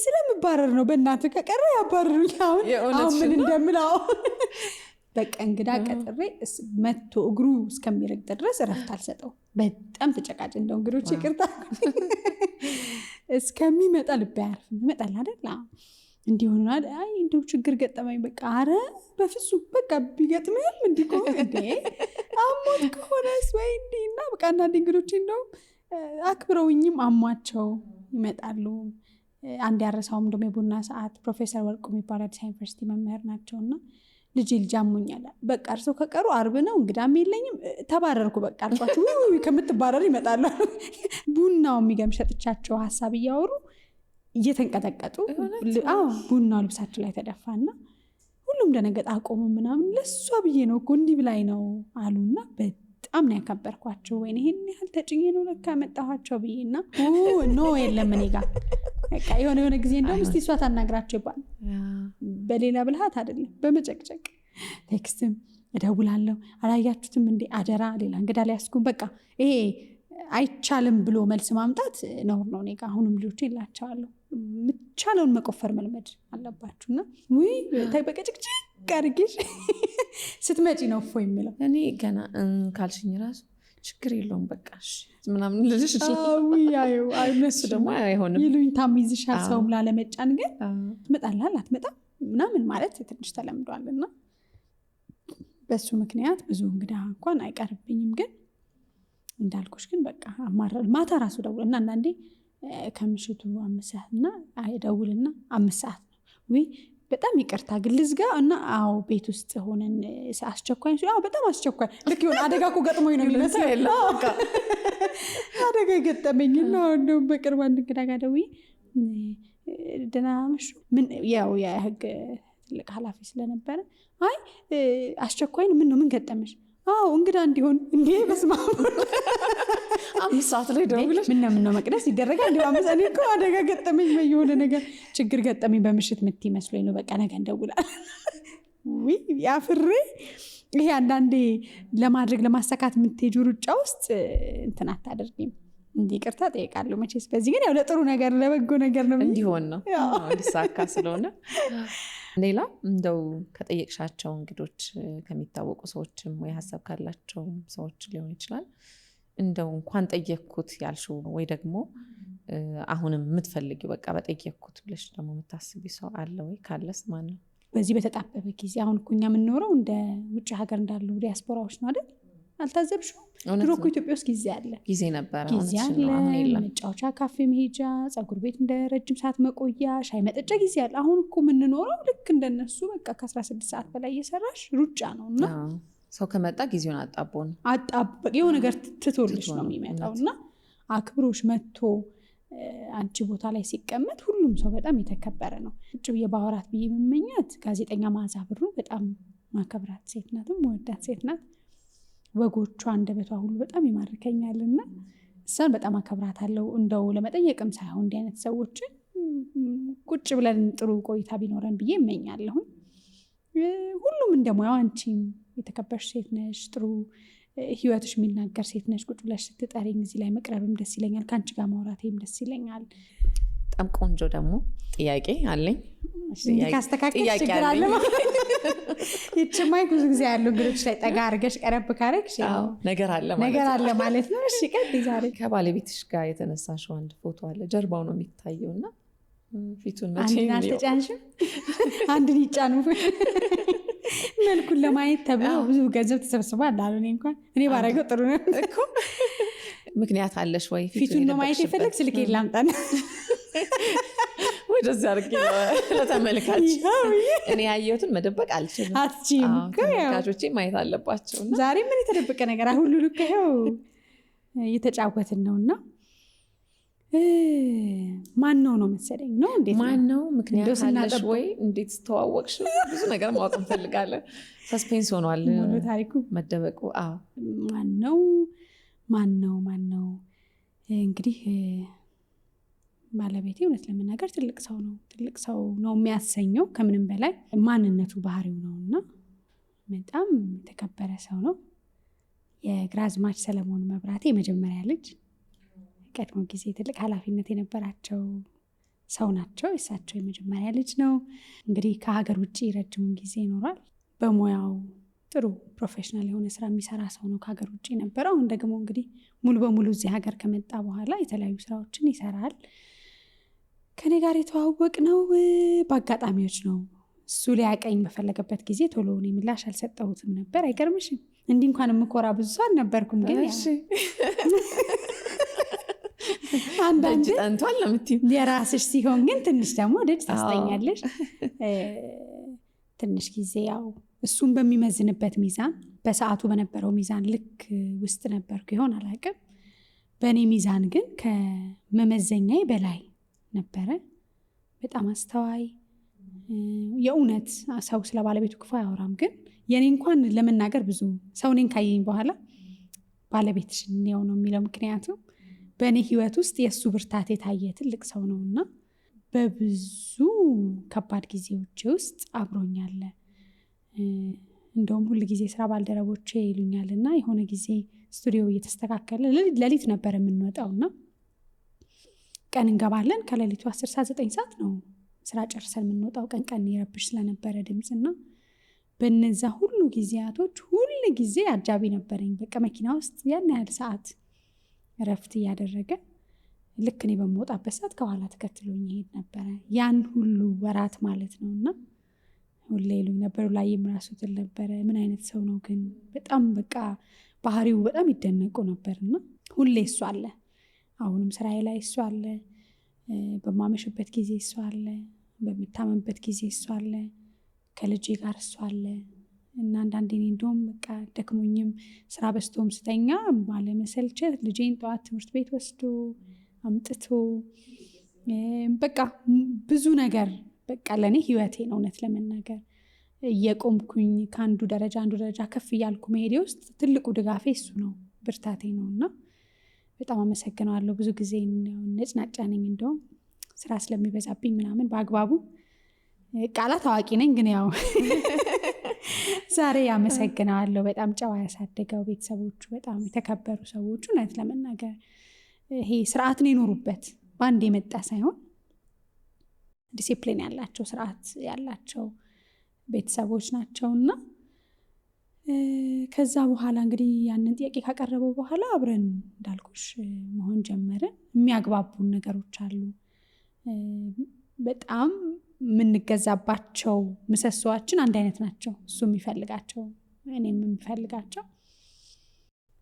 ስለምባረር ነው በእናትህ ከቀረ ያባረሩኝ። አሁን ምን እንደምለው በቃ እንግዳ ቀጥሬ መቶ እግሩ እስከሚረግጥ ድረስ እረፍት አልሰጠው። በጣም ተጨቃጭ እንደው እንግዶች ይቅርታ እስከሚመጣ ልብ አያርፍም። ይመጣል አይደል? እንዲሆናል። አይ እንደው ችግር ገጠመኝ በቃ አረ በፍጹም በቃ ቢገጥምም እንዲቆም እንዴ አሞት ከሆነስ ወይ እንዲና በቃ አንዳንድ እንግዶች እንደው አክብረውኝም አሟቸው ይመጣሉ። አንድ ያረሳውም ደግሞ የቡና ሰዓት ፕሮፌሰር ወርቁ የሚባሉ አዲስ ዩኒቨርሲቲ መምህር ናቸውና ልጅ አሞኛል በቃ እርሰው ከቀሩ አርብ ነው እንግዳም የለኝም ተባረርኩ በቃ አልኳቸው። ከምትባረር ይመጣሉ። ቡናው የሚገርም ሸጥቻቸው ሀሳብ እያወሩ እየተንቀጠቀጡ ቡናው ልብሳቸው ላይ ተደፋና ሁሉም ደነገጥ አቆሙ ምናምን። ለሷ ብዬ ነው እኮ እንዲህ ብላይ ነው አሉና በጣም ነው ያከበርኳቸው። ወይ ይሄን ያህል ተጭኜ ነው ለካ መጣኋቸው ብዬና ኖ የለም እኔ ጋር በቃ የሆነ ጊዜ እንደውም እስቲ እሷ ታናግራቸው ይባል በሌላ ብልሃት አይደለም በመጨቅጨቅ ቴክስትም እደውላለሁ አላያችሁትም እንዴ አደራ ሌላ እንግዳ ላይ ያስኩን በቃ ይሄ አይቻልም ብሎ መልስ ማምጣት ነውር ነው። እኔ ጋር አሁንም ልጆች ይላቸዋለሁ ምቻለውን መቆፈር መልመድ አለባችሁና ወይ በቀጭቅጭ አድርጌሽ ስትመጪ ነው እፎ የሚለው። እኔ ገና ካልሽኝ ራሱ ችግር የለውም በቃ ምናምን ልልሽ እነሱ ደግሞ አይሆንም ይሉኝ ታሚዝሻል ሰውም ላለመጫን ግን ትመጣልሃል አትመጣም ምናምን ማለት ትንሽ ተለምዷልና በሱ ምክንያት ብዙ እንግዳ እንኳን አይቀርብኝም። ግን እንዳልኩሽ ግን በቃ አማራል ማታ ራሱ ደውልና አንዳንዴ ከምሽቱ 5 ሰዓት እና አይደውልና 5 ሰዓት ነው ወይ በጣም ይቅርታ ግን ልዝጋ እና ቤት ውስጥ ሆነን አስቸኳይ ነው በጣም አስቸኳይ ልክ ይሆን አደጋ እኮ ገጥሞኝ ነው የሚመስለው አደጋ ገጠመኝ ነው እንደው በቅርብ አንድ እንግዳ ጋር ደውዬ ደህና መሹ ምን ያው የህግ ትልቅ ኃላፊ ስለነበረ አይ አስቸኳይ ነው ምን ገጠመሽ? እንግዳ እንዲሆን እንዴ በስማ 5 ሰዓት ላይ ደውለሽ ምን ነው መቅደስ ይደረጋል እንዴ? 5 እኔ እኮ አደጋ ገጠመኝ የሆነ ነገር ችግር ገጠመኝ በምሽት ምት ይመስለኝ ነው በቃ ነገ እንደውላለን ውይ ያፍሬ ይሄ አንዳንዴ ለማድረግ ለማሳካት የምትሄጁ ሩጫ ውስጥ እንትን አታደርጊም። እንዲህ ይቅርታ ጠይቃለሁ መቼስ። በዚህ ግን ያው ለጥሩ ነገር ለበጎ ነገር ነው እንዲሆን ነው እንዲሳካ ስለሆነ። ሌላ እንደው ከጠየቅሻቸው እንግዶች ከሚታወቁ ሰዎችም ወይ ሀሳብ ካላቸው ሰዎች ሊሆን ይችላል እንደው እንኳን ጠየቅኩት ያልሽው ወይ ደግሞ አሁንም የምትፈልጊው በቃ በጠየቅኩት ብለሽ ደግሞ የምታስቢ ሰው አለ ወይ? ካለስ ማን ነው? በዚህ በተጣበበ ጊዜ አሁን እኮ እኛ የምንኖረው እንደ ውጭ ሀገር እንዳሉ ዲያስፖራዎች ነው አይደል? አልታዘብሽም? ድሮ እኮ ኢትዮጵያ ውስጥ ጊዜ አለ፣ ጊዜ ነበር፣ ጊዜ አለ፣ መጫወቻ፣ ካፌ መሄጃ፣ ፀጉር ቤት እንደ ረጅም ሰዓት መቆያ፣ ሻይ መጠጫ ጊዜ አለ። አሁን እኮ የምንኖረው ልክ እንደነሱ በቃ ከ16 ሰዓት በላይ እየሰራሽ ሩጫ ነው። እና ሰው ከመጣ ጊዜውን አጣበቅ የሆነ ነገር ትቶልሽ ነው የሚመጣው። እና አክብሮሽ መጥቶ አንቺ ቦታ ላይ ሲቀመጥ ሁሉም ሰው በጣም የተከበረ ነው። ውጭ ብዬ ባወራት ብዬ የምመኛት ጋዜጠኛ መዓዛ ብሩ በጣም ማከብራት ሴት ናት፣ መወዳት ሴት ናት። ወጎቿ አንደበቷ ሁሉ በጣም ይማርከኛልና እሷን በጣም አከብራታለሁ። እንደው ለመጠየቅም ሳይሆን እንዲህ አይነት ሰዎችን ቁጭ ብለን ጥሩ ቆይታ ቢኖረን ብዬ እመኛለሁ። ሁሉም እንደሙያው አንቺም የተከበርሽ ሴት ነሽ፣ ጥሩ ህይወትሽ የሚናገር ሴት ነሽ። ቁጭ ብለሽ ስትጠሪኝ እዚህ ላይ መቅረብም ደስ ይለኛል፣ ከአንቺ ጋር ማውራቴም ደስ ይለኛል። በጣም ቆንጆ ደግሞ ጥያቄ አለኝ። ካስተካከል ችግር አለ ይችማይ ብዙ ጊዜ ያሉ እንግዶች ላይ ጠጋ አድርገሽ ቀረብ ካረግሽ ነገር አለ ማለት ነው። እሺ ቀጥይ። ዛሬ ከባለቤትሽ ጋር የተነሳሽው አንድ ፎቶ አለ፣ ጀርባው ነው የሚታየው እና ፊቱን መቼ ነው አልተጫንሽም? አንድን ይጫኑ መልኩን ለማየት ተብሎ ብዙ ገንዘብ ተሰብስቧል አሉ። እኔ ባረገው ጥሩ ነው እኮ። ምክንያት አለሽ ወይ? ፊቱን ነው ማየት የፈለግ ስልክ ላምጣና ወደዚህ አድርጌ ለተመልካች እኔ ያየሁትን መደበቅ አልችልም። አትችይም። ተመልካቾቼ ማየት አለባቸው። ዛሬ ምን የተደበቀ ነገር ሁሉ ልክ ይኸው እየተጫወትን ነውና ማን ነው መሰለኝ ነው እንዴት ማን ነው? ምክንያት አለሽ ወይ? እንዴት ተዋወቅሽ? ብዙ ነገር ማወቅ እንፈልጋለን። ሰስፔንስ ሆኗል ታሪኩ መደበቁ። ማን ነው እንግዲህ ባለቤቴ እውነት ለመናገር ትልቅ ሰው ነው የሚያሰኘው። ከምንም በላይ ማንነቱ ባህሪው ነውና በጣም የተከበረ ሰው ነው። የግራዝማች ሰለሞን መብራቴ የመጀመሪያ ልጅ፣ ቀድሞ ጊዜ ትልቅ ኃላፊነት የነበራቸው ሰው ናቸው። የእሳቸው የመጀመሪያ ልጅ ነው። እንግዲህ ከሀገር ውጭ ረጅሙን ጊዜ ይኖራል። በሙያው ጥሩ ፕሮፌሽናል የሆነ ስራ የሚሰራ ሰው ነው። ከሀገር ውጭ ነበረው። አሁን ደግሞ እንግዲህ ሙሉ በሙሉ እዚህ ሀገር ከመጣ በኋላ የተለያዩ ስራዎችን ይሰራል። ከኔ ጋር የተዋወቅ ነው በአጋጣሚዎች ነው። እሱ ሊያቀኝ በፈለገበት ጊዜ ቶሎ እኔ ምላሽ አልሰጠሁትም ነበር። አይገርምሽም? እንዲህ እንኳን የምኮራ ብዙ ሰው አልነበርኩም። ግን አንዳንድ ጠንቷል ለምትይው የራስሽ ሲሆን ግን ትንሽ ደግሞ ደጅ ታስጠኛለሽ። ትንሽ ጊዜ ያው እሱን በሚመዝንበት ሚዛን፣ በሰዓቱ በነበረው ሚዛን ልክ ውስጥ ነበርኩ ይሆን አላውቅም። በእኔ ሚዛን ግን ከመመዘኛዬ በላይ ነበረ። በጣም አስተዋይ፣ የእውነት ሰው ስለ ባለቤቱ ክፉ አያወራም። ግን የኔ እንኳን ለመናገር ብዙ ሰው እኔን ካየኝ በኋላ ባለቤትሽን ያው ነው የሚለው። ምክንያቱም በእኔ ህይወት ውስጥ የእሱ ብርታት የታየ ትልቅ ሰው ነው እና በብዙ ከባድ ጊዜዎች ውስጥ አብሮኛለ። እንደውም ሁል ጊዜ ስራ ባልደረቦቼ ይሉኛል እና የሆነ ጊዜ ስቱዲዮ እየተስተካከለ ሌሊት ነበር የምንወጣውና ቀን እንገባለን። ከሌሊቱ 10 ሰዓት 9 ሰዓት ነው ስራ ጨርሰን የምንወጣው። ቀን ይረብሽ ስለነበረ ድምፅና በነዛ ሁሉ ጊዜያቶች ሁል ጊዜ አጃቢ ነበረኝ። በቃ መኪና ውስጥ ያን ያህል ሰዓት እረፍት እያደረገ ልክ እኔ በምወጣበት ሰዓት ከኋላ ተከትሎኝ ይሄድ ነበረ። ያን ሁሉ ወራት ማለት ነው እና ሁሌ ይሉኝ ነበሩ ላይ የምራሱ ትል ነበረ። ምን አይነት ሰው ነው ግን? በጣም በቃ ባህሪው በጣም ይደነቁ ነበርና ሁሌ እሱ አለ። አሁንም ስራዬ ላይ እሱ አለ። በማመሽበት ጊዜ እሱ አለ። በምታመምበት ጊዜ እሱ አለ። ከልጄ ጋር እሱ አለ እና አንዳንዴ እኔ እንደውም በቃ ደክሞኝም ስራ በስቶም ስተኛ ባለመሰልቸት ልጄን ጠዋት ትምህርት ቤት ወስዶ አምጥቶ በቃ ብዙ ነገር በቃ ለእኔ ህይወቴን እውነት ለመናገር እየቆምኩኝ ከአንዱ ደረጃ አንዱ ደረጃ ከፍ እያልኩ መሄዴ ውስጥ ትልቁ ድጋፌ እሱ ነው፣ ብርታቴ ነው እና በጣም አመሰግነዋለሁ። ብዙ ጊዜ ነጭናጫ ነኝ፣ እንደውም ስራ ስለሚበዛብኝ ምናምን በአግባቡ ቃላት አዋቂ ነኝ፣ ግን ያው ዛሬ ያመሰግናለሁ። በጣም ጨዋ ያሳደገው ቤተሰቦቹ በጣም የተከበሩ ሰዎች፣ እውነት ለመናገር ይሄ ስርዓትን የኖሩበት በአንድ የመጣ ሳይሆን ዲሲፕሊን ያላቸው ስርዓት ያላቸው ቤተሰቦች ናቸውና ከዛ በኋላ እንግዲህ ያንን ጥያቄ ካቀረበው በኋላ አብረን እንዳልኩሽ መሆን ጀመርን። የሚያግባቡን ነገሮች አሉ። በጣም የምንገዛባቸው ምሰሶዋችን አንድ አይነት ናቸው። እሱ የሚፈልጋቸው እኔም የምፈልጋቸው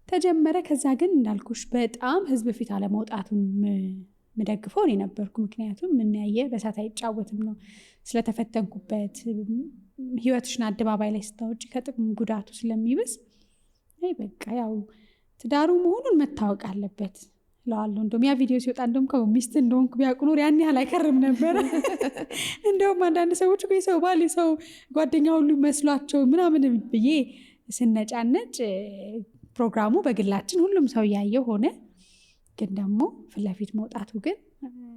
ተጀመረ። ከዛ ግን እንዳልኩሽ በጣም ህዝብ ፊት አለመውጣቱን ምደግፈው እኔ ነበርኩ። ምክንያቱም ምናየ በሳት አይጫወትም ነው ስለተፈተንኩበት። ህይወትሽን አደባባይ ላይ ስታወጪ ከጥቅም ጉዳቱ ስለሚብስ በቃ ያው ትዳሩ መሆኑን መታወቅ አለበት እለዋለሁ። እንደውም ያ ቪዲዮ ሲወጣ እንደውም ሚስት እንደሆንኩ ቢያውቁ ኖር ያን ያህል አይከርም ነበር። እንደውም አንዳንድ ሰዎች እኮ የሰው ባል የሰው ጓደኛ ሁሉ መስሏቸው ምናምን ብዬ ስነጫነጭ ፕሮግራሙ በግላችን ሁሉም ሰው እያየው ሆነ። ግን ደግሞ ፊት ለፊት መውጣቱ ግን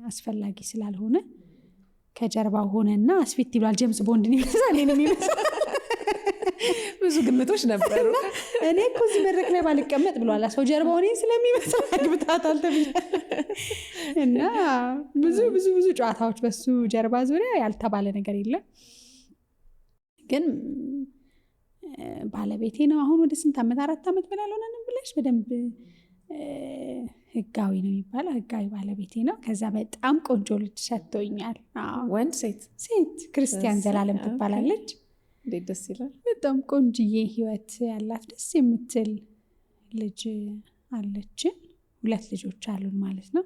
አስፈላጊ ስላልሆነ ከጀርባው ሆነና አስፊት ይብላል። ጀምስ ቦንድን ይመስላል የሚመስል ብዙ ግምቶች ነበሩ። እኔ እኮ እዚህ መድረክ ላይ ባልቀመጥ ብሏል ሰው ጀርባው እኔን ስለሚመስል አግብታታል ተብያለሁ። እና ብዙ ብዙ ብዙ ጨዋታዎች በሱ ጀርባ ዙሪያ ያልተባለ ነገር የለም። ግን ባለቤቴ ነው። አሁን ወደ ስንት ዓመት 4 ዓመት በላይ አልሆነንም ብለሽ በደንብ ህጋዊ ነው የሚባለው። ህጋዊ ባለቤቴ ነው። ከዛ በጣም ቆንጆ ልጅ ሰጥቶኛል። ወንድ ሴት? ሴት ክርስቲያን ዘላለም ትባላለች። እንዴት ደስ ይላል። በጣም ቆንጅዬ ህይወት ያላት ደስ የምትል ልጅ አለችን። 2 ልጆች አሉን ማለት ነው።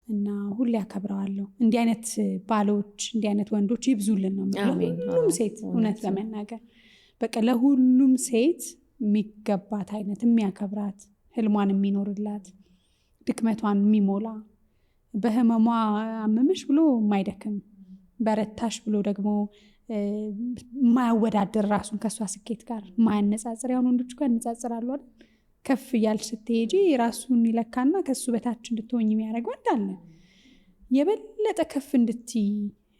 እና ሁሌ አከብረዋለሁ። እንዲህ አይነት ባሎች እንዲህ አይነት ወንዶች ይብዙልን ነው ሁሉም ሴት እውነት ለመናገር በቃ ለሁሉም ሴት የሚገባት አይነት የሚያከብራት ህልሟን የሚኖርላት ድክመቷን የሚሞላ በህመሟ አመመሽ ብሎ የማይደክም በረታሽ ብሎ ደግሞ የማያወዳደር ራሱን ከእሷ ስኬት ጋር የማያነጻጽር። ያሁን ወንዶች ጋር ያነጻጽራሉ አይደል? ከፍ እያልሽ ስትሄጂ ራሱን ይለካና ከሱ በታች እንድትሆኝ የሚያደርግ ወንድ አለ። የበለጠ ከፍ እንድትይ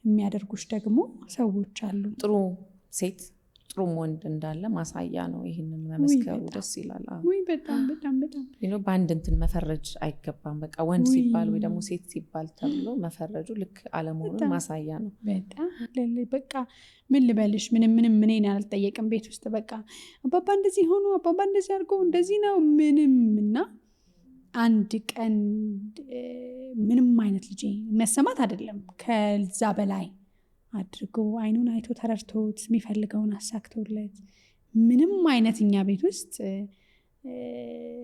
የሚያደርጉሽ ደግሞ ሰዎች አሉ። ጥሩ ሴት ጥሩም ወንድ እንዳለ ማሳያ ነው። ይህንን መመስከሩ ደስ ይላል። ወይ በጣም በጣም በጣም በአንድ እንትን መፈረጅ አይገባም። በቃ ወንድ ሲባል ወይ ደግሞ ሴት ሲባል ተብሎ መፈረጁ ልክ አለመሆኑን ማሳያ ነው። በጣም በቃ ምን ልበልሽ፣ ምንም እኔን አልጠየቅም ቤት ውስጥ በቃ አባባ እንደዚህ ሆኖ አባባ እንደዚህ አድርጎ እንደዚህ ነው ምንም። እና አንድ ቀን ምንም አይነት ልጄ መሰማት አይደለም ከዛ በላይ አድርጎ አይኑን አይቶ ተረድቶት የሚፈልገውን አሳክቶለት ምንም አይነት እኛ ቤት ውስጥ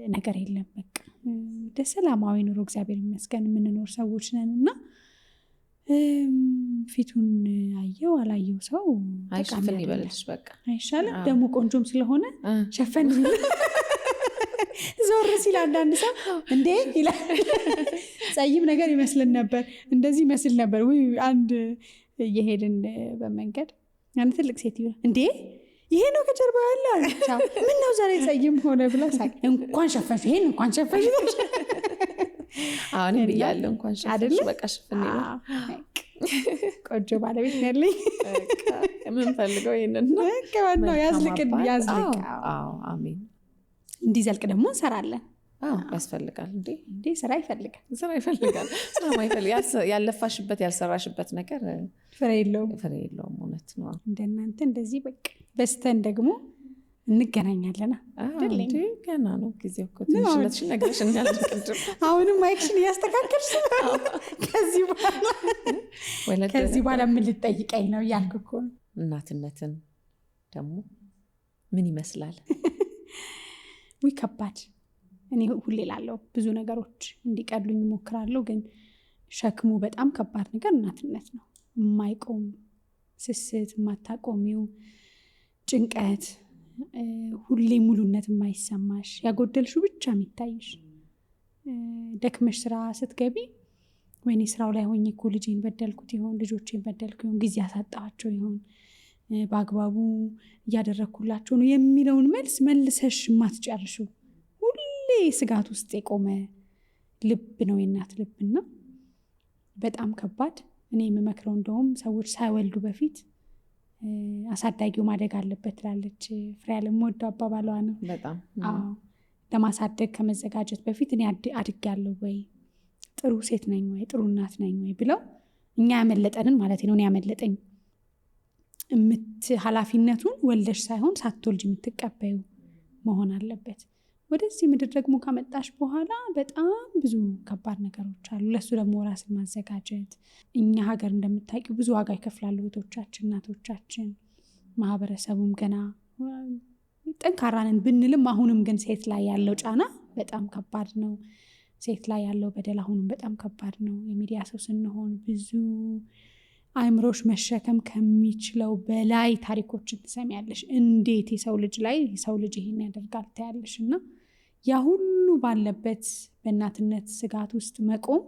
ነገር የለም። በቃ ደስ ሰላማዊ ኑሮ እግዚአብሔር ይመስገን የምንኖር ሰዎች ነን። እና ፊቱን አየው አላየው ሰው አይሸፍን ይበልልሽ በቃ አይሻልም? ደግሞ ቆንጆም ስለሆነ ሸፈን ዞር ሲል አንዳንድ ሰው እንዴ ይላል። ጸይም ነገር ይመስልን ነበር እንደዚህ ይመስል ነበር። አንድ እየሄድን በመንገድ ያን ትልቅ ሴት ይሆናል እንዴ ይሄ ነው ከጀርባ ያለ አለቻ። ምን ነው ዛሬ ጸይም ሆነ ብላ ሳቅ። እንኳን ሸፈንሽ ይሄን እንኳን ሸፈንሽ አሁን ብያለሁ እንኳን ሸፈንሽ በቃ ሸፈን ይላል። ቆንጆ ባለቤት ነው ያለኝ። ምን ፈልገው ይሄንን ነው በቃ ነው ያዝልቅ። አዎ አሜን። እንዲዘልቅ ደግሞ እንሰራለን። ያስፈልጋል እንዴ ስራ ይፈልጋል። ያለፋሽበት ያልሰራሽበት ነገር ፍሬ የለውም። እውነት ነው። እንደናንተ እንደዚህ በቃ በስተን ደግሞ እንገናኛለን። ገና ነው ጊዜው እኮ ትንሽነትሽን ነገርሽ እንዳልቅድም አሁንም ማይክሽን እያስተካከልሽ ከዚህ በኋላ ምን ልጠይቀኝ ነው እያልኩ እኮ ነው። እናትነትን ደግሞ ምን ይመስላል? ውይ ከባድ። እኔ ሁሌ ላለው ብዙ ነገሮች እንዲቀሉኝ እሞክራለሁ፣ ግን ሸክሙ በጣም ከባድ ነገር እናትነት ነው። የማይቆም ስስት፣ የማታቆሚው ጭንቀት፣ ሁሌ ሙሉነት የማይሰማሽ ያጎደልሽው ብቻ የሚታይሽ። ደክመሽ ስራ ስትገቢ ወይኔ ስራው ላይ ሆኜ እኮ ልጄን በደልኩት ይሆን፣ ልጆቼን በደልኩ ይሆን፣ ጊዜ ያሳጣኋቸው ይሆን፣ በአግባቡ እያደረግኩላቸው ነው የሚለውን መልስ መልሰሽ የማትጨርሽው ሁሌ ስጋት ውስጥ የቆመ ልብ ነው የእናት ልብና በጣም ከባድ። እኔ የምመክረው እንደውም ሰዎች ሳይወልዱ በፊት አሳዳጊው ማደግ አለበት ትላለች ፍሬያለም። ወደው አባባሏ ነው በጣም ለማሳደግ ከመዘጋጀት በፊት እኔ አድጌያለሁ ወይ፣ ጥሩ ሴት ነኝ ወይ፣ ጥሩ እናት ነኝ ወይ ብለው እኛ ያመለጠንን ማለት ነው። እኔ ያመለጠኝ ኃላፊነቱን ወልደሽ ሳይሆን ሳትወልጅ የምትቀበዩ መሆን አለበት። ወደዚህ ምድር ደግሞ ከመጣሽ በኋላ በጣም ብዙ ከባድ ነገሮች አሉ። ለሱ ደግሞ ራስን ማዘጋጀት። እኛ ሀገር እንደምታውቂው ብዙ ዋጋ ይከፍላሉ እህቶቻችን፣ እናቶቻችን። ማህበረሰቡም ገና ጠንካራ ነን ብንልም አሁንም ግን ሴት ላይ ያለው ጫና በጣም ከባድ ነው። ሴት ላይ ያለው በደል አሁንም በጣም ከባድ ነው። የሚዲያ ሰው ስንሆን ብዙ አእምሮሽ መሸከም ከሚችለው በላይ ታሪኮችን ትሰሚያለሽ። እንዴት የሰው ልጅ ይሄን ያደርጋል ታያለሽ። እና ያ ሁሉ ባለበት በእናትነት ስጋት ውስጥ መቆም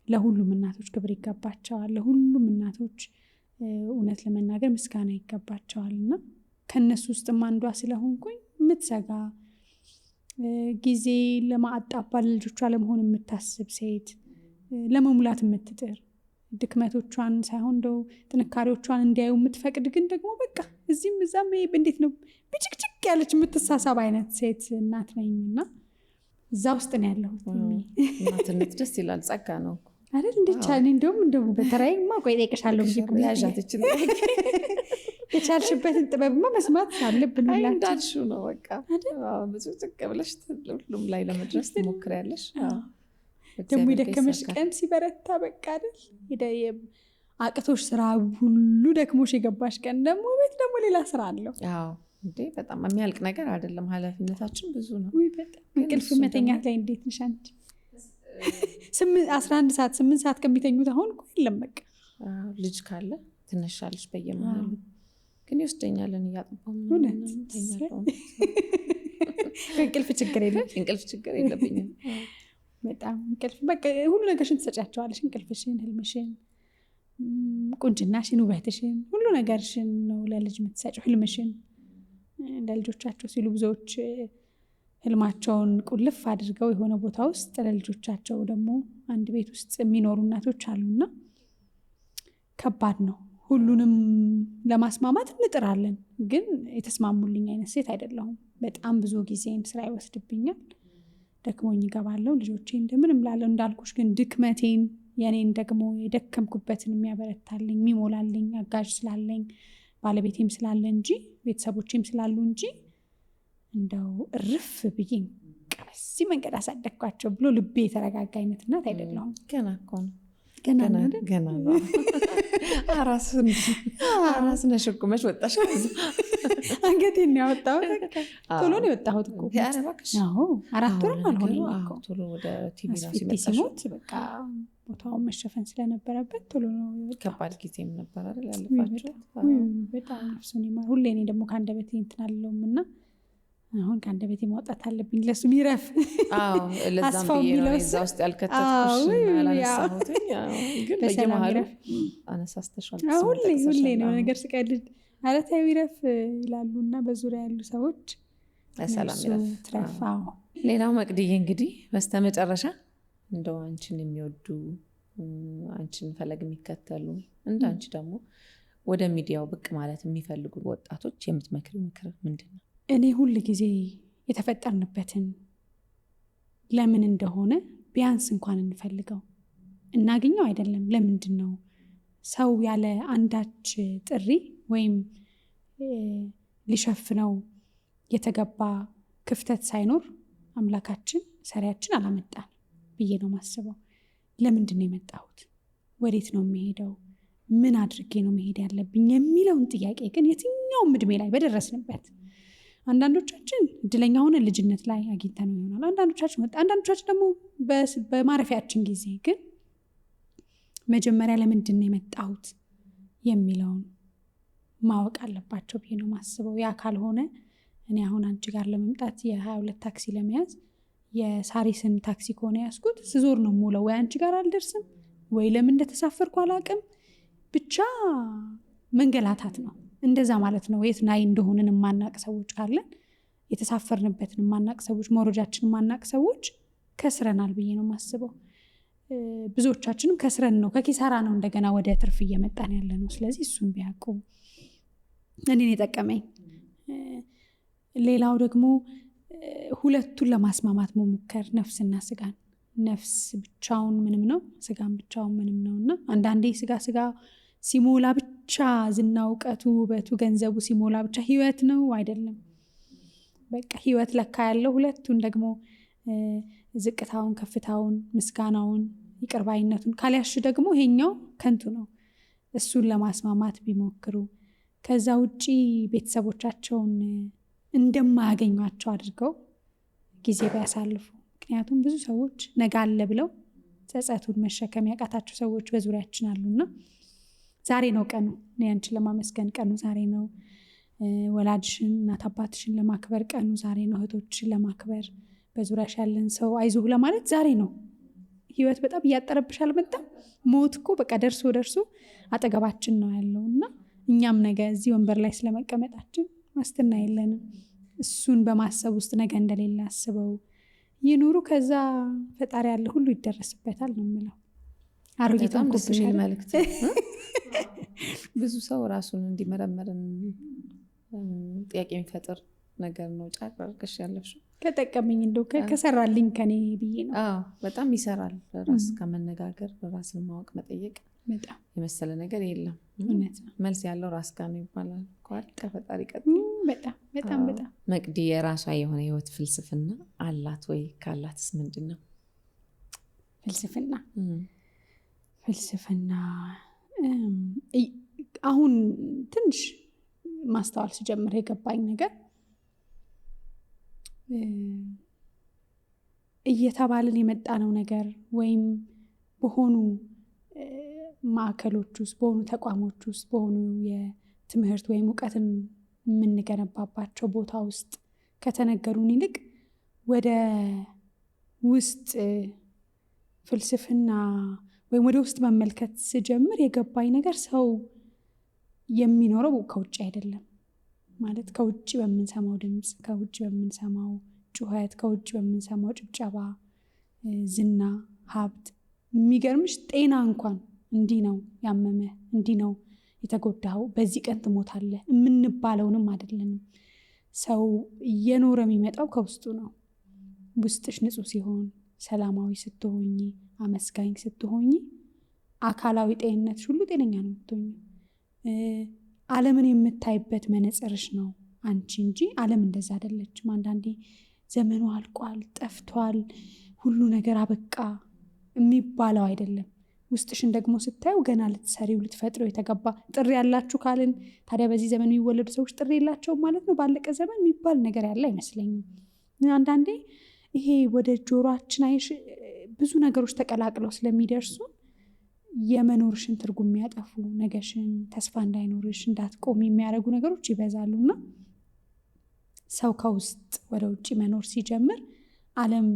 ለሁሉም እናቶች ክብር ይገባቸዋል። ለሁሉም እናቶች እውነት ለመናገር ምስጋና ይገባቸዋል። እና ከነሱ ውስጥም አንዷ ስለሆንኩኝ የምትሰጋ ጊዜ ለማጣባ ልጆቿ ለመሆን የምታስብ ሴት፣ ለመሙላት የምትጥር ድክመቶቿን ሳይሆን እንደው ጥንካሬዎቿን እንዲያዩ የምትፈቅድ ግን ደግሞ በቃ እዚህም እዛም እንዴት ነው ብጭቅጭቅ ያለች የምትሳሳብ አይነት ሴት እናት ነኝ። እና እዛ ውስጥ ነው ያለሁት። እናትነት ደስ ይላል፣ ጸጋ ነው አይደል? እንዲቻል እንደውም በተራይማ ቆይ እጠይቅሻለሁ የቻልሽበትን ጥበብማ መስማት አለብን ሁላችን። እንዳልሽው ነው በቃ ብዙ ጭቅ ብለሽ ሁሉም ላይ ለመድረስ ትሞክሪያለሽ። ደግሞ የደከመሽ ቀን ሲበረታ በቃ አይደል አቅቶሽ ስራ ሁሉ ደክሞሽ የገባሽ ቀን ደግሞ ቤት ደግሞ ሌላ ስራ አለው። እንዴ በጣም የሚያልቅ ነገር አይደለም። ኃላፊነታችን ብዙ ነው። እንቅልፍ መተኛት ላይ እንዴት ነሽ አንቺ? 11 ሰዓት 8 ሰዓት ከሚተኙት አሁን እኮ የለም በቃ። ልጅ ካለ ትነሻለሽ በየመሃሉ ግን ይወስደኛለን እያጠባሁ እንቅልፍ ችግር የለም። እንቅልፍ ችግር የለብኝም በጣም እንቅልፍ በቃ ሁሉ ነገርሽን ትሰጫቸዋለሽ። እንቅልፍሽን፣ ህልምሽን፣ ቁንጅናሽን፣ ውበትሽን፣ ሁሉ ነገርሽን ነው ለልጅ የምትሰጪው። ህልምሽን ለልጆቻቸው ሲሉ ብዙዎች ህልማቸውን ቁልፍ አድርገው የሆነ ቦታ ውስጥ ለልጆቻቸው ደግሞ አንድ ቤት ውስጥ የሚኖሩ እናቶች አሉና ከባድ ነው። ሁሉንም ለማስማማት እንጥራለን፣ ግን የተስማሙልኝ አይነት ሴት አይደለሁም። በጣም ብዙ ጊዜን ስራ ይወስድብኛል። ደክሞኝ ይገባለሁ። ልጆቼ እንደምንም ላለው እንዳልኩሽ ግን ድክመቴን የኔን ደግሞ የደከምኩበትን የሚያበረታልኝ የሚሞላልኝ አጋዥ ስላለኝ ባለቤቴም ስላለ እንጂ ቤተሰቦቼም ስላሉ እንጂ እንደው እርፍ ብዬ በዚህ መንገድ አሳደግኳቸው ብሎ ልቤ የተረጋጋ አይነት እናት አይደለሁም። ገና እኮ ነው ገና ነው። አራስ ነሽ እኮ መች ወጣሽ? አንገቴን ነው ያወጣሁት። ቶሎ ነው የወጣሁት እኮ 4 ወር አልሆነኝ እኮ። ቶሎ ወደ ቲቪ ሲሞት በቃ ቦታውን መሸፈን ስለነበረበት ቶሎ ነው የወጣሁት። ከባድ ጊዜም ነበር አይደል ያለፋችሁ? በጣም ነፍሱን ይማር። ሁሌ እኔ ደግሞ ከአንደበቴ እንትን አለውም እና አሁን ከአንደበቴ ማውጣት አለብኝ ለሱ ሚረፍ። ለዛም ብዬ ነው እዛ ውስጥ ያልከተትኩሽ ያላነሳሁትኝ። ግን በየመሃሉ አነሳስተሻል። ሁሌ ነው ነገር ስቀልድ አለታዊ ይረፍ ይላሉ እና በዙሪያ ያሉ ሰዎች ሰላም ይረፍ። ሌላው መቅድዬ እንግዲህ በስተመጨረሻ እንደው አንቺን የሚወዱ አንቺን ፈለግ የሚከተሉ እንደ አንቺ ደግሞ ወደ ሚዲያው ብቅ ማለት የሚፈልጉ ወጣቶች የምትመክሪው ምክር ምንድን ነው? እኔ ሁል ጊዜ የተፈጠርንበትን ለምን እንደሆነ ቢያንስ እንኳን እንፈልገው እናገኘው አይደለም። ለምንድን ነው ሰው ያለ አንዳች ጥሪ ወይም ሊሸፍነው የተገባ ክፍተት ሳይኖር አምላካችን ሰሪያችን አላመጣን ብዬ ነው ማስበው። ለምንድን ነው የመጣሁት? ወዴት ነው የሚሄደው? ምን አድርጌ ነው መሄድ ያለብኝ የሚለውን ጥያቄ ግን የትኛውም እድሜ ላይ በደረስንበት አንዳንዶቻችን እድለኛ ሆነ ልጅነት ላይ አግኝተ ነው ይሆናል። አንዳንዶቻችን ደግሞ በማረፊያችን ጊዜ ግን መጀመሪያ ለምንድን ነው የመጣሁት የሚለውን ማወቅ አለባቸው ብዬ ነው ማስበው። ያ ካልሆነ እኔ አሁን አንቺ ጋር ለመምጣት የ22 ታክሲ ለመያዝ የሳሪስን ታክሲ ከሆነ ያስኩት ስዞር ነው የምውለው። ወይ አንቺ ጋር አልደርስም ወይ ለምን እንደተሳፈርኩ አላውቅም። ብቻ መንገላታት ነው። እንደዛ ማለት ነው። የት ላይ እንደሆንን የማናቅ ሰዎች ካለን የተሳፈርንበትን የማናቅ ሰዎች መውረጃችን የማናቅ ሰዎች ከስረናል ብዬ ነው ማስበው። ብዙዎቻችንም ከስረን ነው ከኪሳራ ነው እንደገና ወደ ትርፍ እየመጣን ያለ ነው። ስለዚህ እሱን ቢያውቁ እኔን የጠቀመኝ። ሌላው ደግሞ ሁለቱን ለማስማማት መሞከር ነፍስና ስጋን። ነፍስ ብቻውን ምንም ነው፣ ስጋን ብቻውን ምንም ነው እና አንዳንዴ ስጋ ሲሞላ ብቻ ዝና፣ እውቀቱ፣ ውበቱ፣ ገንዘቡ ሲሞላ ብቻ ህይወት ነው አይደለም። በቃ ህይወት ለካ ያለው ሁለቱን ደግሞ ዝቅታውን፣ ከፍታውን፣ ምስጋናውን፣ ይቅርባይነቱን ካልያሽ ደግሞ ይሄኛው ከንቱ ነው። እሱን ለማስማማት ቢሞክሩ፣ ከዛ ውጪ ቤተሰቦቻቸውን እንደማያገኟቸው አድርገው ጊዜ ቢያሳልፉ። ምክንያቱም ብዙ ሰዎች ነገ አለ ብለው ጸጸቱን መሸከም ያቃታቸው ሰዎች በዙሪያችን አሉና ዛሬ ነው ቀኑ። አንቺን ለማመስገን ቀኑ ዛሬ ነው። ወላጅሽን፣ እናት አባትሽን ለማክበር ቀኑ ዛሬ ነው። እህቶችሽን ለማክበር፣ በዙሪያሽ ያለን ሰው አይዞህ ለማለት ዛሬ ነው። ህይወት በጣም እያጠረብሽ አልመጣም? ሞት እኮ በቃ ደርሶ አጠገባችን ነው ያለው እና እኛም ነገ እዚህ ወንበር ላይ ስለመቀመጣችን ዋስትና የለንም። እሱን በማሰብ ውስጥ ነገ እንደሌለ አስበው ይኑሩ። ከዛ ፈጣሪ ያለ ሁሉ ይደረስበታል ነው የምለው። በጣም ደስ የሚል መልዕክት። ብዙ ሰው ራሱን እንዲመረመርን ጥያቄ የሚፈጥር ነገር ነው። ጫቅ አድርገሽ ያለፍሽው ከጠቀመኝ እንደው ከሰራልኝ ከኔ ብዬ ነው። በጣም ይሰራል። ራስ ከመነጋገር ራስን ማወቅ መጠየቅ በጣም የመሰለ ነገር የለም። እውነት ነው። መልስ ያለው ራስ ጋር ነው ይባላል። ከፈጣሪ ቀጥ በጣም መቅዲ የራሷ የሆነ ህይወት ፍልስፍና አላት ወይ? ካላትስ ምንድን ነው? ፍልስፍና አሁን ትንሽ ማስተዋል ሲጀምር የገባኝ ነገር እየተባልን የመጣነው ነገር ወይም በሆኑ ማዕከሎች ውስጥ፣ በሆኑ ተቋሞች ውስጥ፣ በሆኑ የትምህርት ወይም እውቀትን የምንገነባባቸው ቦታ ውስጥ ከተነገሩን ይልቅ ወደ ውስጥ ፍልስፍና ወይም ወደ ውስጥ መመልከት ስጀምር የገባኝ ነገር ሰው የሚኖረው ከውጭ አይደለም። ማለት ከውጭ በምንሰማው ድምፅ፣ ከውጭ በምንሰማው ጩኸት፣ ከውጭ በምንሰማው ጭብጨባ፣ ዝና፣ ሀብት፣ የሚገርምሽ ጤና እንኳን እንዲህ ነው ያመመህ፣ እንዲህ ነው የተጎዳው፣ በዚህ ቀን ትሞታለህ የምንባለውንም አይደለንም። ሰው እየኖረ የሚመጣው ከውስጡ ነው። ውስጥሽ ንጹህ ሲሆን፣ ሰላማዊ ስትሆኝ፣ አመስጋኝ ስትሆኝ፣ አካላዊ ጤንነትሽ ሁሉ ጤነኛ ነው የምትሆኝ። ዓለምን የምታይበት መነጽርሽ ነው አንቺ እንጂ ዓለም እንደዛ አይደለችም። አንዳንዴ ዘመኑ አልቋል፣ ጠፍቷል፣ ሁሉ ነገር አበቃ የሚባለው አይደለም። ውስጥሽን ደግሞ ስታዩ ገና ልትሰሪው ልትፈጥሪው የተገባ ጥሪ ያላችሁ ካልን ታዲያ በዚህ ዘመን የሚወለዱ ሰዎች ጥሪ የላቸውም ማለት ነው? ባለቀ ዘመን የሚባል ነገር ያለ አይመስለኝም። አንዳንዴ ይሄ ወደ ጆሮአችን አይሽ ብዙ ነገሮች ተቀላቅለው ስለሚደርሱ የመኖርሽን ትርጉም የሚያጠፉ ነገሽን ተስፋ እንዳይኖርሽ እንዳትቆም የሚያደርጉ ነገሮች ይበዛሉ እና ሰው ከውስጥ ወደ ውጭ መኖር ሲጀምር ዓለም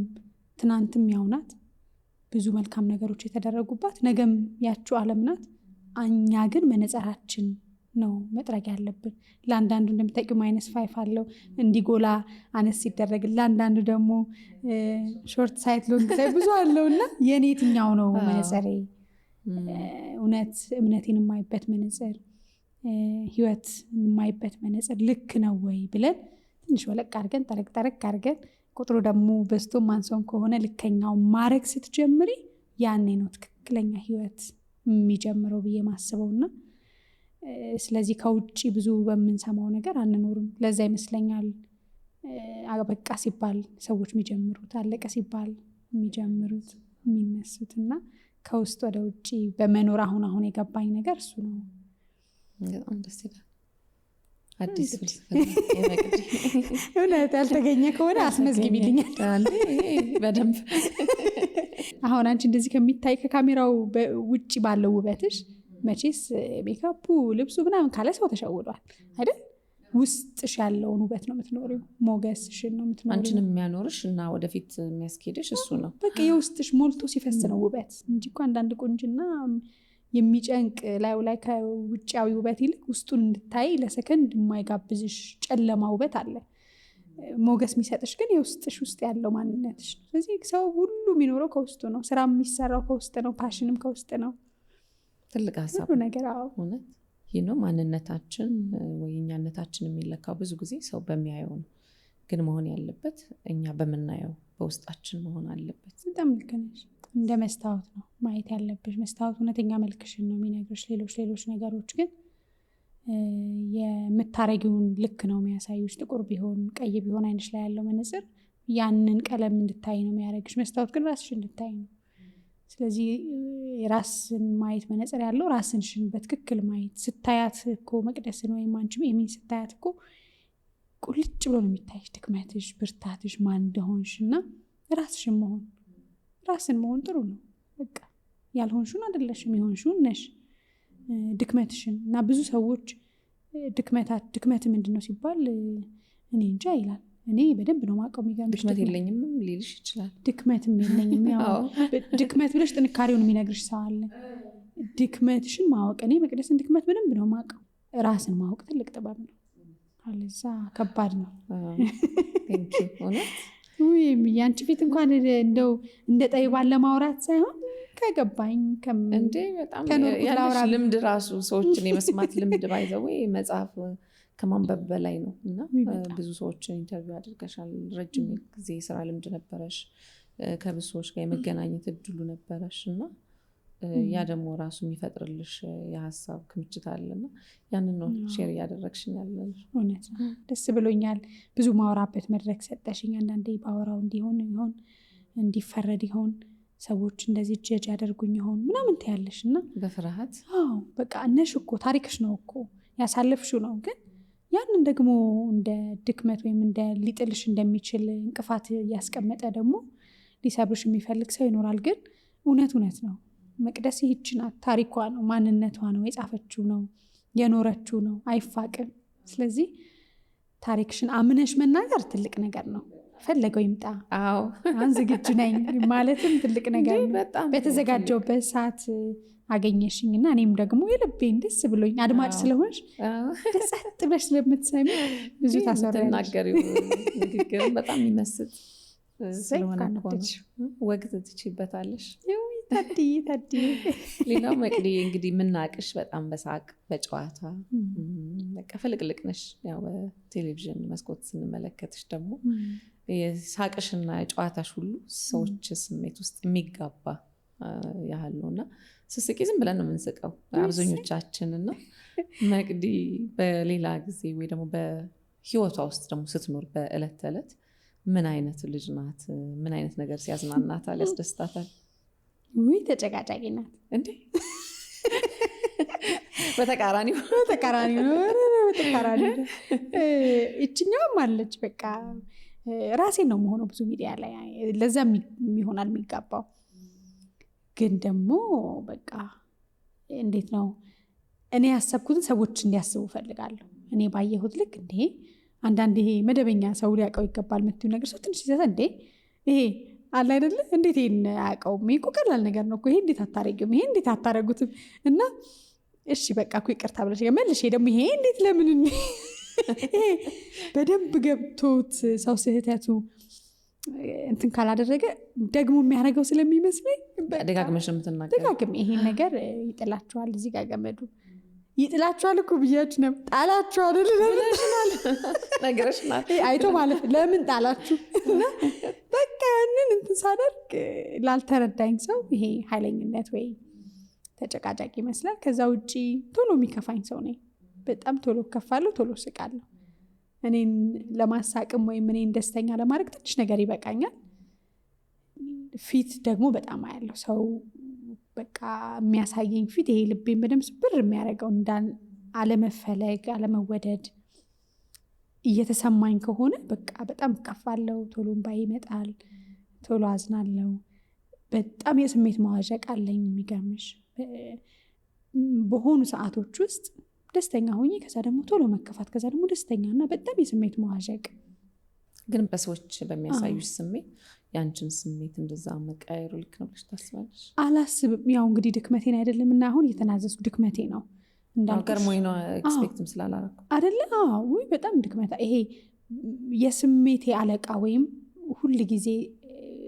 ትናንትም ያው ናት፣ ብዙ መልካም ነገሮች የተደረጉባት፣ ነገም ያችው ዓለም ናት። እኛ ግን መነጽራችን ነው መጥረግ ያለብን። ለአንዳንዱ እንደምታውቂው ማይነስ 5 አለው እንዲጎላ አነስ ሲደረግ፣ ለአንዳንዱ ደግሞ ሾርት ሳይት ሎንግ ሳይት ብዙ አለው እና የኔ የትኛው ነው መነጽሬ? እውነት እምነቴን የማይበት መነጽር፣ ህይወት የማይበት መነጽር ልክ ነው ወይ ብለን ትንሽ ወለቅ አድርገን ጠረቅ አድርገን ቁጥሩ ደግሞ በስቶ ማንሰውን ከሆነ ልከኛው ማድረግ ስትጀምሪ ያኔ ነው ትክክለኛ ህይወት የሚጀምረው ብዬ ማስበውና ስለዚህ ከውጭ ብዙ በምንሰማው ነገር አንኖርም። ለዛ ይመስለኛል በቃ ሲባል ሰዎች የሚጀምሩት፣ አለቀ ሲባል የሚጀምሩት የሚነሱትና ከውስጥ ወደ ውጭ በመኖር አሁን የገባኝ ነገር እሱ ነው። በጣም ደስ ይላል። አዲስ ፍልስፍና የመቅዲ እውነት ያልተገኘ ከሆነ አስመዝግቢልኛል በደንብ። አሁን አንቺ እንደዚህ ከሚታይ ከካሜራው ውጭ ባለው ውበትሽ መቼስ ሜካፑ ልብሱ ምናምን ካለ ሰው ተሸውዷል አይደል? ውስጥሽ ያለውን ውበት ነው የምትኖሪው፣ ሞገስሽን ነው የምትኖሪው። አንቺን የሚያኖርሽ እና ወደፊት የሚያስኬድሽ እሱ ነው። በቃ የውስጥሽ ሞልቶ ሲፈስ ነው ውበት እንጂ እኮ አንዳንድ ቁንጅና የሚጨንቅ ላዩ ላይ ከውጫዊ ውበት ይልቅ ውስጡን እንድታይ ለሰከንድ የማይጋብዝሽ ጨለማ ውበት አለ። ሞገስ የሚሰጥሽ ግን የውስጥሽ ውስጥ ያለው ማንነትሽ ነው። ስለዚህ ሰው ሁሉ የሚኖረው ከውስጡ ነው። ስራ የሚሰራው ከውስጥ ነው። ፓሽንም ከውስጥ ነው። ትልቅ ሀሳብ ሁሉ ነገር። እውነት ማንነታችን ወይ እኛነታችን የሚለካው ብዙ ጊዜ ሰው በሚያየው ነው። ግን መሆን ያለበት እኛ በምናየው በውስጣችን መሆን አለበት። በጣም ልክ ነሽ። እንደ መስታወት ነው ማየት ያለብሽ። መስታወት እውነተኛ መልክሽን ነው የሚነግርሽ። ሌሎች ነገሮች ግን የምታረጊውን ልክ ነው የሚያሳዩሽ። ጥቁር ቢሆን ቀይ ቢሆን አይንሽ ላይ ያለው መነጽር ያንን ቀለም እንድታይ ነው የሚያደርግሽ። መስታወት ግን ራስሽ እንድታይ ነው። ስለዚህ ራስን ማየት መነጽር ያለው ራስንሽን በትክክል ማየት። ስታያት እኮ መቅደስን ወይም አንቺም ኤሚን ስታያት እኮ ቁልጭ ብሎ ነው የሚታይሽ ድክመትሽ፣ ብርታትሽ፣ ማን እንደሆንሽ እና ራስሽን መሆን ጥሩ ነው። በቃ ያልሆንሽውን አይደለሽም፣ የሆንሽውን ነሽ። ድክመትሽን እና ብዙ ሰዎች ድክመት ምንድን ነው ሲባል እኔ እንጃ ይላል። እኔ በደንብ ነው ማውቀው። የሚገርምሽ ድክመት የለኝም ሊልሽ ይችላል። ድክመትም የለኝም ያው ድክመት ብለሽ ጥንካሬውን የሚነግርሽ ሰው አለ። ድክመትሽን ማወቅ፣ እኔ መቅደስን ድክመት በደንብ ነው ማውቀው። ራስን ማወቅ ትልቅ ጥበብ ነው። አለዛ ከባድ ነው። ወይም ያንቺ ፊት እንኳን እንደው እንደ ጠይባን ለማውራት ሳይሆን ከገባኝ እንዴ በጣም ያለሽ ልምድ ራሱ ሰዎችን የመስማት ልምድ ባይዘው መጽሐፍ ከማንበብ በላይ ነው። እና ብዙ ሰዎችን ኢንተርቪው አድርገሻል። ረጅም ጊዜ ስራ ልምድ ነበረሽ። ከብዙ ሰዎች ጋር የመገናኘት እድሉ ነበረሽ እና ያ ደግሞ ራሱ የሚፈጥርልሽ የሀሳብ ክምችት አለና ያንን ነው ሼር እያደረግሽኝ ያለሽ። እውነት ነው። ደስ ብሎኛል። ብዙ ማውራበት መድረክ ሰጠሽኝ። አንዳንዴ ባወራው እንዲሆን ይሆን እንዲፈረድ ይሆን ሰዎች እንደዚህ ጀጅ ያደርጉኝ ይሆን ምናምን ትያለሽ እና በፍርሃት በቃ እነሽ እኮ ታሪክሽ ነው እኮ ያሳለፍሽው ነው። ግን ያንን ደግሞ እንደ ድክመት ወይም እንደ ሊጥልሽ እንደሚችል እንቅፋት እያስቀመጠ ደግሞ ሊሰብርሽ የሚፈልግ ሰው ይኖራል። ግን እውነት ነው። መቅደስ ይህች ናት። ታሪኳ ነው፣ ማንነቷ ነው፣ የጻፈችው ነው፣ የኖረችው ነው፣ አይፋቅም። ስለዚህ ታሪክሽን አምነሽ መናገር ትልቅ ነገር ነው። ፈለገው ይምጣ አሁን ዝግጁ ነኝ ማለትም ትልቅ ነገር ነው። በተዘጋጀውበት ሰዓት አገኘሽኝ እና እኔም ደግሞ የልቤን ደስ ብሎኝ አድማጭ ስለሆንሽ ጸጥ ብለሽ ስለምትሰሚ ብዙ ታሰሪው ንግግር በጣም ይመስጥ ስለሆነ ወግ ትችይበታለሽ። ታድዬ ሌላው መቅዲ እንግዲህ የምናቅሽ በጣም በሳቅ በጨዋታ በቃ ፍልቅልቅ ነሽ። ያው በቴሌቪዥን መስኮት ስንመለከትሽ ደግሞ የሳቅሽና ጨዋታሽ ሁሉ ሰዎች ስሜት ውስጥ የሚጋባ ያህል ነው እና ስስቂ ዝም ብለን ነው የምንስቀው አብዛኞቻችን። እና መቅዲ በሌላ ጊዜ ወይ ደግሞ በህይወቷ ውስጥ ደግሞ ስትኖር በዕለት ተዕለት ምን አይነት ልጅ ናት? ምን አይነት ነገር ሲያዝናናታል፣ ያስደስታታል? ውይ ተጨቃጫቂ ናት እንዴ! በተቃራኒው እችኛውም አለች። በቃ ራሴን ነው መሆነው ብዙ ሚዲያ ላይ ለዛም ይሆናል የሚጋባው። ግን ደግሞ በቃ እንዴት ነው እኔ ያሰብኩትን ሰዎች እንዲያስቡ ፈልጋለሁ። እኔ ባየሁት ልክ እንዴ አንዳንድ ይሄ መደበኛ ሰው ሊያውቀው ይገባል የምትይው ነገር ሰው ትንሽ ሲሰጥ እንዴ ይሄ አለ አይደለ እንዴት ይሄን አያውቀውም? ይሄ እኮ ቀላል ነገር ነው እኮ ይሄ እንዴት አታረጊውም? ይሄ እንዴት አታረጉትም? እና እሺ በቃ እኮ ይቅርታ ብለሽ መልሽ ደግሞ ይሄ እንዴት ለምን ይሄ በደንብ ገብቶት ሰው ስህተቱ እንትን ካላደረገ ደግሞ የሚያደርገው ስለሚመስለኝ ደጋግመሽ የምትናገር ይሄን ነገር ይጥላችኋል፣ እዚህ ጋር ገመዱ ይጥላችኋል እኮ ብያችሁ ነበር። ጣላችሁ አይደል? ነገርሽናል አይቶ ማለት ለምን ጣላችሁ? በቃ ያንን እንትን ሳደርግ ላልተረዳኝ ሰው ይሄ ኃይለኝነት ወይ ተጨቃጫቂ ይመስላል። ከዛ ውጭ ቶሎ የሚከፋኝ ሰው ነኝ። በጣም ቶሎ ከፋለሁ፣ ቶሎ ስቃለሁ። እኔን ለማሳቅም ወይም እኔን ደስተኛ ለማድረግ ትንሽ ነገር ይበቃኛል። ፊት ደግሞ በጣም አያለሁ። ሰው በቃ የሚያሳየኝ ፊት ይሄ ልቤን በደንብ ስብር የሚያደርገው አለመፈለግ፣ አለመወደድ እየተሰማኝ ከሆነ በቃ በጣም እከፋለሁ። ቶሎ እምባዬ ይመጣል፣ ቶሎ አዝናለሁ። በጣም የስሜት መዋዠቅ አለኝ። የሚገርምሽ በሆኑ ሰዓቶች ውስጥ ደስተኛ ሆኜ ከዛ ደግሞ ቶሎ መከፋት፣ ከዛ ደግሞ ደስተኛ እና በጣም የስሜት መዋዠቅ። ግን በሰዎች በሚያሳዩሽ ስሜት ያንቺን ስሜት እንደዛ መቀየሩ ልክ ነው ብለሽ ታስባለሽ? አላስብም። ያው እንግዲህ ድክመቴን አይደለም እና አሁን እየተናዘዝኩ ድክመቴ ነው ገርሞኝ ነው ኤክስፔክትም ስላላረኩ አይደለ? ውይ በጣም ድክመታ ይሄ የስሜቴ አለቃ ወይም ሁል ጊዜ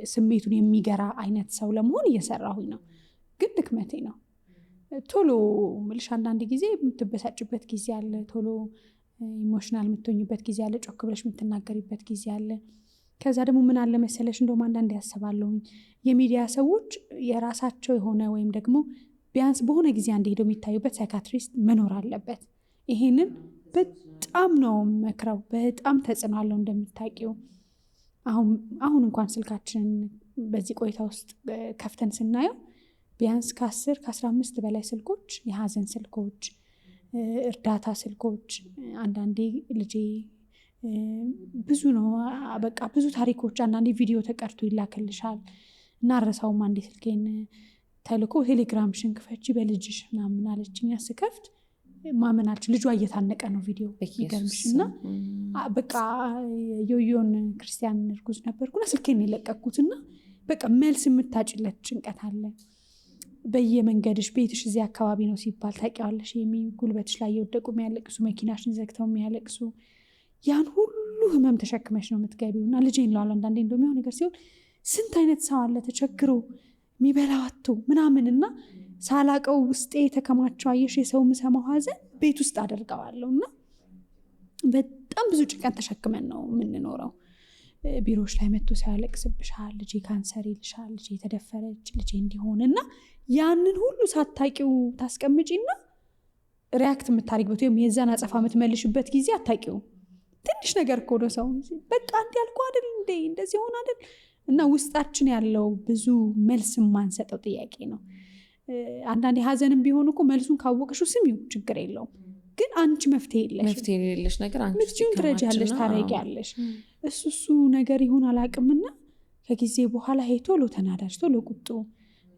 ስሜቱን የሚገራ አይነት ሰው ለመሆን እየሰራሁኝ ነው። ግን ድክመቴ ነው። ቶሎ ምልሽ አንዳንድ ጊዜ የምትበሳጭበት ጊዜ አለ፣ ቶሎ ኢሞሽናል የምትሆኝበት ጊዜ አለ፣ ጮክ ብለሽ የምትናገሪበት ጊዜ አለ። ከዛ ደግሞ ምን አለ መሰለሽ እንደውም አንዳንድ ያስባለሁኝ የሚዲያ ሰዎች የራሳቸው የሆነ ወይም ደግሞ ቢያንስ በሆነ ጊዜ አንድ ሄደው የሚታዩበት ሳይካትሪስት መኖር አለበት። ይሄንን በጣም ነው መክረው፣ በጣም ተጽዕኖ አለው እንደምታውቂው። አሁን እንኳን ስልካችንን በዚህ ቆይታ ውስጥ ከፍተን ስናየው ቢያንስ ከ10-15 በላይ ስልኮች የሀዘን ስልኮች፣ እርዳታ ስልኮች፣ አንዳንዴ ልጄ ብዙ ነው በቃ ብዙ ታሪኮች፣ አንዳንዴ ቪዲዮ ተቀርቶ ይላክልሻል እና ረሳውም አንዴ ስልኬን ተልኮ ቴሌግራምሽን ክፈቺ በልጅሽ ምናምን አለችኝ። ስከፍት ማመናችሁ ልጇ እየታነቀ ነው ቪዲዮ ይገርምሽና በቃ ዮዮን ክርስቲያን እርጉዝ ነበርኩና ስልኬን የለቀኩትና በቃ መልስ የምታጭለት ጭንቀት አለ። በየመንገድሽ ቤትሽ እዚህ አካባቢ ነው ሲባል ታውቂዋለሽ፣ ጉልበትሽ ላይ የወደቁ የሚያለቅሱ፣ መኪናሽን ዘግተው የሚያለቅሱ፣ ያን ሁሉ ህመም ተሸክመሽ ነው የምትገቢው። እና ልጄን ለዋል አንዳንዴ እንደሚሆን ነገር ሲሆን ስንት አይነት ሰው አለ ተቸግሮ የሚበላው አጥቶ ምናምን እና ሳላቀው ውስጤ የተከማቸው አየሽ የሰው ምሰማው ሀዘን ቤት ውስጥ አደርገዋለሁ እና በጣም ብዙ ጭንቀት ተሸክመን ነው የምንኖረው። ቢሮዎች ላይ መጥቶ ሲያለቅስብሻል፣ ልጄ ካንሰር ይልሻል፣ ልጄ የተደፈረች፣ ልጄ እንዲሆን እና ያንን ሁሉ ሳታቂው ታስቀምጪና ሪያክት የምታደርግበት ወይም የዛን አጸፋ የምትመልሽበት ጊዜ አታቂው። ትንሽ ነገር እኮ ነው ሰው በቃ እንዲያልኩ አይደል እንዴ እንደዚህ ሆነ አይደል እና ውስጣችን ያለው ብዙ መልስ የማንሰጠው ጥያቄ ነው። አንዳንዴ ሀዘንም ቢሆን እኮ መልሱን ካወቅሽው ስሚው ችግር የለውም፣ ግን አንቺ መፍትሄ የሌለሽ ነገር አንቺ ምትችውን ትረጃለሽ፣ ታረጊያለሽ። እሱ ነገር ይሁን አላቅምና ከጊዜ በኋላ ይሄ ቶሎ ተናዳጅ፣ ቶሎ ቁጡ፣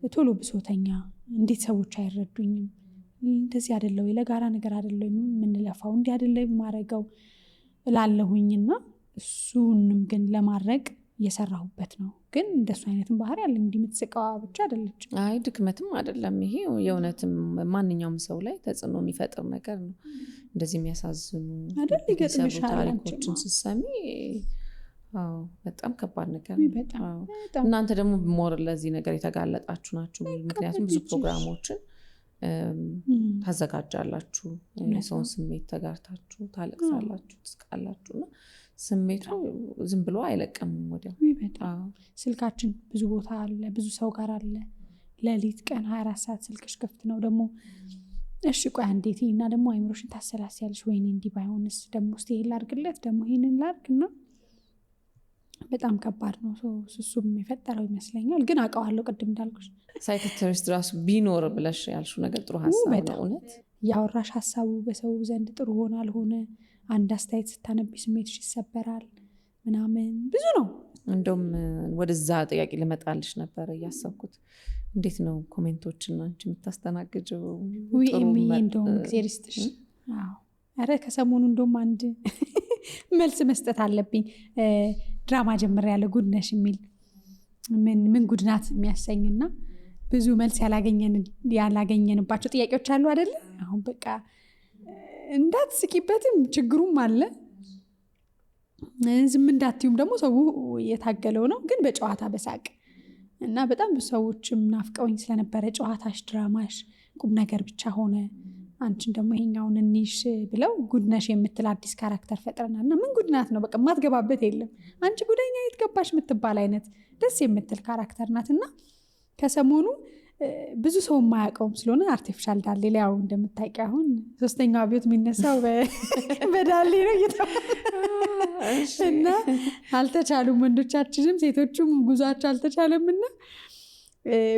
ቶሎ ብሶተኛ፣ እንዴት ሰዎች አይረዱኝም፣ እንደዚህ አይደለው ለጋራ ነገር አይደለው የምንለፋው፣ እንዲህ አይደለው የማረገው እላለሁኝና እሱንም ግን ለማድረግ እየሰራሁበት ነው። ግን እንደሱ አይነትም ባህሪ አለ። እንዲህ የምትስቀዋ ብቻ አይደለች። አይ ድክመትም አይደለም ይሄ፣ የእውነትም ማንኛውም ሰው ላይ ተጽዕኖ የሚፈጥር ነገር ነው። እንደዚህ የሚያሳዝኑ አይደል ይገጥምሻል ታሪኮችን ስትሰሚ በጣም ከባድ ነገር ነው። እናንተ ደግሞ ሞር ለዚህ ነገር የተጋለጣችሁ ናችሁ። ምክንያቱም ብዙ ፕሮግራሞችን ታዘጋጃላችሁ፣ የሰውን ስሜት ተጋርታችሁ ታለቅሳላችሁ፣ ትስቃላችሁ እና ስሜቱ ዝም ብሎ አይለቅም ወዲያው። ስልካችን ብዙ ቦታ አለ፣ ብዙ ሰው ጋር አለ። ሌሊት ቀን 24 ሰዓት ስልክሽ ክፍት ነው። ደግሞ እሺ ቆይ እንዴት እና ደግሞ አይምሮሽን ታሰላስያለሽ፣ ወይኔ እንዲህ ባይሆንስ ደግሞ እስቲ ይሄን ላድርግለት ደግሞ ይሄንን ላድርግና በጣም ከባድ ነው። እሱም የፈጠረው ይመስለኛል። ግን አውቀዋለሁ ቅድም እንዳልኩሽ ሳይኮቴራፒስት ራሱ ቢኖር ብለሽ ያልሽው ነገር ጥሩ ሀሳብ ነው። እውነት ያወራሽ ሀሳቡ በሰው ዘንድ ጥሩ ሆነ አልሆነ፣ አንድ አስተያየት ስታነቢ ስሜትሽ ይሰበራል ምናምን ብዙ ነው። እንደውም ወደዛ ጥያቄ ልመጣልሽ ነበር እያሰብኩት። እንዴት ነው ኮሜንቶችን አንቺ የምታስተናግጀው? እንደውም ጊዜ ሪስትሽ ኧረ ከሰሞኑ እንደውም አንድ መልስ መስጠት አለብኝ። ድራማ ጀምር ያለ ጉድነሽ የሚል ምን ጉድናት የሚያሰኝና ብዙ መልስ ያላገኘንባቸው ጥያቄዎች አሉ አይደለ? አሁን በቃ እንዳትስቂበትም ችግሩም አለ፣ ዝም እንዳትዩም ደግሞ ሰው የታገለው ነው። ግን በጨዋታ በሳቅ እና በጣም ብዙ ሰዎችም ናፍቀውኝ ስለነበረ ጨዋታሽ፣ ድራማሽ ቁም ነገር ብቻ ሆነ፣ አንቺን ደግሞ ይሄኛውን እንይሽ ብለው ጉድነሽ የምትል አዲስ ካራክተር ፈጥረናል እና ምን ጉድናት ነው በቃ ማትገባበት የለም፣ አንቺ ጉደኛ የትገባሽ የምትባል አይነት ደስ የምትል ካራክተር ናት። እና ከሰሞኑ ብዙ ሰው የማያውቀውም ስለሆነ አርቲፊሻል ዳሌ ላይ ያው እንደምታውቂ አሁን 3ኛው አብዮት የሚነሳው በዳሌ ነው እና አልተቻሉም፣ ወንዶቻችንም ሴቶቹም ጉዟቸው አልተቻለም እና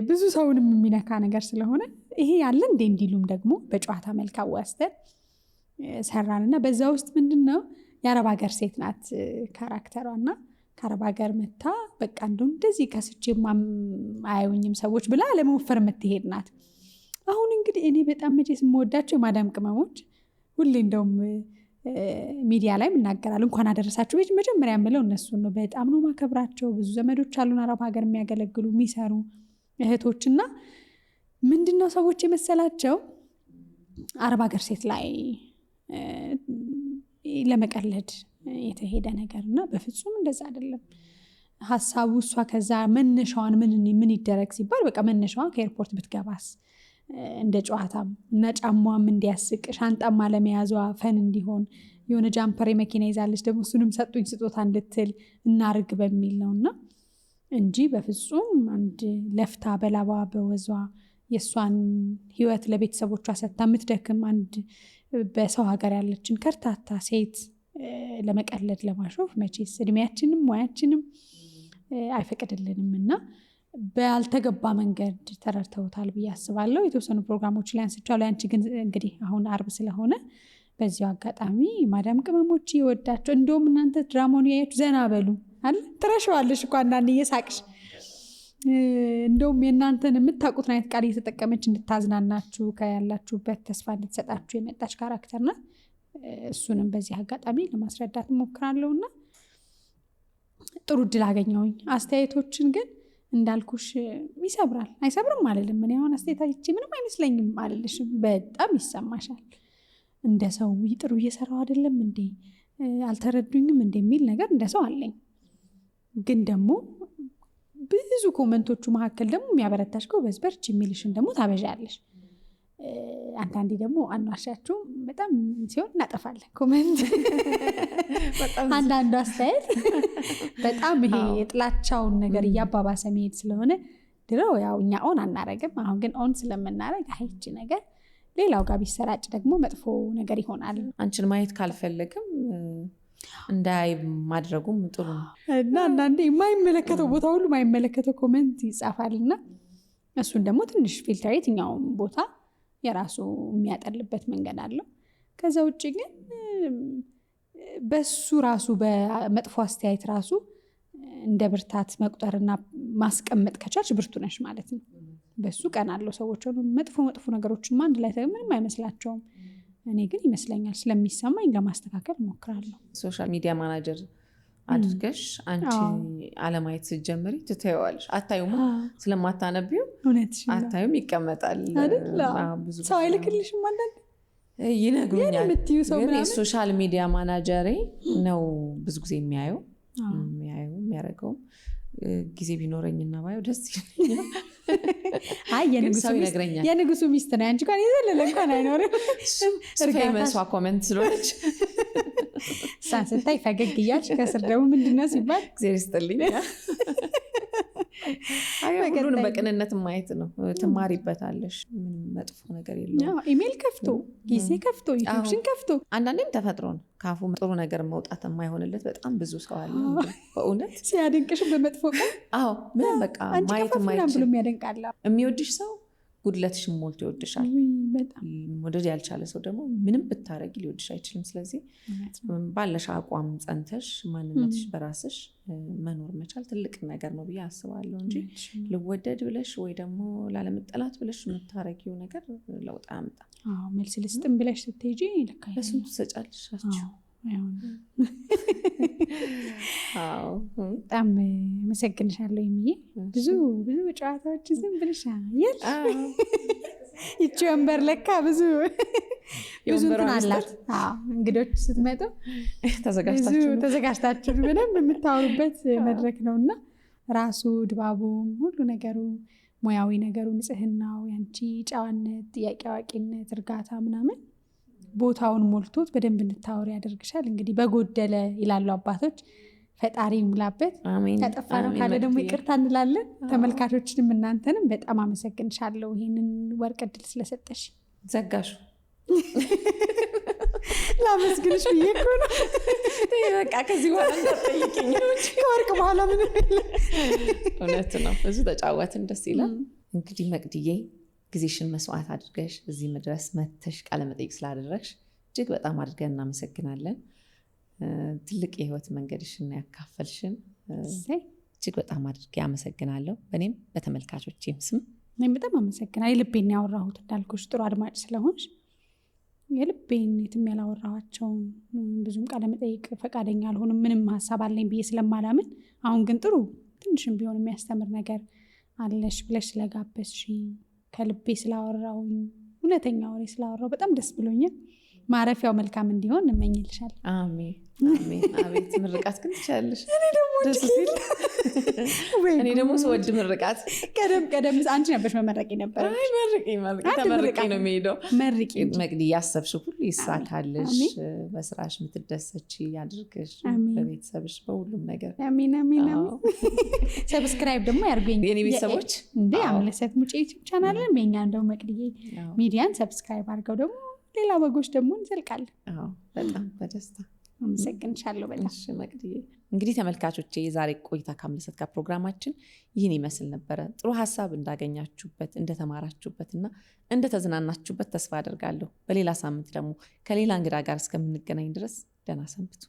ብዙ ሰውንም የሚነካ ነገር ስለሆነ ይሄ ያለ እንዲሉም ደግሞ በጨዋታ መልክ አዋስተን ሰራን እና በዛ ውስጥ ምንድን ነው የአረብ ሀገር ሴት ናት ካራክተሯ እና ከአረብ ሀገር መታ በቃ እንደዚህ ከስቼ አያዩኝም ሰዎች ብላ ለመወፈር የምትሄድ ናት። አሁን እንግዲህ እኔ በጣም መቼስ የምወዳቸው የማዳም ቅመሞች ሁሌ እንደውም ሚዲያ ላይ እናገራለሁ እንኳን አደረሳችሁ ቤት መጀመሪያ የምለው እነሱን ነው። በጣም ነው ማከብራቸው። ብዙ ዘመዶች አሉን አረብ ሀገር የሚያገለግሉ የሚሰሩ እህቶችና ምንድነው ሰዎች የመሰላቸው አረብ ሀገር ሴት ላይ ለመቀለድ የተሄደ ነገር እና በፍጹም እንደዛ አይደለም ሀሳቡ። እሷ ከዛ መነሻዋን ምን ይደረግ ሲባል በቃ መነሻዋን ከኤርፖርት ብትገባስ እንደ ጨዋታም እና ጫማዋም እንዲያስቅ ሻንጣማ ለመያዟ ፈን እንዲሆን የሆነ ጃምፐር መኪና ይዛለች ደግሞ እሱንም ሰጡኝ ስጦታ እንድትል እናርግ በሚል ነውና እንጂ በፍጹም አንድ ለፍታ በላባ በወዟ የእሷን ህይወት ለቤተሰቦቿ ሰጥታ የምትደክም አንድ በሰው ሀገር ያለችን ከርታታ ሴት ለመቀለድ ለማሾፍ መቼስ እድሜያችንም ሙያችንም አይፈቅድልንም እና ባልተገባ መንገድ ተረድተውታል ብዬ አስባለሁ። የተወሰኑ ፕሮግራሞች ላይ አንስቻለሁ። ያንቺ ግን እንግዲህ አሁን አርብ ስለሆነ በዚሁ አጋጣሚ ማዳም ቅመሞች ይወዳቸው እንደውም እናንተ ድራማውን ያያችሁ ዘና በሉ አለ ትረሻዋለሽ እኮ አንዳንድ እየሳቅሽ እንደውም የእናንተን የምታውቁትን አይነት ቃል እየተጠቀመች እንድታዝናናችሁ ከያላችሁበት ተስፋ እንድትሰጣችሁ የመጣች ካራክተር ናት። እሱንም በዚህ አጋጣሚ ለማስረዳት እሞክራለሁና ጥሩ እድል አገኘሁኝ። አስተያየቶችን ግን እንዳልኩሽ ይሰብራል አይሰብርም አልልም። እኔ አሁን አስተያየታች ምንም አይመስለኝም አልልሽም። በጣም ይሰማሻል። እንደ ሰው ጥሩ እየሰራው አይደለም እንዴ አልተረዱኝም እንደሚል ነገር እንደ ሰው አለኝ። ግን ደግሞ ብዙ ኮመንቶቹ መካከል ደግሞ የሚያበረታሽ ጎበዝ በርቺ የሚልሽን ደግሞ ታበዣለሽ። አንዳንዴ ደግሞ አንዋሻችሁ በጣም ሲሆን እናጠፋለን ኮመንት አንዳንዱ አስተያየት በጣም ይሄ የጥላቻውን ነገር እያባባሰ መሄድ ስለሆነ ድሮ ያው እኛ ኦን አናረግም። አሁን ግን ኦን ስለምናረግ አይቺ ነገር ሌላው ጋር ቢሰራጭ ደግሞ መጥፎ ነገር ይሆናል። አንቺን ማየት ካልፈለግም እንዳይ ማድረጉም ጥሩ ነው እና አንዳንዴ የማይመለከተው ቦታ ሁሉ የማይመለከተው ኮመንት ይጻፋልና እሱን ደግሞ ትንሽ ፊልተር የትኛውም ቦታ የራሱ የሚያጠልበት መንገድ አለው። ከዛ ውጭ ግን በሱ ራሱ በመጥፎ አስተያየት ራሱ እንደ ብርታት መቁጠርና ማስቀመጥ ከቻልሽ ብርቱ ነሽ ማለት ነው። በሱ ቀን አለው ሰዎች መጥፎ ነገሮችን አንድ ላይ ምንም አይመስላቸውም። እኔ ግን ይመስለኛል ስለሚሰማኝ ለማስተካከል እሞክራለሁ። ሶሻል ሚዲያ ማናጀር አድርገሽ አንቺ አለማየት ስትጀምሪ ትተይዋለሽ። አታዩም ስለማታነቢው አታዩም ይቀመጣል። ሰው አይልክልሽም አንዳንድ ይነግሩኛል። ግን የሶሻል ሚዲያ ማናጀሬ ነው ብዙ ጊዜ የሚያየው የሚያደርገው ጊዜ ቢኖረኝና ባየው ደስ ይለኛል። አይ የንጉሱ ሚስት ነው አንቺ እንኳን የዘለለ እንኳን አይኖርም። ፌመሷ ኮሜንት ስለሆነች ሳን ስታይ ፈገግ እያልሽ ከስር ደግሞ ምንድነው ሲባል እግዚአብሔር ይስጥልኝ። ሁሉንም በቅንነት ማየት ነው። ትማሪበታለሽ። ምንም መጥፎ ነገር የለውም። ኢሜል ከፍቶ ጊዜ ከፍቶ ዩቲዩብሽን ከፍቶ አንዳንዴም ተፈጥሮ ነው ካፉ ጥሩ ነገር መውጣት የማይሆንለት በጣም ብዙ ሰው አለ። በእውነት ሲያደንቅሽ በመጥፎ ቀን ምንም በቃ ማየት ብሎ የሚያደንቃለ የሚወድሽ ሰው ጉድለትሽን ሞልቶ ይወድሻል። ወደድ ያልቻለ ሰው ደግሞ ምንም ብታረጊ ሊወድሽ አይችልም። ስለዚህ ባለሽ አቋም ጸንተሽ ማንነትሽ በራስሽ መኖር መቻል ትልቅ ነገር ነው ብዬ አስባለሁ እንጂ ልወደድ ብለሽ ወይ ደግሞ ላለመጠላት ብለሽ የምታረጊው ነገር ለውጥ አያመጣም። መልስ ልስጥም ብለሽ ስትሄጂ ለስንቱ ትሰጫለሽ። በጣም መሰግንሻለሁ የሚዬ ብዙ ጨዋታዎች ዝም ብልሻ ይቺ ወንበር ለካ ብዙ እንትን አላት። እንግዶች ስትመጡ ተዘጋጅታችሁ በደንብ የምታወሩበት መድረክ ነው እና ራሱ ድባቡም ሁሉ ነገሩ ሙያዊ ነገሩ ንጽህናው ያንቺ ጨዋነት ጥያቄ አዋቂነት እርጋታ ምናምን ቦታውን ሞልቶት በደንብ እንድታወሪ ያደርግሻል። እንግዲህ በጎደለ ይላሉ አባቶች ፈጣሪ ይሙላበት። ከጠፋ ነው ካለ ደግሞ ይቅርታ እንላለን። ተመልካቾችንም እናንተንም በጣም አመሰግንሻለሁ ይሄንን ወርቅ እድል ስለሰጠሽ። ዘጋሹ ላመስግንሽ ብዬ እኮ ነው። በቃ ከዚህ በኋላ እንዳትጠይቂኝ ከወርቅ በኋላ ምን እውነት ነው። ብዙ ተጫወትን፣ ደስ ይላል። እንግዲህ መቅድዬ ጊዜሽን መስዋዕት አድርገሽ እዚህ መድረስ መተሽ ቃለመጠይቅ ስላደረግሽ እጅግ በጣም አድርገን እናመሰግናለን። ትልቅ የህይወት መንገድሽን ያካፈልሽን እጅግ በጣም አድርጌ አመሰግናለሁ። በእኔም በተመልካቾችም ስም እኔም በጣም አመሰግናለሁ። የልቤን ያወራሁት እንዳልኩሽ ጥሩ አድማጭ ስለሆንሽ የልቤን የትም ያላወራኋቸውን ብዙም ቃለመጠይቅ ፈቃደኛ አልሆንም ምንም ሀሳብ አለኝ ብዬ ስለማላምን፣ አሁን ግን ጥሩ ትንሽም ቢሆን የሚያስተምር ነገር አለሽ ብለሽ ስለጋበዝሽኝ ከልቤ ስላወራሁኝ እውነተኛ ወሬ ስላወራሁ በጣም ደስ ብሎኛል። ማረፊያው መልካም እንዲሆን እንመኝልሻለን። አሜን አሜን። አቤት ምርቃት ግን ትችላለሽ። ደስ ሲል እኔ ደግሞ ስወድ ምርቃት ቀደም አንቺ ነበርሽ መመረቂ ነበር። አይ መርቂ ተመርቂ ነው የሚሄደው። መርቂ መቅዲ ያሰብሽው ሁሉ ይሳካልሽ፣ በስራሽ የምትደሰች ያድርግሽ፣ በቤተሰብሽ በሁሉም ነገር አሜን አሜን አሜን። ሰብስክራይብ ደግሞ ያርጉኝ የኔ ቤተሰቦች እንዴ አምለሰት ሙጬ ዩቲዩብ ቻናልን በእኛ እንደው መቅዲ ሚዲያን ሰብስክራይብ አድርገው ደግሞ ሌላ ወጎች ደግሞ እንዘልቃለን። አዎ በጣም በደስታ አመሰግንሻለሁ በጣም። እሺ መቅዲዬ፣ እንግዲህ ተመልካቾቼ የዛሬ ቆይታ ከአምለሰት ጋር ፕሮግራማችን ይህን ይመስል ነበረ። ጥሩ ሀሳብ እንዳገኛችሁበት እንደተማራችሁበትና እንደተዝናናችሁበት ተስፋ አደርጋለሁ። በሌላ ሳምንት ደግሞ ከሌላ እንግዳ ጋር እስከምንገናኝ ድረስ ደህና ሰንብቱ።